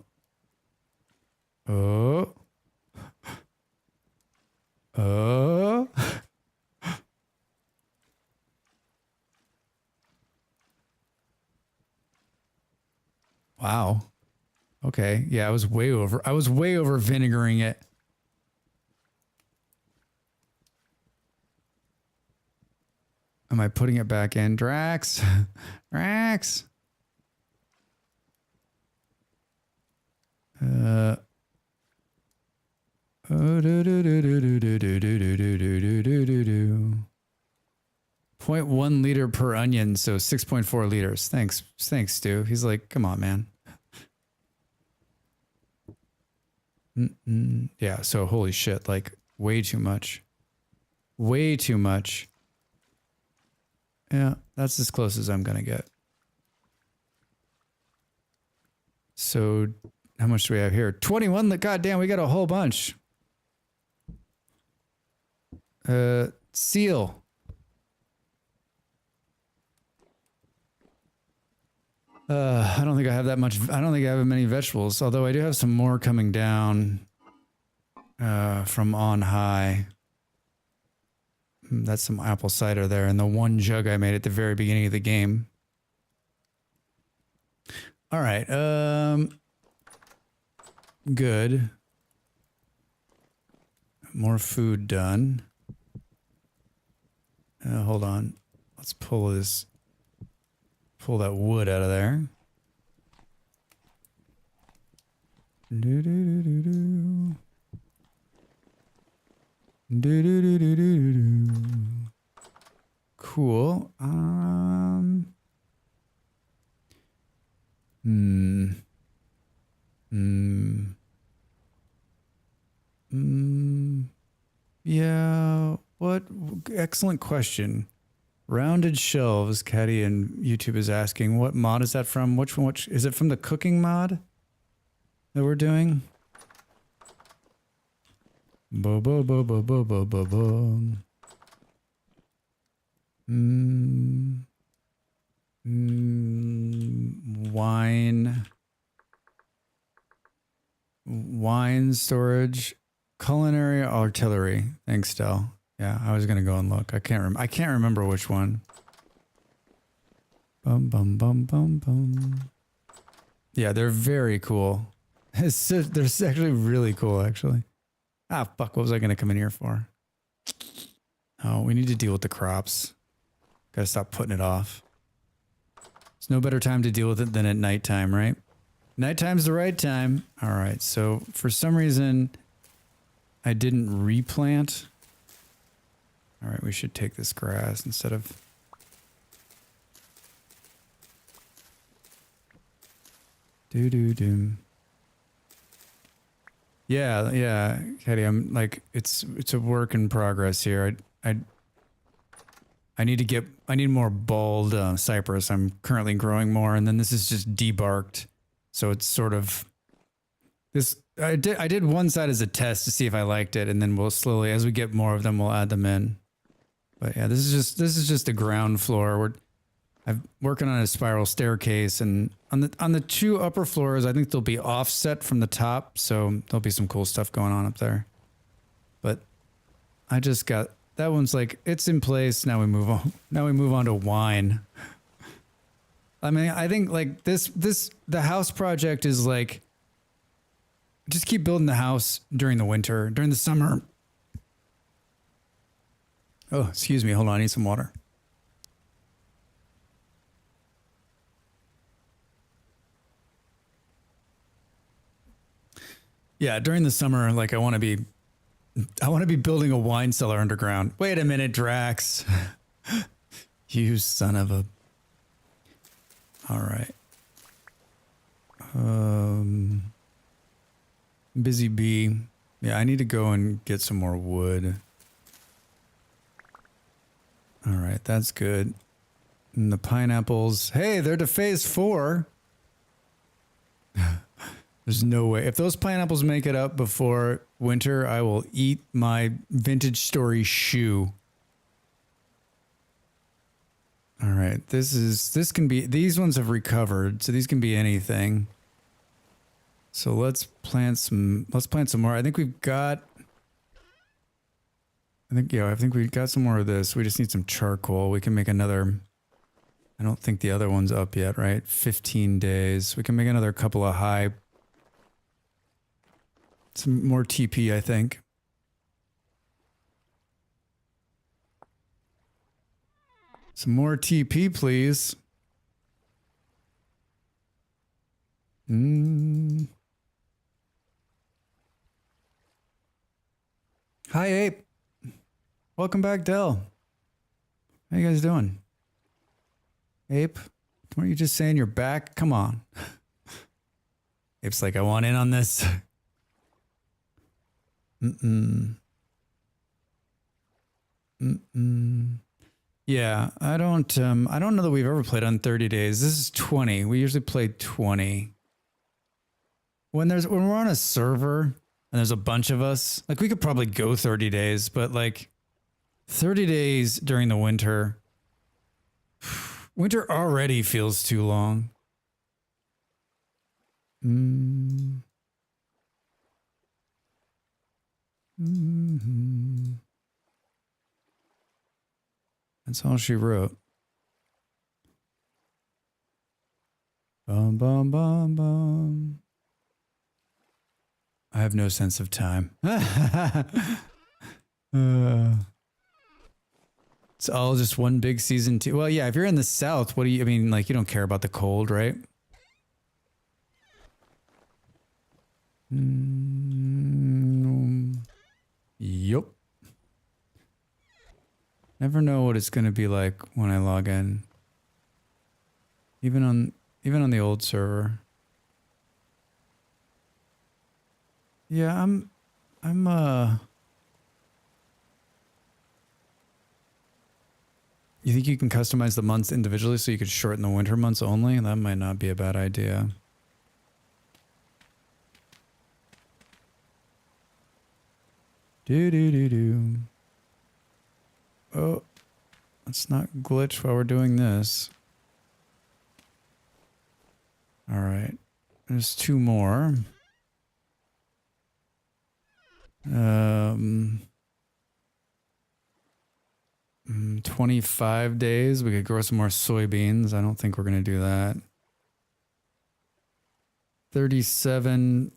Wow. Okay. Yeah, I was way over vinegaring it. Am I putting it back in? Drax? Drax? Oh, do do do do do do do do do do do do do do. 0.1 liter per onion, so 6.4 liters. Thanks, Stu. He's like, come on, man. Yeah, so holy shit, like way too much. Way too much. Yeah, that's as close as I'm gonna get. So how much do we have here? 21. Goddamn, we got a whole bunch. Seal. I don't think I have that much. I don't think I have many vegetables, although I do have some more coming down from on high. That's some apple cider there, and the one jug I made at the very beginning of the game. All right. Good. More food done. Hold on. Let's pull that wood out of there. Do do do do do. Do do do do do do. Cool. Yeah. What? Excellent question. Rounded shelves. Caddy and YouTube is asking, what mod is that from? Which one? Which is it from the cooking mod that we're doing? Bo bo bo bo bo bo bo bo. Wine storage. Culinary artillery. Thanks, Del. Yeah, I was gonna go and look. I can't remember which one. Bum bum bum bum bum. Yeah, they're very cool. They're actually really cool, actually. Ah, fuck. What was I gonna come in here for? Oh, we need to deal with the crops. Gotta stop putting it off. There's no better time to deal with it than at nighttime, right? Nighttime's the right time. All right. So for some reason, I didn't replant. All right, we should take this grass instead of... Do. Yeah, Katie, I'm like, it's a work in progress here. I need more bald cypress. I'm currently growing more, and then this is just debarked. So it's sort of this. I did one side as a test to see if I liked it, and then we'll slowly, as we get more of them, we'll add them in. But yeah, this is just the ground floor. I'm working on a spiral staircase, and on the two upper floors, I think they'll be offset from the top, so there'll be some cool stuff going on up there. But I just got that one's like it's in place. Now we move on. Now we move on to wine. I mean, I think like the house project is like just keep building the house during the winter, during the summer. Oh, excuse me. Hold on. I need some water. Yeah, during the summer, like I want to be building a wine cellar underground. Wait a minute, Drax. You son of a... All right. Busy bee. Yeah, I need to go and get some more wood. All right, that's good. And the pineapples. Hey, they're to phase 4. There's no way. If those pineapples make it up before winter, I will eat my vintage story shoe. All right, this can be, these ones have recovered, so these can be anything. So let's plant some more. I think we've got, I think we've got some more of this. We just need some charcoal. We can make another, I don't think the other one's up yet, right? 15 days. We can make another couple of high, some more TP, I think. Some more TP, please. Hi, Ape. Welcome back, Del. How you guys doing? Ape, weren't you just saying you're back? Come on. Ape's like, I want in on this. Yeah, I don't know that we've ever played on 30 days. This is 20. We usually play 20. When we're on a server and there's a bunch of us, like we could probably go 30 days, but like 30 days during the winter already feels too long. That's all she wrote. Bum, bum, bum, bum. I have no sense of time. It's all just one big season 2. Well, yeah, if you're in the South, I mean, like, you don't care about the cold, right? Yup. Never know what it's going to be like when I log in. Even on the old server. Yeah, You think you can customize the months individually so you could shorten the winter months only? That might not be a bad idea. Do. Oh, let's not glitch while we're doing this. All right, there's 2 more. Um, 25 days. We could grow some more soybeans. I don't think we're going to do that. 37,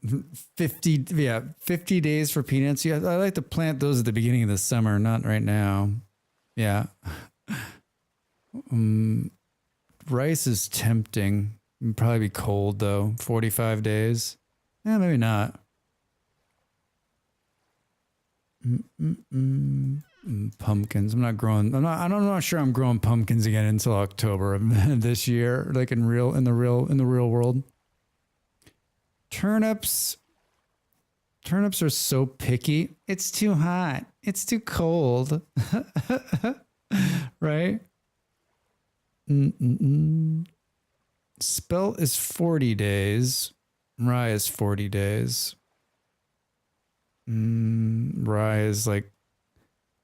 50, yeah, 50 days for peanuts. Yeah, I like to plant those at the beginning of the summer, not right now. Yeah. Rice is tempting. It'd probably be cold though. 45 days. Yeah, maybe not. Pumpkins. I'm not sure I'm growing pumpkins again until October of this year, like in the real world. Turnips are so picky. It's too hot. It's too cold. Right? Spelt is 40 days. Rye is 40 days. Rye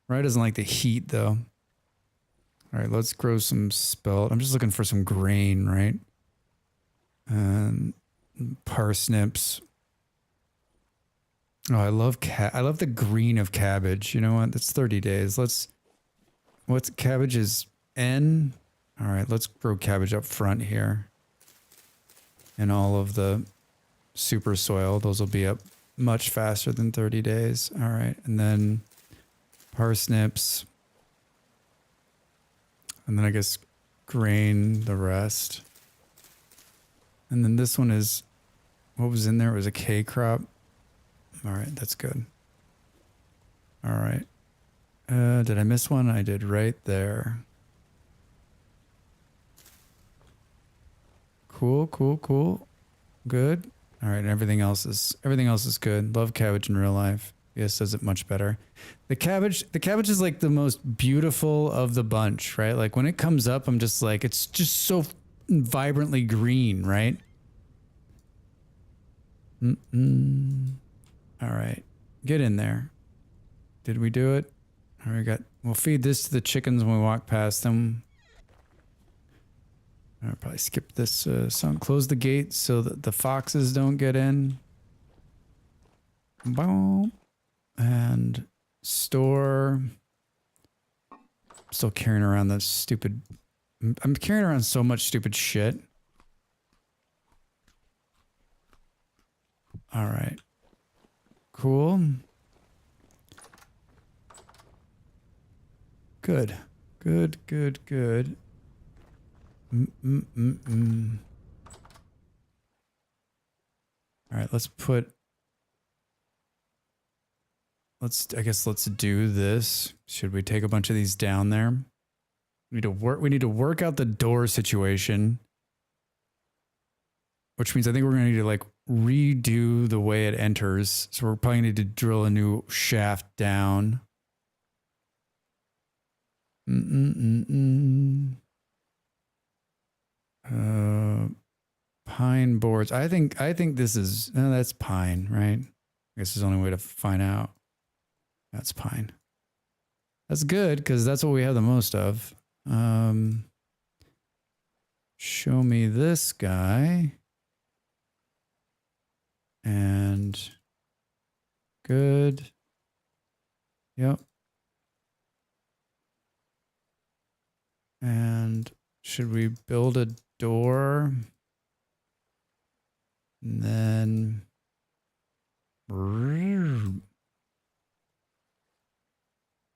doesn't like the heat though. All right, let's grow some spelt. I'm just looking for some grain, right? Parsnips. Oh, I love the green of cabbage. You know what? That's 30 days. What's cabbage is N? All right, let's grow cabbage up front here. And all of the super soil, those will be up much faster than 30 days. All right, and then parsnips. And then I guess grain, the rest. And then this one is, what was in there? It was a K crop. All right, that's good. All right. Did I miss one? I did right there. Cool. Good. All right, everything else is good. Love cabbage in real life. Yes, does it much better. The cabbage is like the most beautiful of the bunch, right? Like when it comes up, I'm just like, it's just so vibrantly green, right? All right, get in there. Did we do it? All right, we'll feed this to the chickens when we walk past them. I'll probably skip this song. Close the gate so that the foxes don't get in. Boom. And store. I'm still carrying around that stupid... I'm carrying around so much stupid shit. All right. Cool. Good. All right, let's do this. Should we take a bunch of these down there? We need to work out the door situation. Which means I think we're gonna need to like redo the way it enters. So we're probably gonna need to drill a new shaft down. Pine boards. I think this is that's pine, right? I guess there's only way to find out. That's pine. That's good because that's what we have the most of. Show me this guy. And good. Yep. And should we build a door? And then all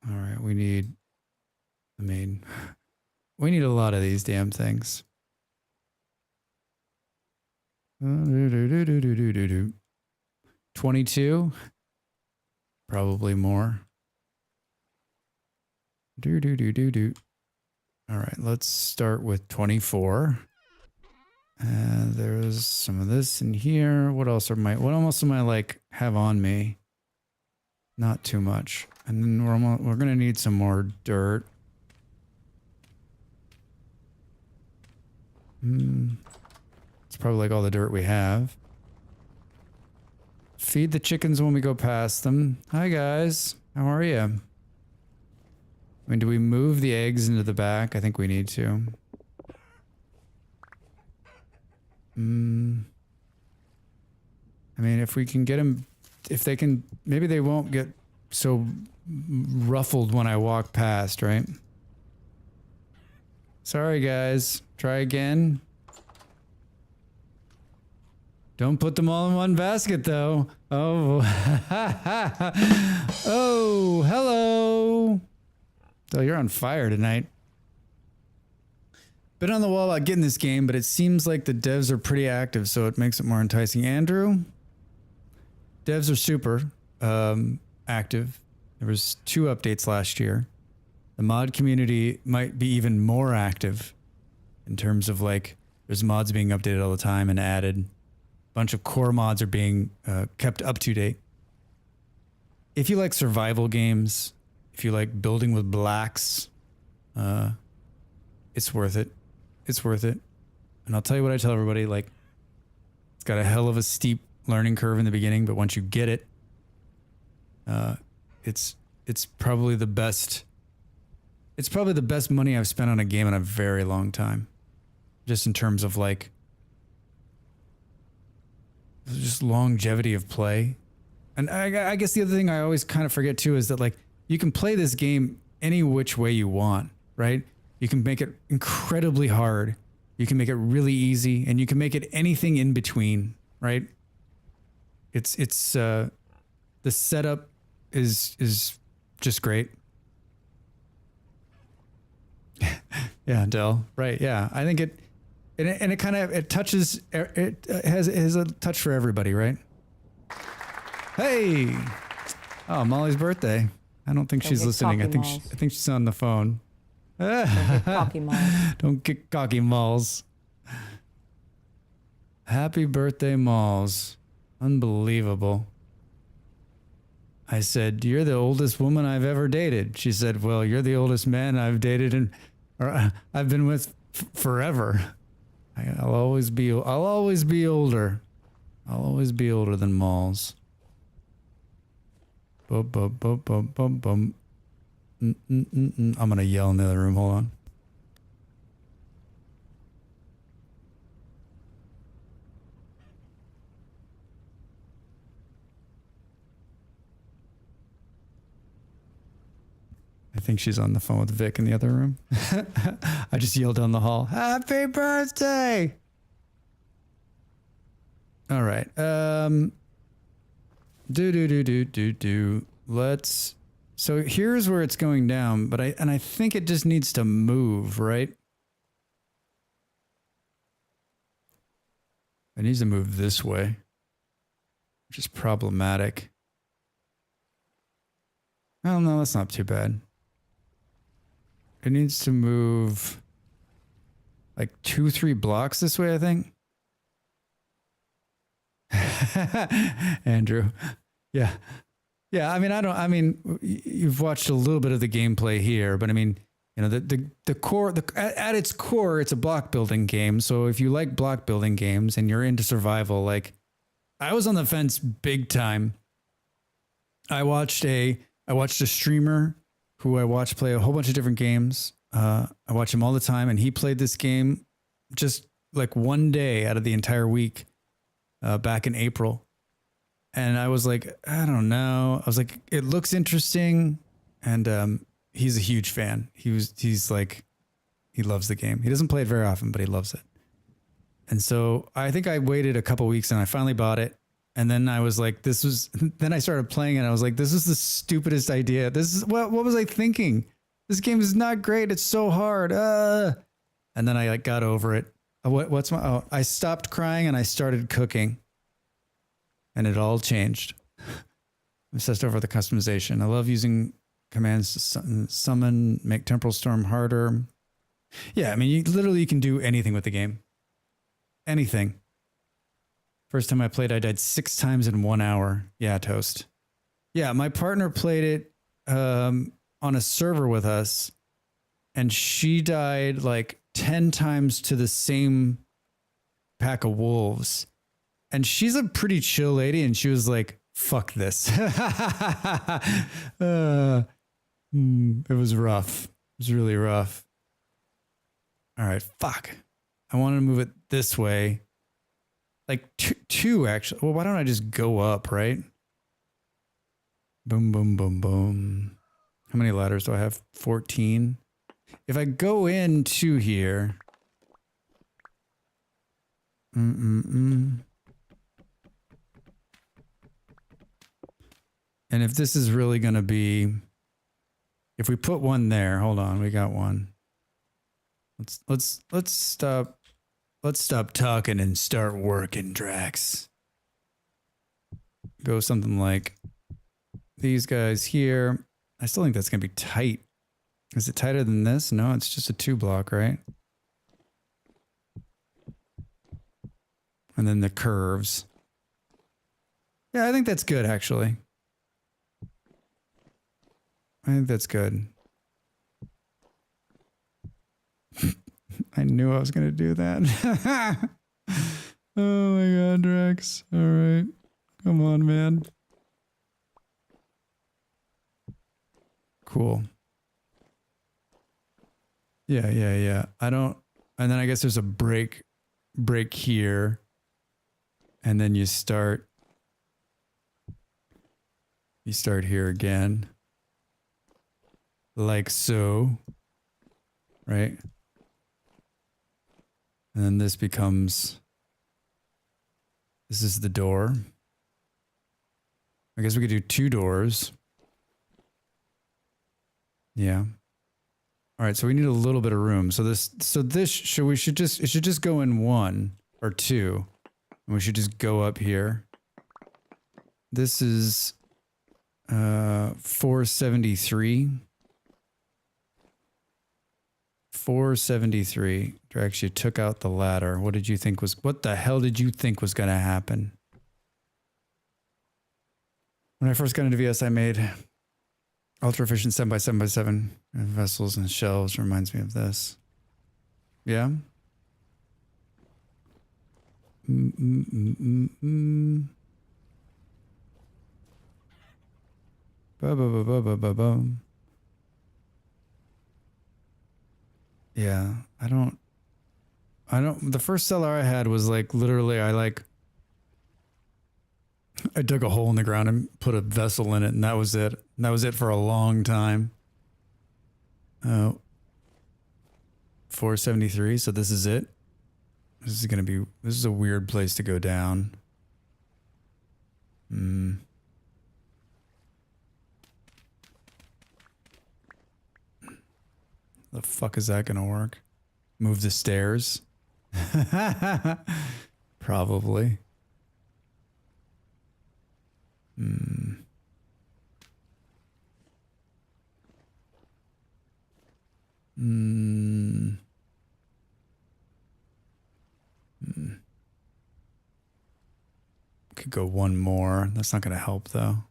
right, we need we need a lot of these damn things. 22, probably more. All right, let's start with 24. And there's some of this in here. What else am I like have on me? Not too much. And then we're gonna need some more dirt. It's probably like all the dirt we have. Feed the chickens when we go past them. Hi guys, how are you? I mean, do we move the eggs into the back? I think we need to. I mean, if we can get them if they can, maybe they won't get so ruffled when I walk past, right? Sorry, guys. Try again. Don't put them all in one basket, though. Oh. Oh, hello. Oh, you're on fire tonight. Been on the wall about getting this game, but it seems like the devs are pretty active, so it makes it more enticing. Andrew? Devs are super active. There was 2 updates last year. The mod community might be even more active in terms of like there's mods being updated all the time and added. A bunch of core mods are being kept up to date. If you like survival games, if you like building with blacks, it's worth it. It's worth it. And I'll tell you what I tell everybody, like, it's got a hell of a steep learning curve in the beginning, but once you get it, it's probably the best. It's probably the best money I've spent on a game in a very long time. Just in terms of like just longevity of play. And I guess the other thing I always kind of forget too is that like you can play this game any which way you want, right? You can make it incredibly hard. You can make it really easy, and you can make it anything in between, right? It's the setup is just great. Yeah, Del. Right. Yeah. I think it kind of touches, it has a touch for everybody, right? Hey. Oh, Molly's birthday. I don't think she's listening. I think she's on the phone. Don't get cocky malls. Don't get cocky malls. Happy birthday, Malls. Unbelievable. I said, you're the oldest woman I've ever dated. She said, well, you're the oldest man I've dated or I've been with forever. I'll always be older. I'll always be older than Malls. Bum, bum, bum, bum, bum, bum. I'm going to yell in the other room. Hold on. I think she's on the phone with Vic in the other room. I just yelled down the hall, happy birthday! All right. Let's... So here's where it's going down, but I think it just needs to move, right? It needs to move this way, which is problematic. Oh no, that's not too bad. It needs to move like 2-3 blocks this way, I think. Andrew. Yeah. Yeah, I mean, you've watched a little bit of the gameplay here, but I mean, you know, the core, at its core, it's a block building game. So if you like block building games and you're into survival, like I was on the fence big time. I watched a streamer who I watched play a whole bunch of different games. I watch him all the time, and he played this game just like one day out of the entire week back in April. And I was like, I don't know. I was like, it looks interesting. And he's a huge fan. He's like, he loves the game. He doesn't play it very often, but he loves it. And so I think I waited a couple weeks and I finally bought it. And then I was like, then I started playing it. I was like, this is the stupidest idea. What was I thinking? This game is not great. It's so hard. And then I like got over it. I stopped crying and I started cooking. And it all changed. I'm obsessed over the customization. I love using commands to summon, make temporal storm harder. Yeah, I mean, you can do anything with the game. Anything. First time I played, I died 6 times in 1 hour. Yeah, toast. Yeah, my partner played it on a server with us, and she died like 10 times to the same pack of wolves. And she's a pretty chill lady, and she was like, fuck this. It was rough. It was really rough. All right, fuck. I wanted to move it this way. Like two, actually. Well, why don't I just go up, right? Boom, boom, boom, boom. How many ladders do I have? 14. If I go into here... And if this is really going to be... If we put one there, hold on, we got one. Let's stop talking and start working, Drax. Go something like these guys here. I still think that's going to be tight. Is it tighter than this? No, it's just a 2-block, right? And then the curves. Yeah, I think that's good, actually. I think that's good. I knew I was going to do that. Oh my god, Drax. All right. Come on, man. Cool. Yeah. I don't... And then I guess there's a break here. And then you start here again. Like so. Right? And then this becomes... This is the door. I guess we could do 2 doors. Yeah. All right, so we need a little bit of room. So this should just go in 1 or 2. And we should just go up here. This is 473. 473. Drax, you took out the ladder. What the hell did you think was gonna happen? When I first got into VS, I made ultra efficient 7x7x7 vessels and shelves. Reminds me of this. Yeah. Yeah, I don't, the first cellar I had was like, literally, I dug a hole in the ground and put a vessel in it, and that was it. And that was it for a long time. 473, so this is it. This is a weird place to go down. The fuck is that gonna work? Move the stairs? Probably. Could go 1 more. That's not gonna help though.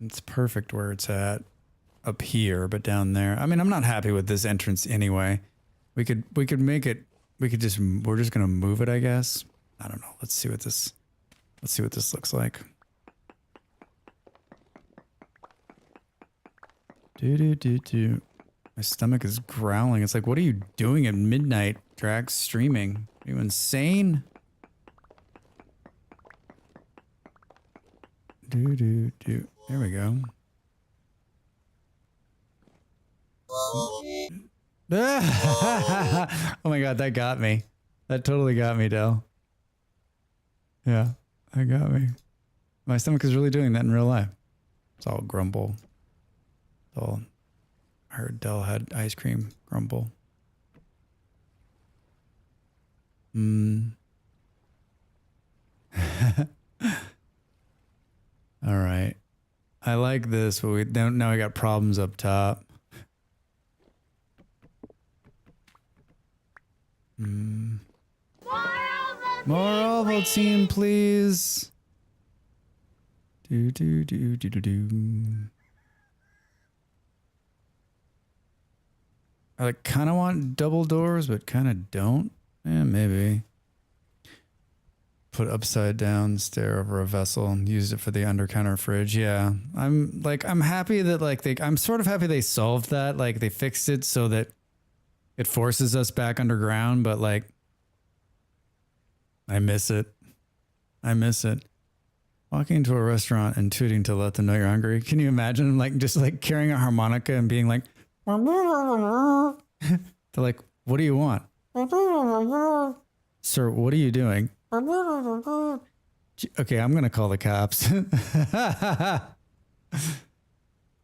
It's perfect where it's at up here, but down there. I mean, I'm not happy with this entrance anyway. We could make it, we're just going to move it, I guess. I don't know. Let's see what this looks like. My stomach is growling. It's like, what are you doing at midnight, Drax, streaming? Are you insane? There we go. Oh my god, that got me. That totally got me, Del. Yeah, that got me. My stomach is really doing that in real life. It's all grumble. I heard Del had ice cream grumble. All right. I like this, but we don't. Now we got problems up top. More Ovaltine, please. I kind of want double doors, but kind of don't. Yeah, maybe. Put upside down stair over a vessel and use it for the under counter fridge. Yeah, I'm happy that I'm sort of happy they solved that. Like they fixed it so that it forces us back underground, but like I miss it. I miss it. Walking into a restaurant and tooting to let them know you're hungry. Can you imagine like just like carrying a harmonica and being like, they're like, what do you want? Sir, what are you doing? Okay, I'm gonna call the cops.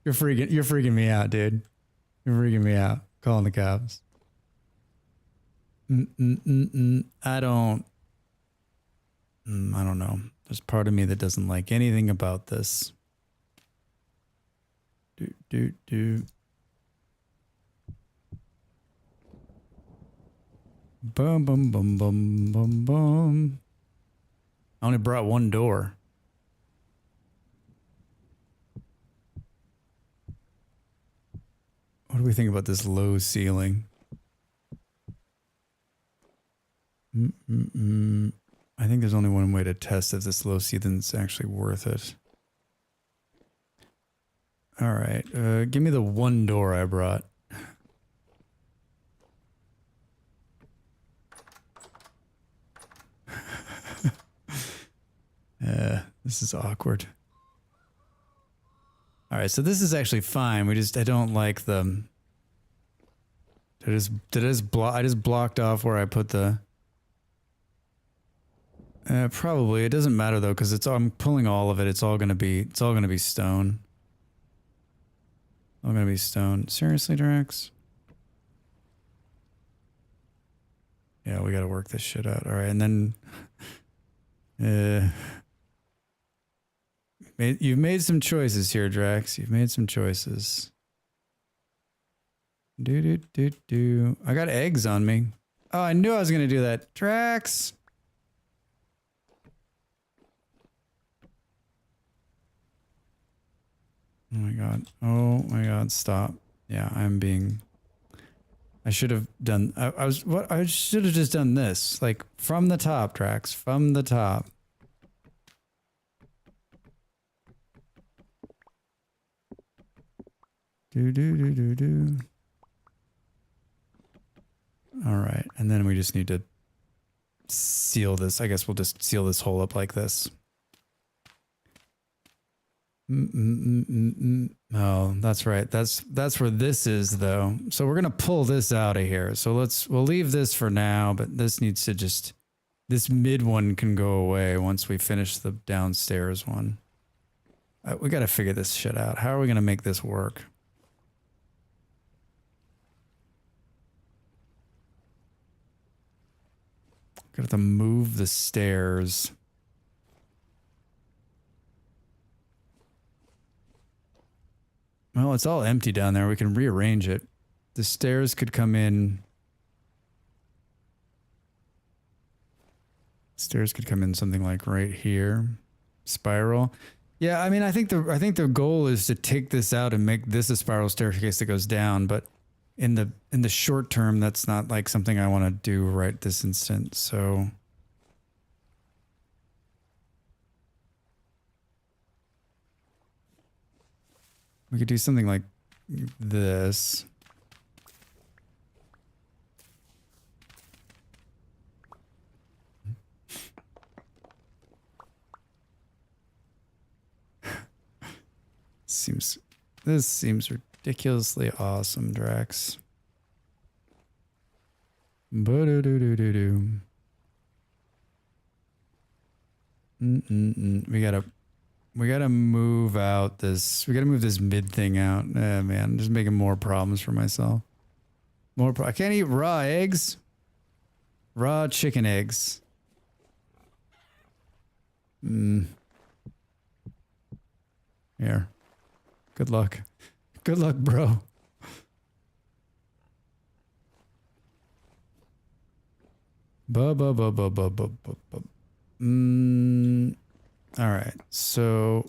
You're freaking me out, dude. You're freaking me out. Calling the cops. I don't know. There's part of me that doesn't like anything about this. Boom, boom, boom, boom, boom, boom. I only brought one door. What do we think about this low ceiling? I think there's only one way to test if this low ceiling's actually worth it. All right, give me the one door I brought. This is awkward. All right, so this is actually fine. I don't like the. I just blocked off where I put the. Probably it doesn't matter though because I'm pulling all of it. It's all gonna be stone. All gonna be stone. Seriously, Drax? Yeah, we gotta work this shit out. All right, and then. You've made some choices here, Drax. You've made some choices. I got eggs on me. Oh, I knew I was gonna do that. Drax! Oh my god. Oh my god, stop. Yeah, I should have done I should have just done this. Like from the top, Drax. From the top. All right, and then we just need to seal this. I guess we'll just seal this hole up like this. Oh, that's right. That's where this is though. So we're gonna pull this out of here. So we'll leave this for now, but this needs to this mid one can go away once we finish the downstairs one. We got to figure this shit out. How are we gonna make this work? Gonna have to move the stairs. Well, it's all empty down there. We can rearrange it. The stairs could come in. Stairs could come in something like right here. Spiral. Yeah, I mean, I think the goal is to take this out and make this a spiral staircase that goes down, but in the short term, that's not like something I want to do right this instant. So we could do something like this. This seems ridiculously awesome, Drax. Ba-do-do-do-do-do. We gotta move out this. We gotta move this mid thing out. Man, I'm just making more problems for myself. I can't eat raw eggs. Raw chicken eggs. Here. Good luck. Good luck, bro. All right. So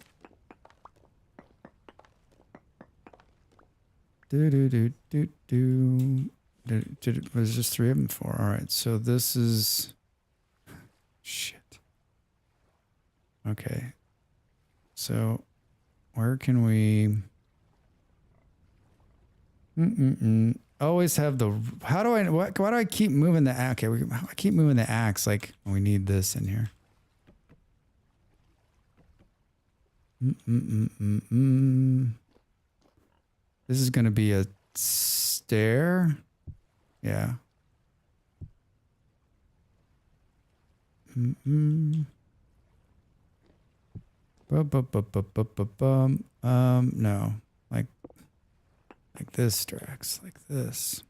there's just 3 of them for. All right. So this is shit. Okay. So where can we always have the... How do I... Why do I keep moving the axe? Okay, I keep moving the axe like we need this in here. This is going to be a stair. Yeah. No. Like this, Drax. Like this.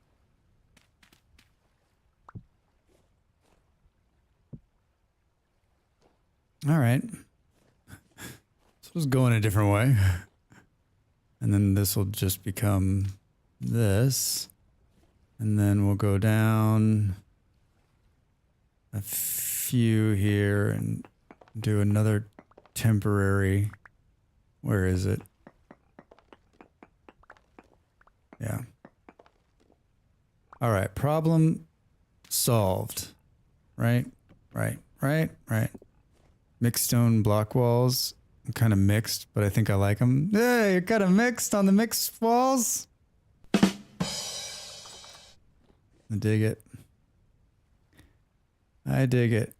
All right. So let's go in a different way. And then this will just become this. And then we'll go down a few here and do another temporary. Where is it? Yeah. All right. Problem solved. Right? Right. Mixed stone block walls. I'm kind of mixed, but I think I like them. Yeah, you're kind of mixed on the mixed walls. I dig it. I dig it.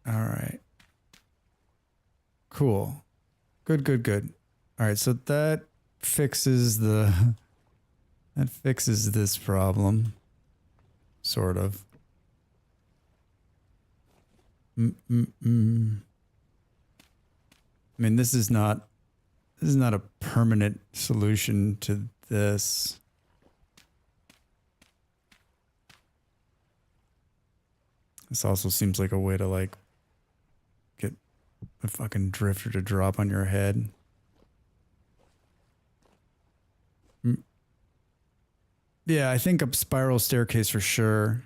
All right. Cool. Good. All right, so that fixes this problem. Sort of. I mean, this is not a permanent solution to this. This also seems like a way to like get a fucking drifter to drop on your head. Yeah, I think a spiral staircase for sure.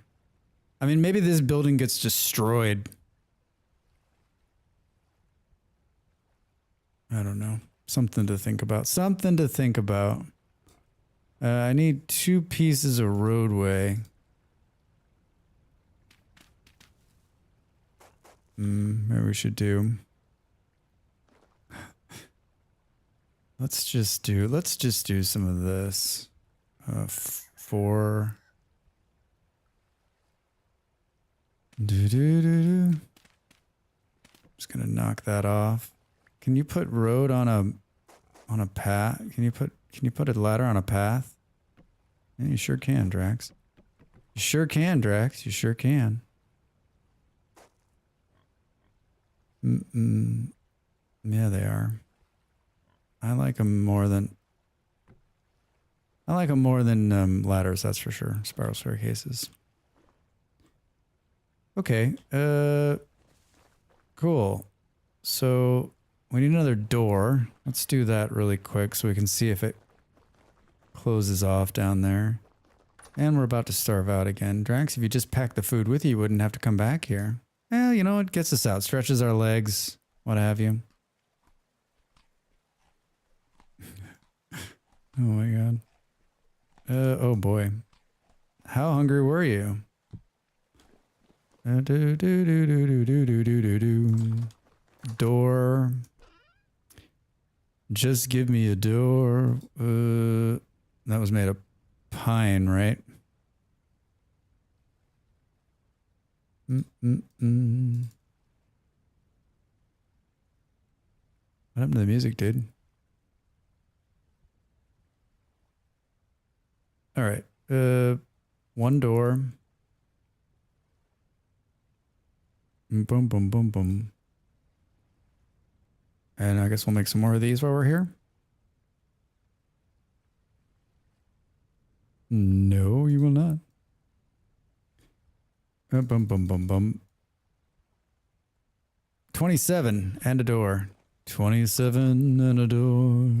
I mean, maybe this building gets destroyed. I don't know. Something to think about. I need 2 pieces of roadway. Maybe we should do. Let's just do some of this. 4. Just gonna knock that off. Can you put road on a path? Can you put a ladder on a path? Yeah, you sure can, Drax. You sure can, Drax. You sure can. Yeah, they are. I like them more than ladders, that's for sure. Spiral staircases. Okay. Cool. So we need another door. Let's do that really quick so we can see if it closes off down there. And we're about to starve out again. Drax, if you just packed the food with you, you wouldn't have to come back here. Well, you know, it gets us out, stretches our legs, what have you. Oh my god. Oh boy. How hungry were you? Door. Just give me a door. That was made of pine, right? What happened to the music, dude? All right. 1 door. Boom, boom, boom, boom. And I guess we'll make some more of these while we're here. No, you will not. Bum, bum, bum, bum. 27 and a door. 27 and a door.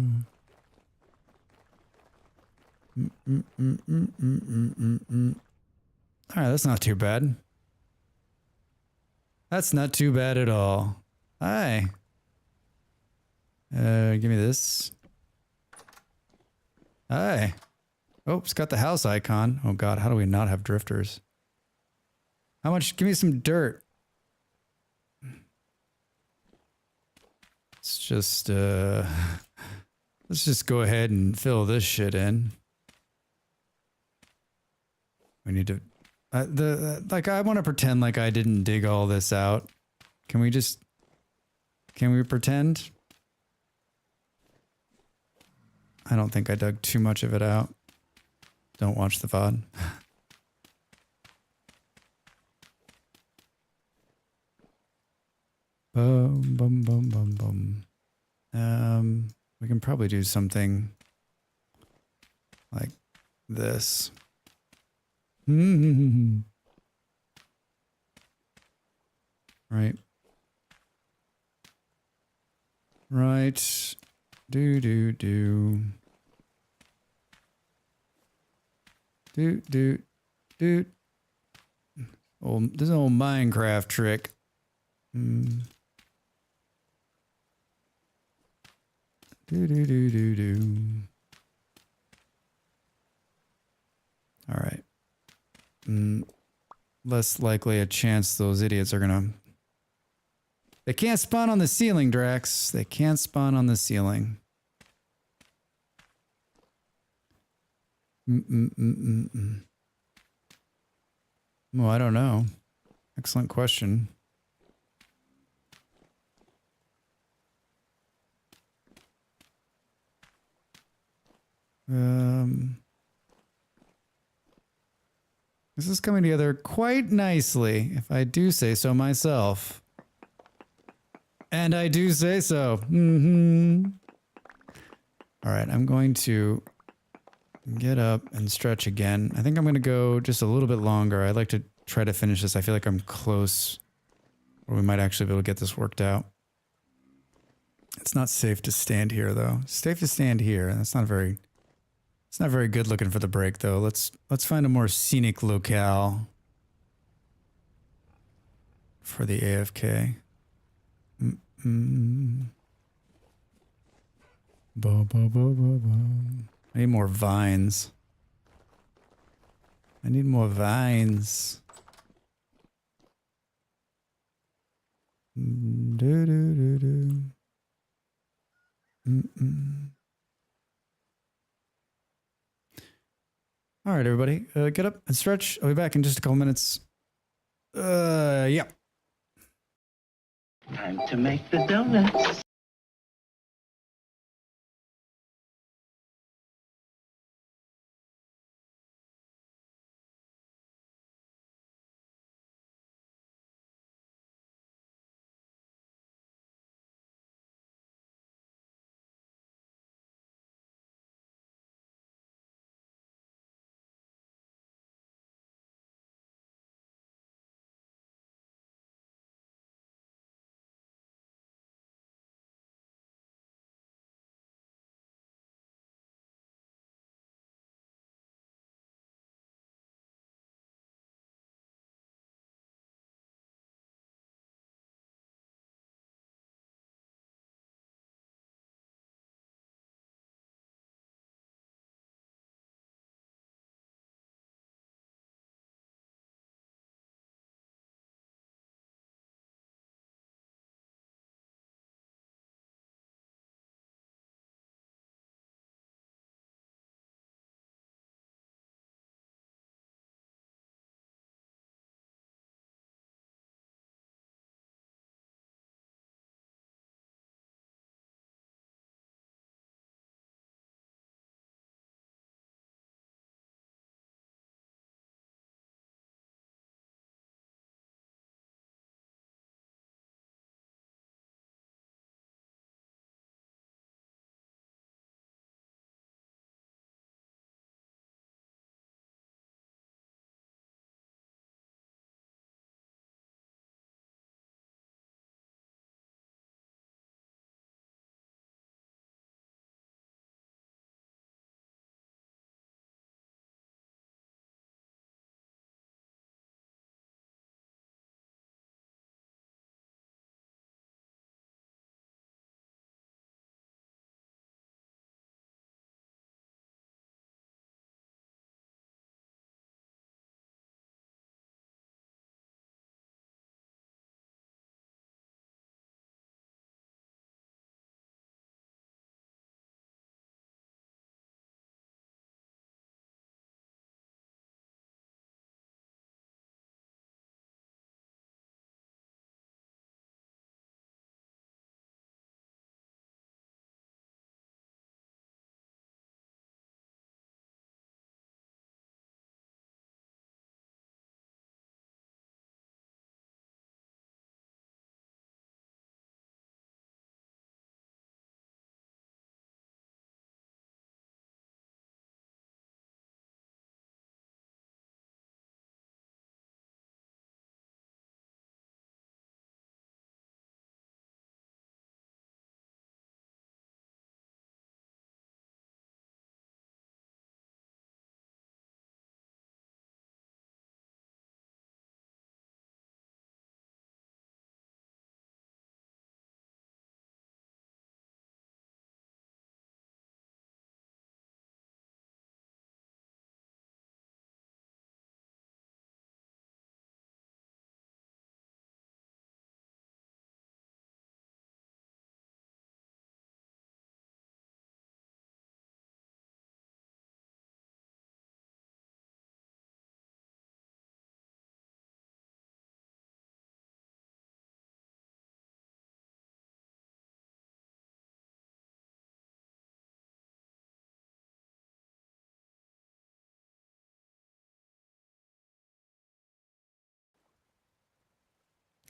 All right, that's not too bad. That's not too bad at all. Hi. Give me this. Hi. Oh, it's got the house icon. Oh god, how do we not have drifters? How much? Give me some dirt. Let's just go ahead and fill this shit in. We need to, like, I want to pretend like I didn't dig all this out. Can we pretend? I don't think I dug too much of it out. Don't watch the VOD. Boom, boom, boom, boom, boom. We can probably do something like this. Right. Right. Do. Oh, this is an old Minecraft trick. Do. All right. Less likely a chance those idiots are gonna... They can't spawn on the ceiling, Drax. They can't spawn on the ceiling. Well, I don't know. Excellent question. This is coming together quite nicely, if I do say so myself. And I do say so. All right, I'm going to get up and stretch again. I think I'm going to go just a little bit longer. I'd like to try to finish this. I feel like I'm close, or we might actually be able to get this worked out. It's not safe to stand here, though. It's safe to stand here. That's not very... It's not very good looking for the break, though. Let's find a more scenic locale for the AFK. I need more vines. I need more vines. All right, everybody, get up and stretch. I'll be back in just a couple minutes. Yeah. Time to make the donuts.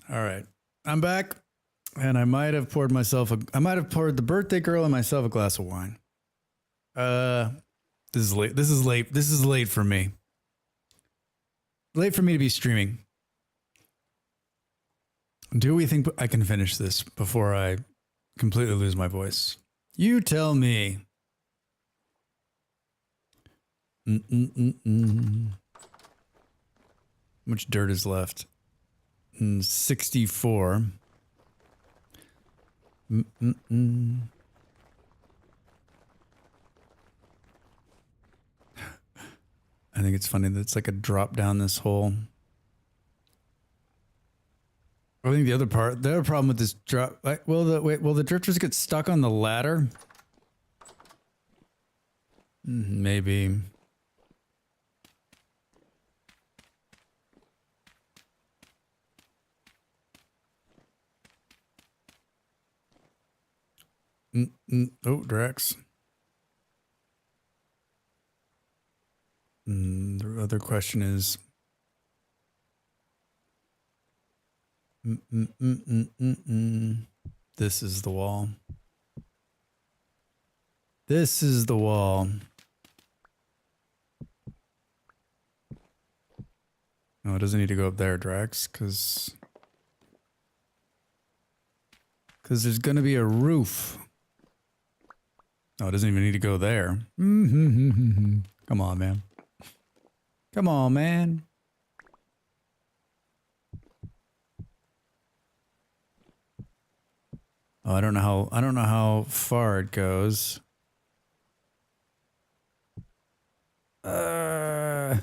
All right. I'm back. And I might have poured the birthday girl and myself a glass of wine. This is late. This is late. This is late for me. Late for me to be streaming. Do we think I can finish this before I completely lose my voice? You tell me. How much dirt is left? 64. I think it's funny that it's like a drop down this hole. I think the other problem with this drop, like, will the drifters get stuck on the ladder? Maybe. Oh, Drax. The other question is... This is the wall. This is the wall. No, it doesn't need to go up there, Drax, because there's going to be a roof. Oh, it doesn't even need to go there. Come on, man. Come on, man. Oh, I don't know how far it goes. You gotta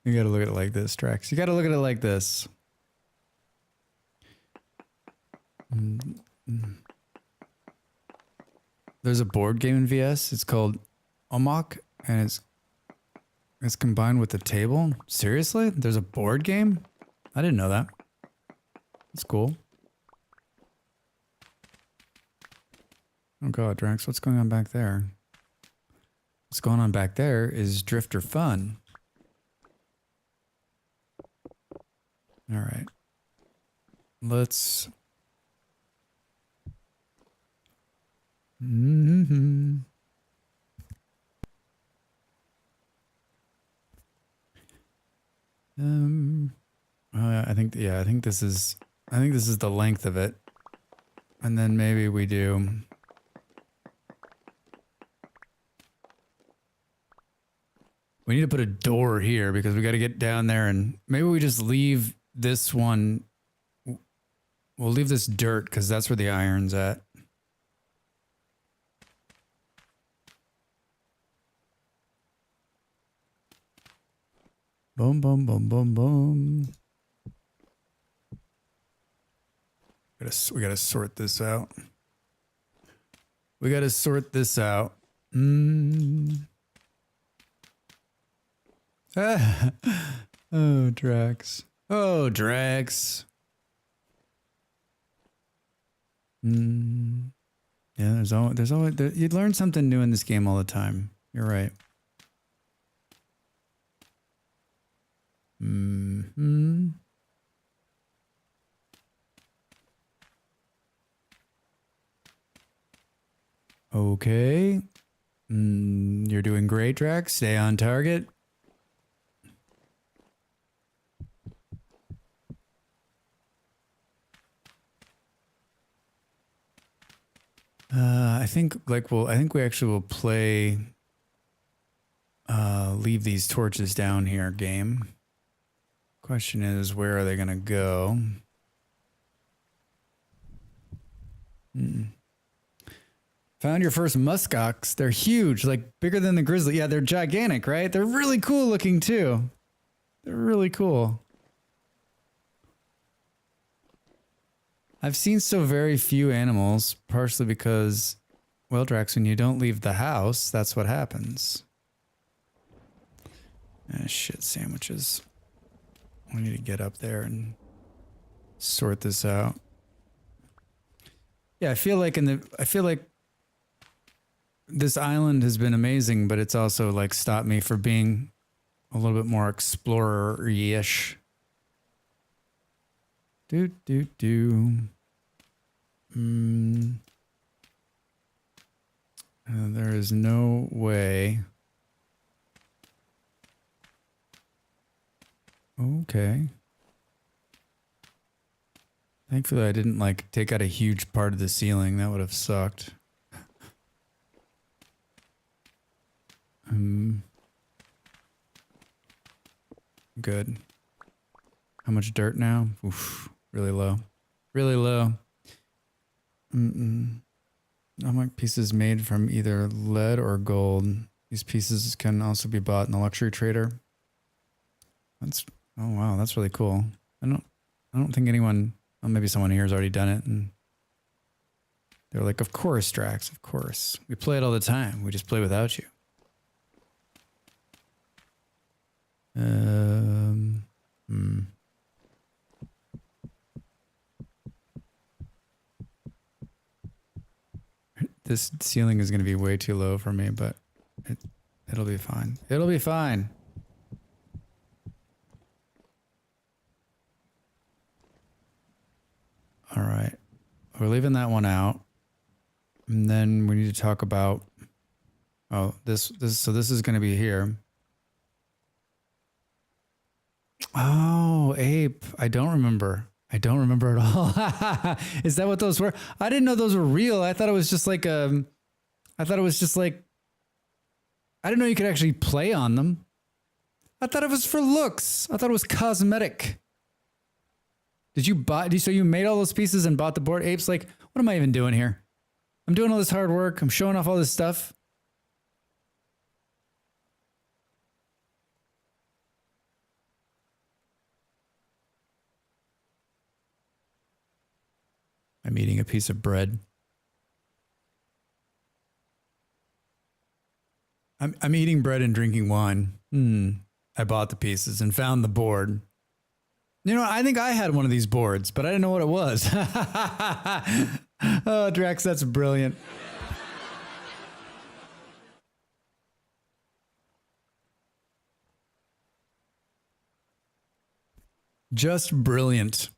look at it like this, Trax. You gotta look at it like this. There's a board game in VS. It's called Omok, and it's combined with a table. Seriously? There's a board game? I didn't know that. That's cool. Oh god, Drax, what's going on back there? What's going on back there is Drifter Fun. Alright. Let's... I think this is the length of it. And then maybe we do... We need to put a door here because we got to get down there, and maybe we just leave this one. We'll leave this dirt because that's where the iron's at. Boom, boom, boom, boom, boom. We gotta sort this out. We gotta sort this out. Oh, Drax. Oh, Drax. Yeah, there's always you learn something new in this game all the time. You're right. Okay. You're doing great, Drax. Stay on target. I think we actually will play leave these torches down here game. Question is, where are they gonna go? Found your first muskox. They're huge, like bigger than the grizzly. Yeah, they're gigantic, right? They're really cool looking too. They're really cool. I've seen so very few animals, partially because, well, Drax, when you don't leave the house, that's what happens. Shit sandwiches. We need to get up there and sort this out. Yeah, I feel like this island has been amazing, but it's also like stopped me from being a little bit more explorer-ish. There is no way. Okay. Thankfully, I didn't like take out a huge part of the ceiling. That would have sucked. Good. How much dirt now? Oof, really low. Really low. Unlike pieces made from either lead or gold. These pieces can also be bought in the luxury trader. That's, oh wow, that's really cool. I don't think anyone, well, maybe someone here has already done it, and they're like, of course, Drax, of course. We play it all the time. We just play without you. This ceiling is going to be way too low for me, but it'll be fine. It'll be fine. All right. We're leaving that one out. And then we need to talk about, oh, this is going to be here. Oh, ape. I don't remember. I don't remember at all. Is that what those were? I didn't know those were real. I thought it was just like I didn't know you could actually play on them. I thought it was for looks. I thought it was cosmetic. Did you buy, so you made all those pieces and bought the board? Apes, like, what am I even doing here? I'm doing all this hard work. I'm showing off all this stuff. I'm eating a piece of bread. I'm eating bread and drinking wine. I bought the pieces and found the board. You know, I think I had one of these boards, but I didn't know what it was. Oh, Drax, that's brilliant. Just brilliant.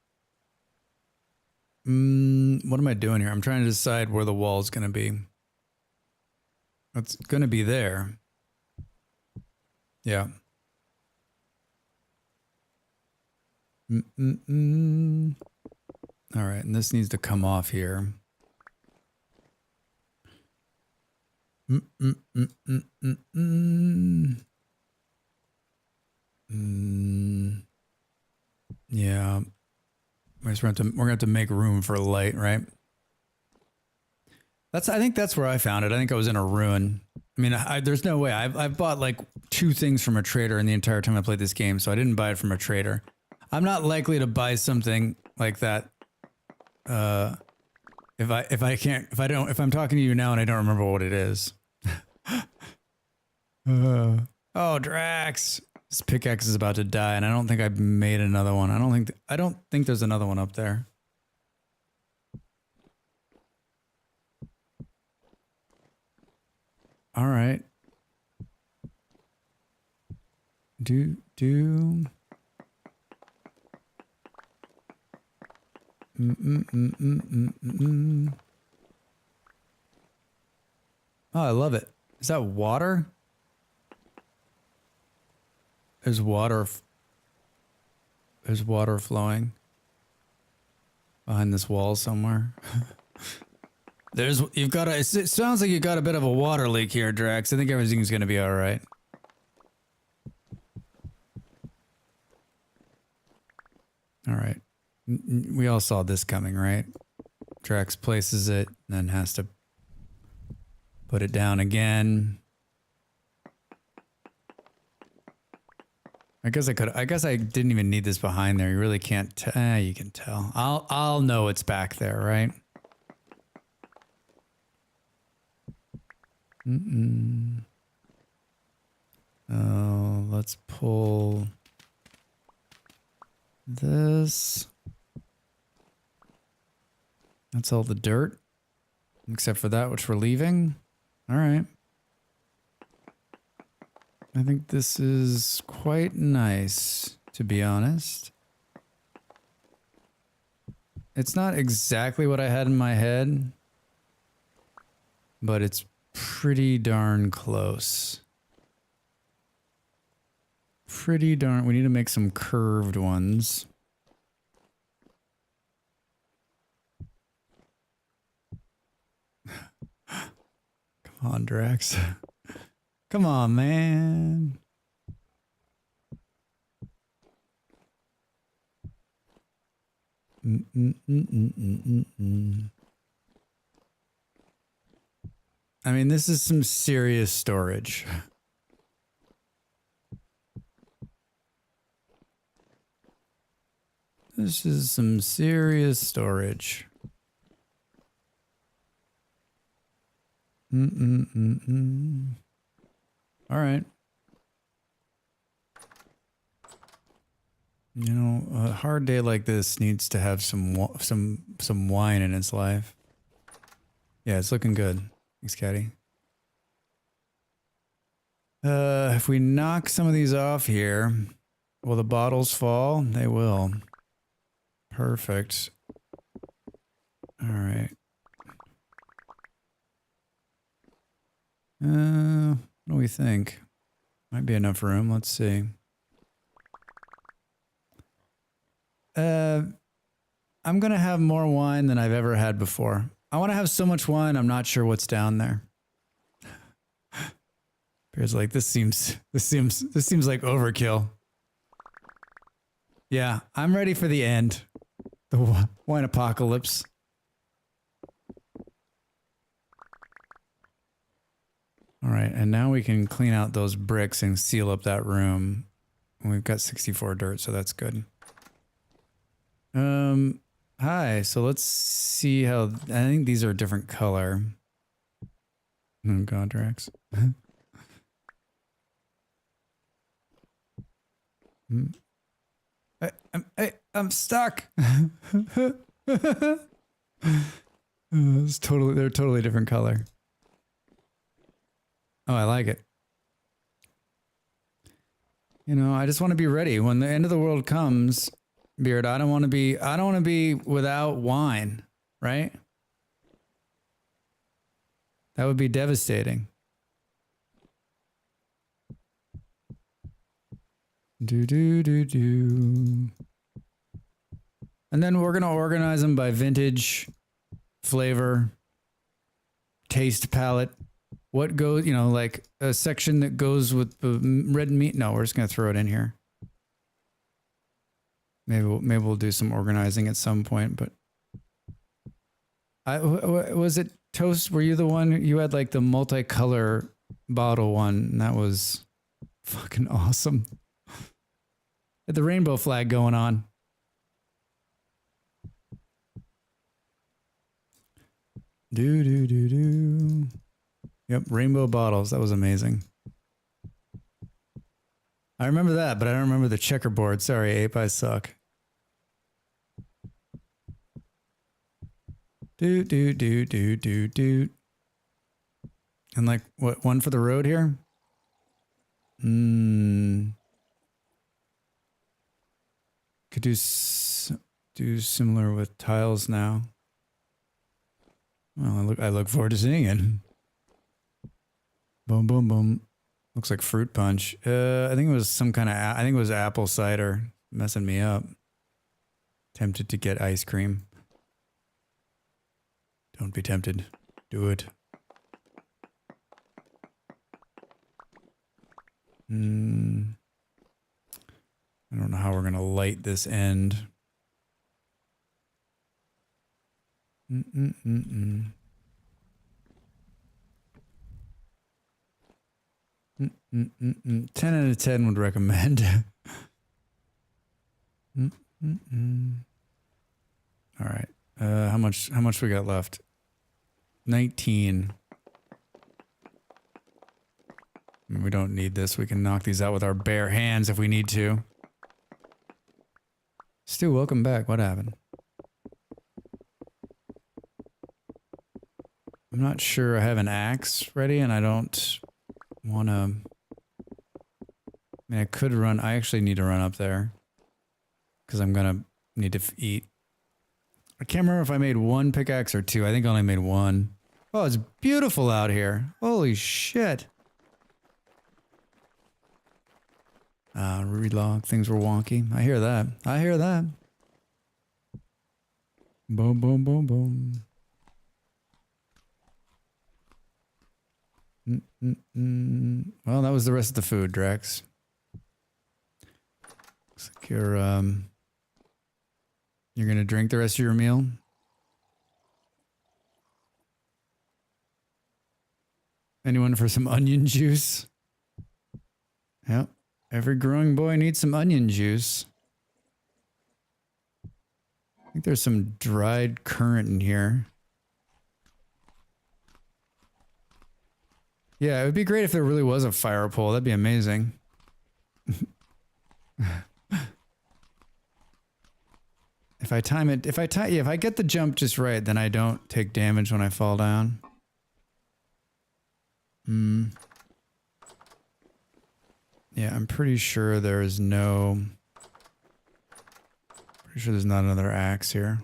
What am I doing here? I'm trying to decide where the wall's going to be. It's going to be there. Yeah. All right, and this needs to come off here. Yeah. We're gonna have to make room for light, right? I think that's where I found it. I think I was in a ruin. I mean, there's no way. I've bought like 2 things from a trader in the entire time I played this game, so I didn't buy it from a trader. I'm not likely to buy something like that. If I'm talking to you now and I don't remember what it is. Oh, Drax. This pickaxe is about to die, and I don't think I've made another one. I don't think there's another one up there. All right. Oh, I love it. Is that water? There's water flowing behind this wall somewhere. It sounds like you got a bit of a water leak here, Drax. I think everything's gonna be all right. All right. We all saw this coming, right? Drax places it, and then has to put it down again. I guess I didn't even need this behind there. You really can't you can tell. I'll know it's back there, right? Oh, let's pull this. That's all the dirt, except for that which we're leaving. All right. I think this is quite nice, to be honest. It's not exactly what I had in my head, but it's pretty darn close. Pretty darn... We need to make some curved ones. Come on, Drax. Come on, man. I mean, this is some serious storage. This is some serious storage. All right. You know, a hard day like this needs to have some wine in its life. Yeah, it's looking good. Thanks, Caddy. If we knock some of these off here, will the bottles fall? They will. Perfect. All right. What do we think? Might be enough room. Let's see. I'm gonna have more wine than I've ever had before. I want to have so much wine, I'm not sure what's down there. Bear's like, this seems like overkill. Yeah, I'm ready for the end. The wine apocalypse. All right, and now we can clean out those bricks and seal up that room. We've got 64 dirt, so that's good. Hi, so let's see how... I think these are a different color. Oh god, Drax. I'm stuck. It's they're totally different color. Oh, I like it. You know, I just want to be ready when the end of the world comes. Beard, I don't want to be without wine, right? That would be devastating. And then we're going to organize them by vintage, flavor, taste palette. What goes, you know, like a section that goes with the red meat. No, we're just going to throw it in here. Maybe we'll do some organizing at some point, but was it Toast? Were you the one, you had like the multicolor bottle one, and that was fucking awesome. Had the rainbow flag going on. Yep, rainbow bottles. That was amazing. I remember that, but I don't remember the checkerboard. Sorry, Ape, I suck. And like, what, one for the road here? Could do similar with tiles now. Well, I look forward to seeing it. Boom, boom, boom. Looks like fruit punch. I think it was some kind of, I think it was apple cider messing me up. Tempted to get ice cream. Don't be tempted. Do it. I don't know how we're going to light this end. Mm-mm-mm-mm. 10 out of 10 would recommend. All right. How much we got left? 19. We don't need this. We can knock these out with our bare hands if we need to. Stu, welcome back. What happened? I'm not sure I have an axe ready, and I don't want to mean, I could run. I actually need to run up there because I'm going to need to eat. I can't remember if I made one pickaxe or two. I think I only made one. Oh, it's beautiful out here. Holy shit. Relog. Things were wonky. I hear that. I hear that. Boom, boom, boom, boom. Well, that was the rest of the food, Drex. Looks like you're gonna drink the rest of your meal. Anyone for some onion juice? Yep. Every growing boy needs some onion juice. I think there's some dried currant in here. Yeah, it would be great if there really was a fire pole. That'd be amazing. If I time it, if I get the jump just right, then I don't take damage when I fall down. Yeah, I'm pretty sure there's no... Pretty sure there's not another axe here.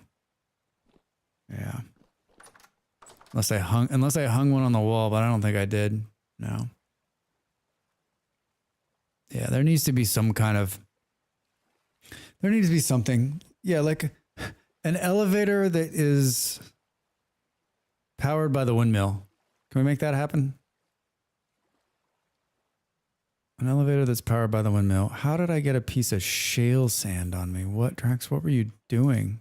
Yeah. Unless I hung one on the wall, but I don't think I did. No. Yeah, there needs to be some kind of... There needs to be something. Yeah, like an elevator that is powered by the windmill. Can we make that happen? An elevator that's powered by the windmill. How did I get a piece of shale sand on me? What, Drax? What were you doing?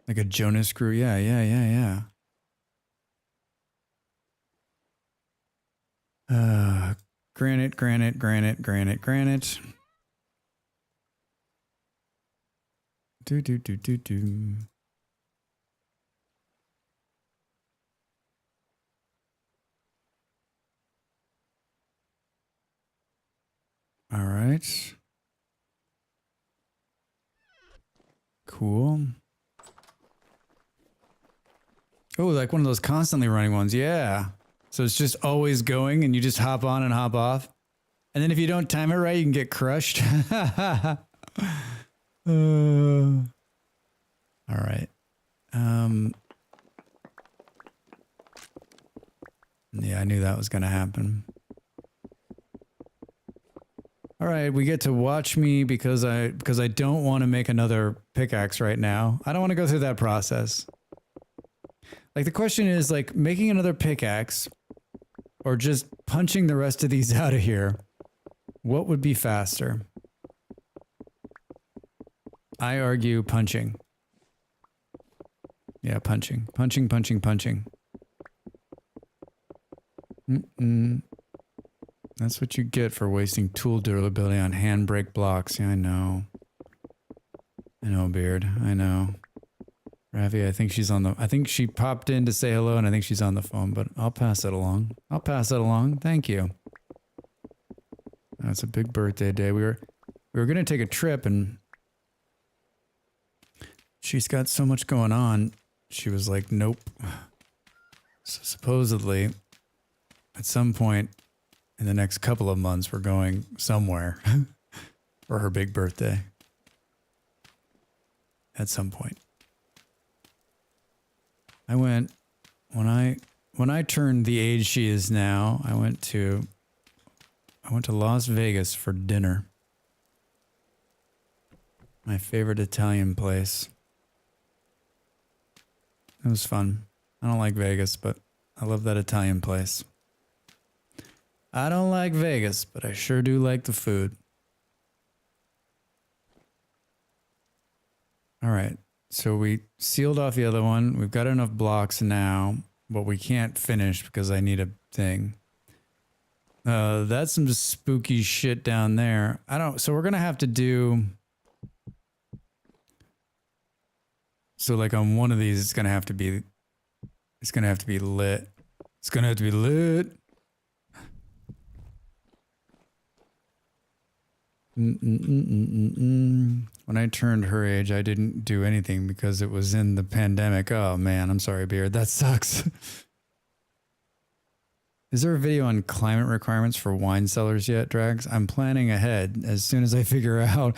Like a Jonas screw? Yeah. Granite. Do. All right. Cool. Oh, like one of those constantly running ones. Yeah. So it's just always going and you just hop on and hop off. And then if you don't time it right, you can get crushed. All right. Yeah, I knew that was going to happen. All right, we get to watch me because I don't want to make another pickaxe right now. I don't want to go through that process. Like the question is like making another pickaxe or just punching the rest of these out of here. What would be faster? I argue punching. Yeah, punching. That's what you get for wasting tool durability on handbrake blocks. Yeah, I know. I know, Beard. I know. Ravi, I think she's on the... I think she popped in to say hello, and I think she's on the phone, but I'll pass it along. Thank you. That's a big birthday day. We were going to take a trip, and she's got so much going on. She was like, nope. So supposedly, at some point in the next couple of months, we're going somewhere for her big birthday. At some point. I went, when I turned the age she is now, I went to Las Vegas for dinner. My favorite Italian place. It was fun. I don't like Vegas, but I love that Italian place. I don't like Vegas, but I sure do like the food. All right. So we sealed off the other one. We've got enough blocks now, but we can't finish because I need a thing. That's some spooky shit down there. So we're going to have to do... So like on one of these, it's going to have to be lit. It's going to have to be lit. When I turned her age, I didn't do anything because it was in the pandemic. Oh man, I'm sorry, Beard. That sucks. Is there a video on climate requirements for wine cellars yet, Drags? I'm planning ahead as soon as I figure out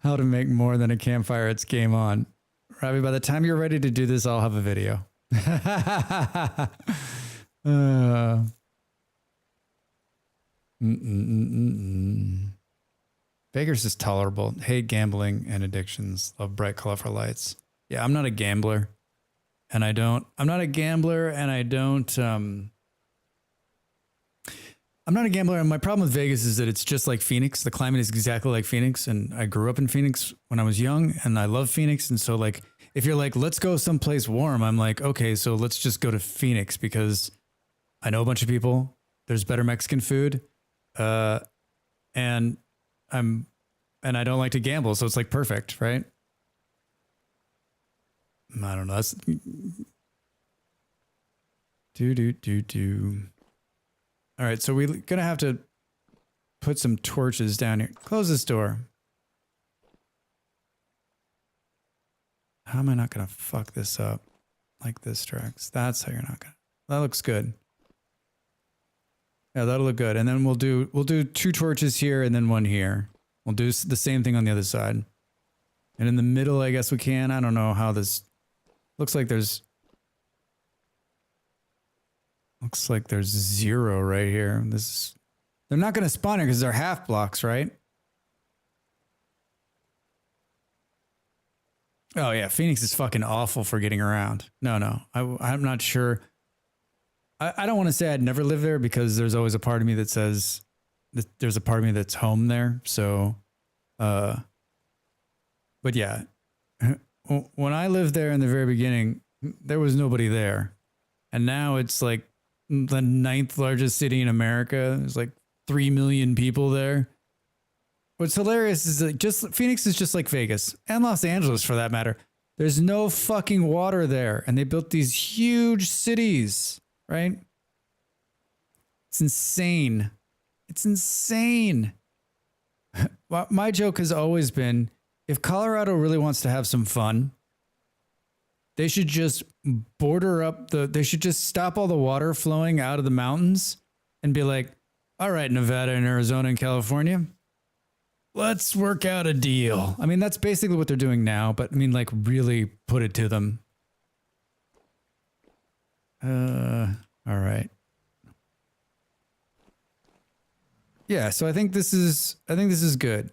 how to make more than a campfire. It's game on. Robbie, by the time you're ready to do this, I'll have a video. Vegas is tolerable. Hate gambling and addictions. Love bright, colorful lights. Yeah, I'm not a gambler. And I don't, I'm not a gambler and I don't, I'm not a gambler. And my problem with Vegas is that it's just like Phoenix. The climate is exactly like Phoenix. And I grew up in Phoenix when I was young and I love Phoenix. And so like, if you're like, let's go someplace warm, I'm like, okay, so let's just go to Phoenix because I know a bunch of people. There's better Mexican food. And I don't like to gamble. So it's like perfect, right? I don't know. That's All right. So we're going to have to put some torches down here. Close this door. How am I not going to fuck this up like this, Drax? That's how you're not going to. That looks good. Yeah, that'll look good. And then we'll do 2 torches here and then 1 here. We'll do the same thing on the other side. And in the middle, I guess we can. I don't know how this looks like. There's 0 right here. They're not going to spawn here because they're half blocks, right? Oh yeah, Phoenix is fucking awful for getting around. No, I'm not sure. I don't want to say I'd never live there because there's always a part of me that says that there's a part of me that's home there. So, but yeah, when I lived there in the very beginning, there was nobody there. And now it's like the 9th largest city in America. There's like 3 million people there. What's hilarious is that Phoenix is just like Vegas and Los Angeles for that matter. There's no fucking water there. And they built these huge cities, right? It's insane. It's insane. My joke has always been, if Colorado really wants to have some fun, they should just they should just stop all the water flowing out of the mountains and be like, all right, Nevada and Arizona and California, let's work out a deal. I mean, that's basically what they're doing now, but I mean, like really put it to them. All right. Yeah, so I think this is good.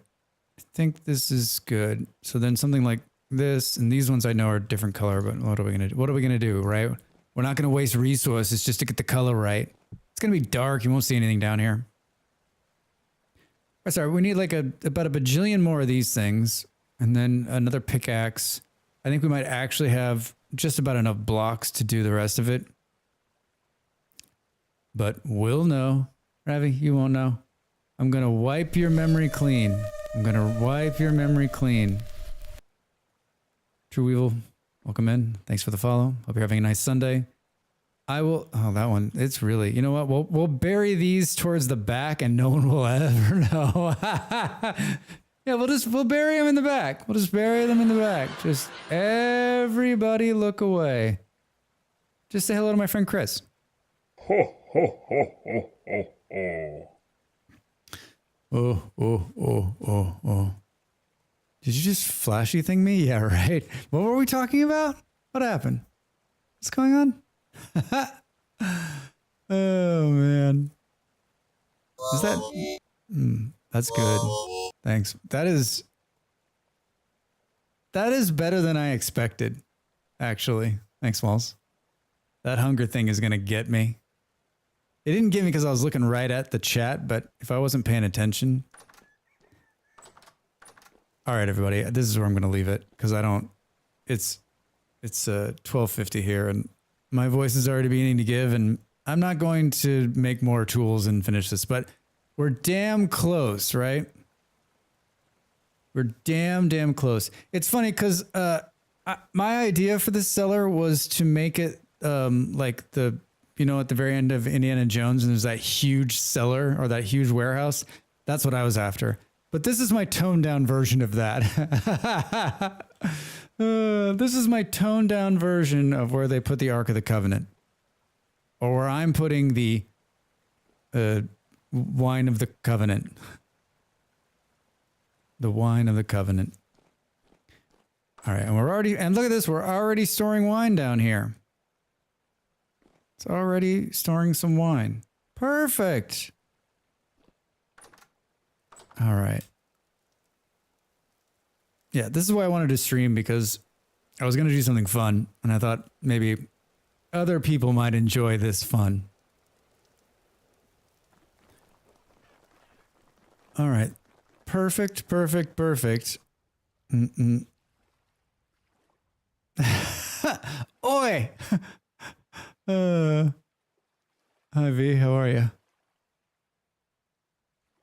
I think this is good. So then something like this, and these ones I know are different color, but what are we gonna do? What are we gonna do, right? We're not gonna waste resources just to get the color right. It's gonna be dark. You won't see anything down here. Oh, sorry, we need like about a bajillion more of these things, and then another pickaxe. I think we might actually have just about enough blocks to do the rest of it. But we'll know. Ravi, you won't know. I'm gonna wipe your memory clean. I'm gonna wipe your memory clean. True Weevil, welcome in. Thanks for the follow. Hope you're having a nice Sunday. I will. Oh, that one. It's really. You know what? We'll bury these towards the back, and no one will ever know. Yeah, we'll bury them in the back. We'll just bury them in the back. Just everybody look away. Just say hello to my friend Chris. Ho, ho, ho, ho, ho, ho. Oh. Did you just flashy thing me? Yeah, right. What were we talking about? What happened? What's going on? Oh, man. Is that... that's good. Thanks. That is better than I expected, actually. Thanks, Walls. That hunger thing is going to get me. It didn't get me because I was looking right at the chat, but if I wasn't paying attention... All right, everybody. This is where I'm going to leave it because I don't... It's 12:50 here, and my voice is already beginning to give, and I'm not going to make more tools and finish this, but we're damn close, right? We're damn close. It's funny because my idea for this cellar was to make it like the... You know, at the very end of Indiana Jones, and there's that huge cellar or that huge warehouse. That's what I was after. But this is my toned down version of that. This is my toned down version of where they put the Ark of the Covenant. Or where I'm putting the wine of the covenant. The wine of the covenant. All right, and look at this, we're already storing wine down here. It's already storing some wine. Perfect. All right. Yeah, this is why I wanted to stream, because I was going to do something fun, and I thought maybe other people might enjoy this fun. All right. Perfect, perfect, perfect. Oi! Hi, V. How are you?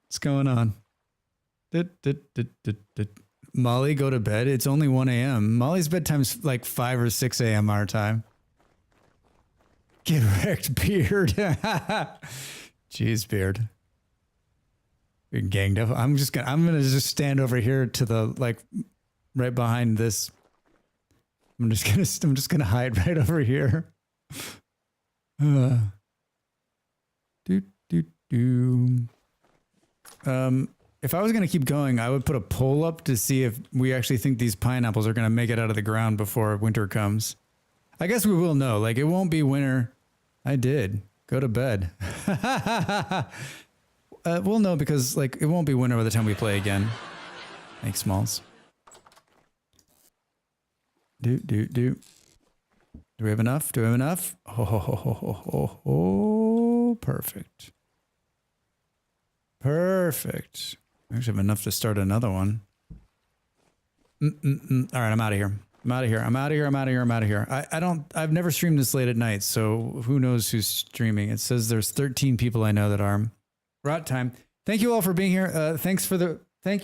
What's going on? Molly, go to bed. It's only 1 a.m. Molly's bedtime's like 5 or 6 a.m. our time. Get wrecked, Beard. Jeez, Beard. You're ganged up. I'm gonna just stand over here to the, like, right behind this. I'm just gonna hide right over here. If I was gonna keep going, I would put a poll up to see if we actually think these pineapples are gonna make it out of the ground before winter comes. I guess we will know. Like, it won't be winter. I did. Go to bed. We'll know because, like, it won't be winter by the time we play again. Thanks, Smalls. Do we have enough? Do we have enough? Oh, perfect. Perfect. We actually have enough to start another one. All right, I'm out of here. I've never streamed this late at night, so who knows who's streaming. It says there's 13 people I know that are. We're out of time. Thank you all for being here. Thank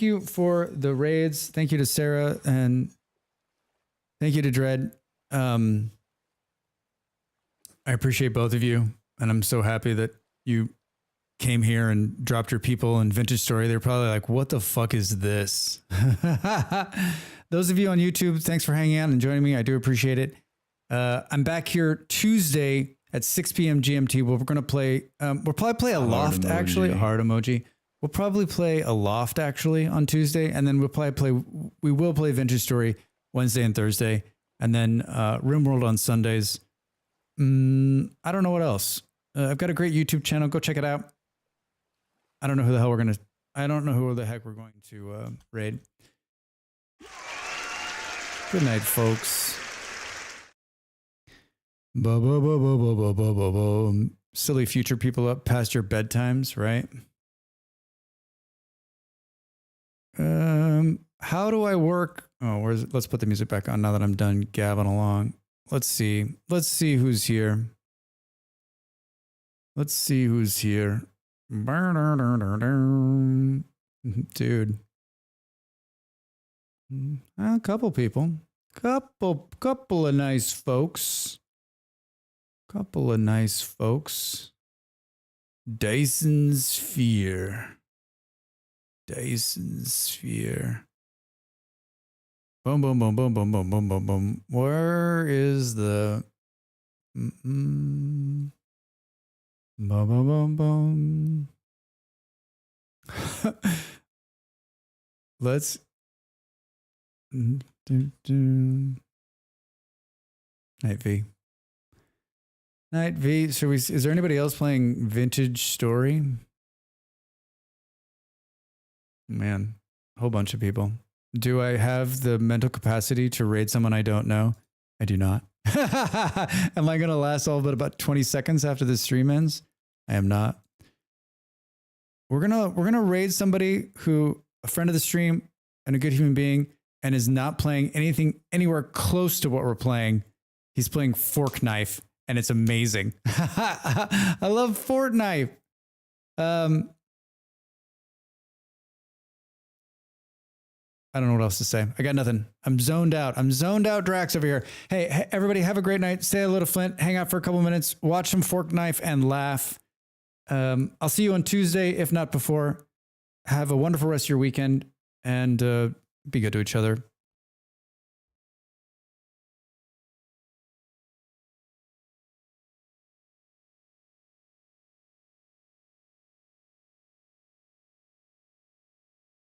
you for the raids. Thank you to Sarah, and thank you to Dread. I appreciate both of you, and I'm so happy that you came here and dropped your people in Vintage Story. They're probably like, what the fuck is this? Those of you on YouTube, thanks for hanging out and joining me. I do appreciate it. I'm back here Tuesday at 6 p.m. GMT. We're going to play, we'll probably play a loft, actually. Heart emoji. We'll probably play a loft, actually, on Tuesday. And then we will play Vintage Story Wednesday and Thursday. And then RimWorld on Sundays. I don't know what else. I've got a great YouTube channel. Go check it out. I don't know who the heck we're going to raid. Good night, folks. Silly future people up past your bedtimes, right? How do I work? Oh, where's it? Let's put the music back on now that I'm done gabbing along. Let's see who's here. Dude. A couple people. Couple of nice folks. Dyson Sphere. Boom, boom, boom, boom, boom, boom, boom, boom, boom. Where is the... Boom, boom, boom, boom. Let's... Night V. Is there anybody else playing Vintage Story? Man, a whole bunch of people. Do I have the mental capacity to raid someone I don't know? I do not. Am I going to last all but about 20 seconds after this stream ends? I am not. We're going to raid somebody who, a friend of the stream and a good human being, and is not playing anything anywhere close to what we're playing. He's playing Fork Knife, and it's amazing. I love Fork Knife. I don't know what else to say. I got nothing. I'm zoned out. Drax over here. Hey, everybody, have a great night. Stay a little Flint. Hang out for a couple minutes. Watch some Fork Knife and laugh. I'll see you on Tuesday, if not before. Have a wonderful rest of your weekend, and be good to each other.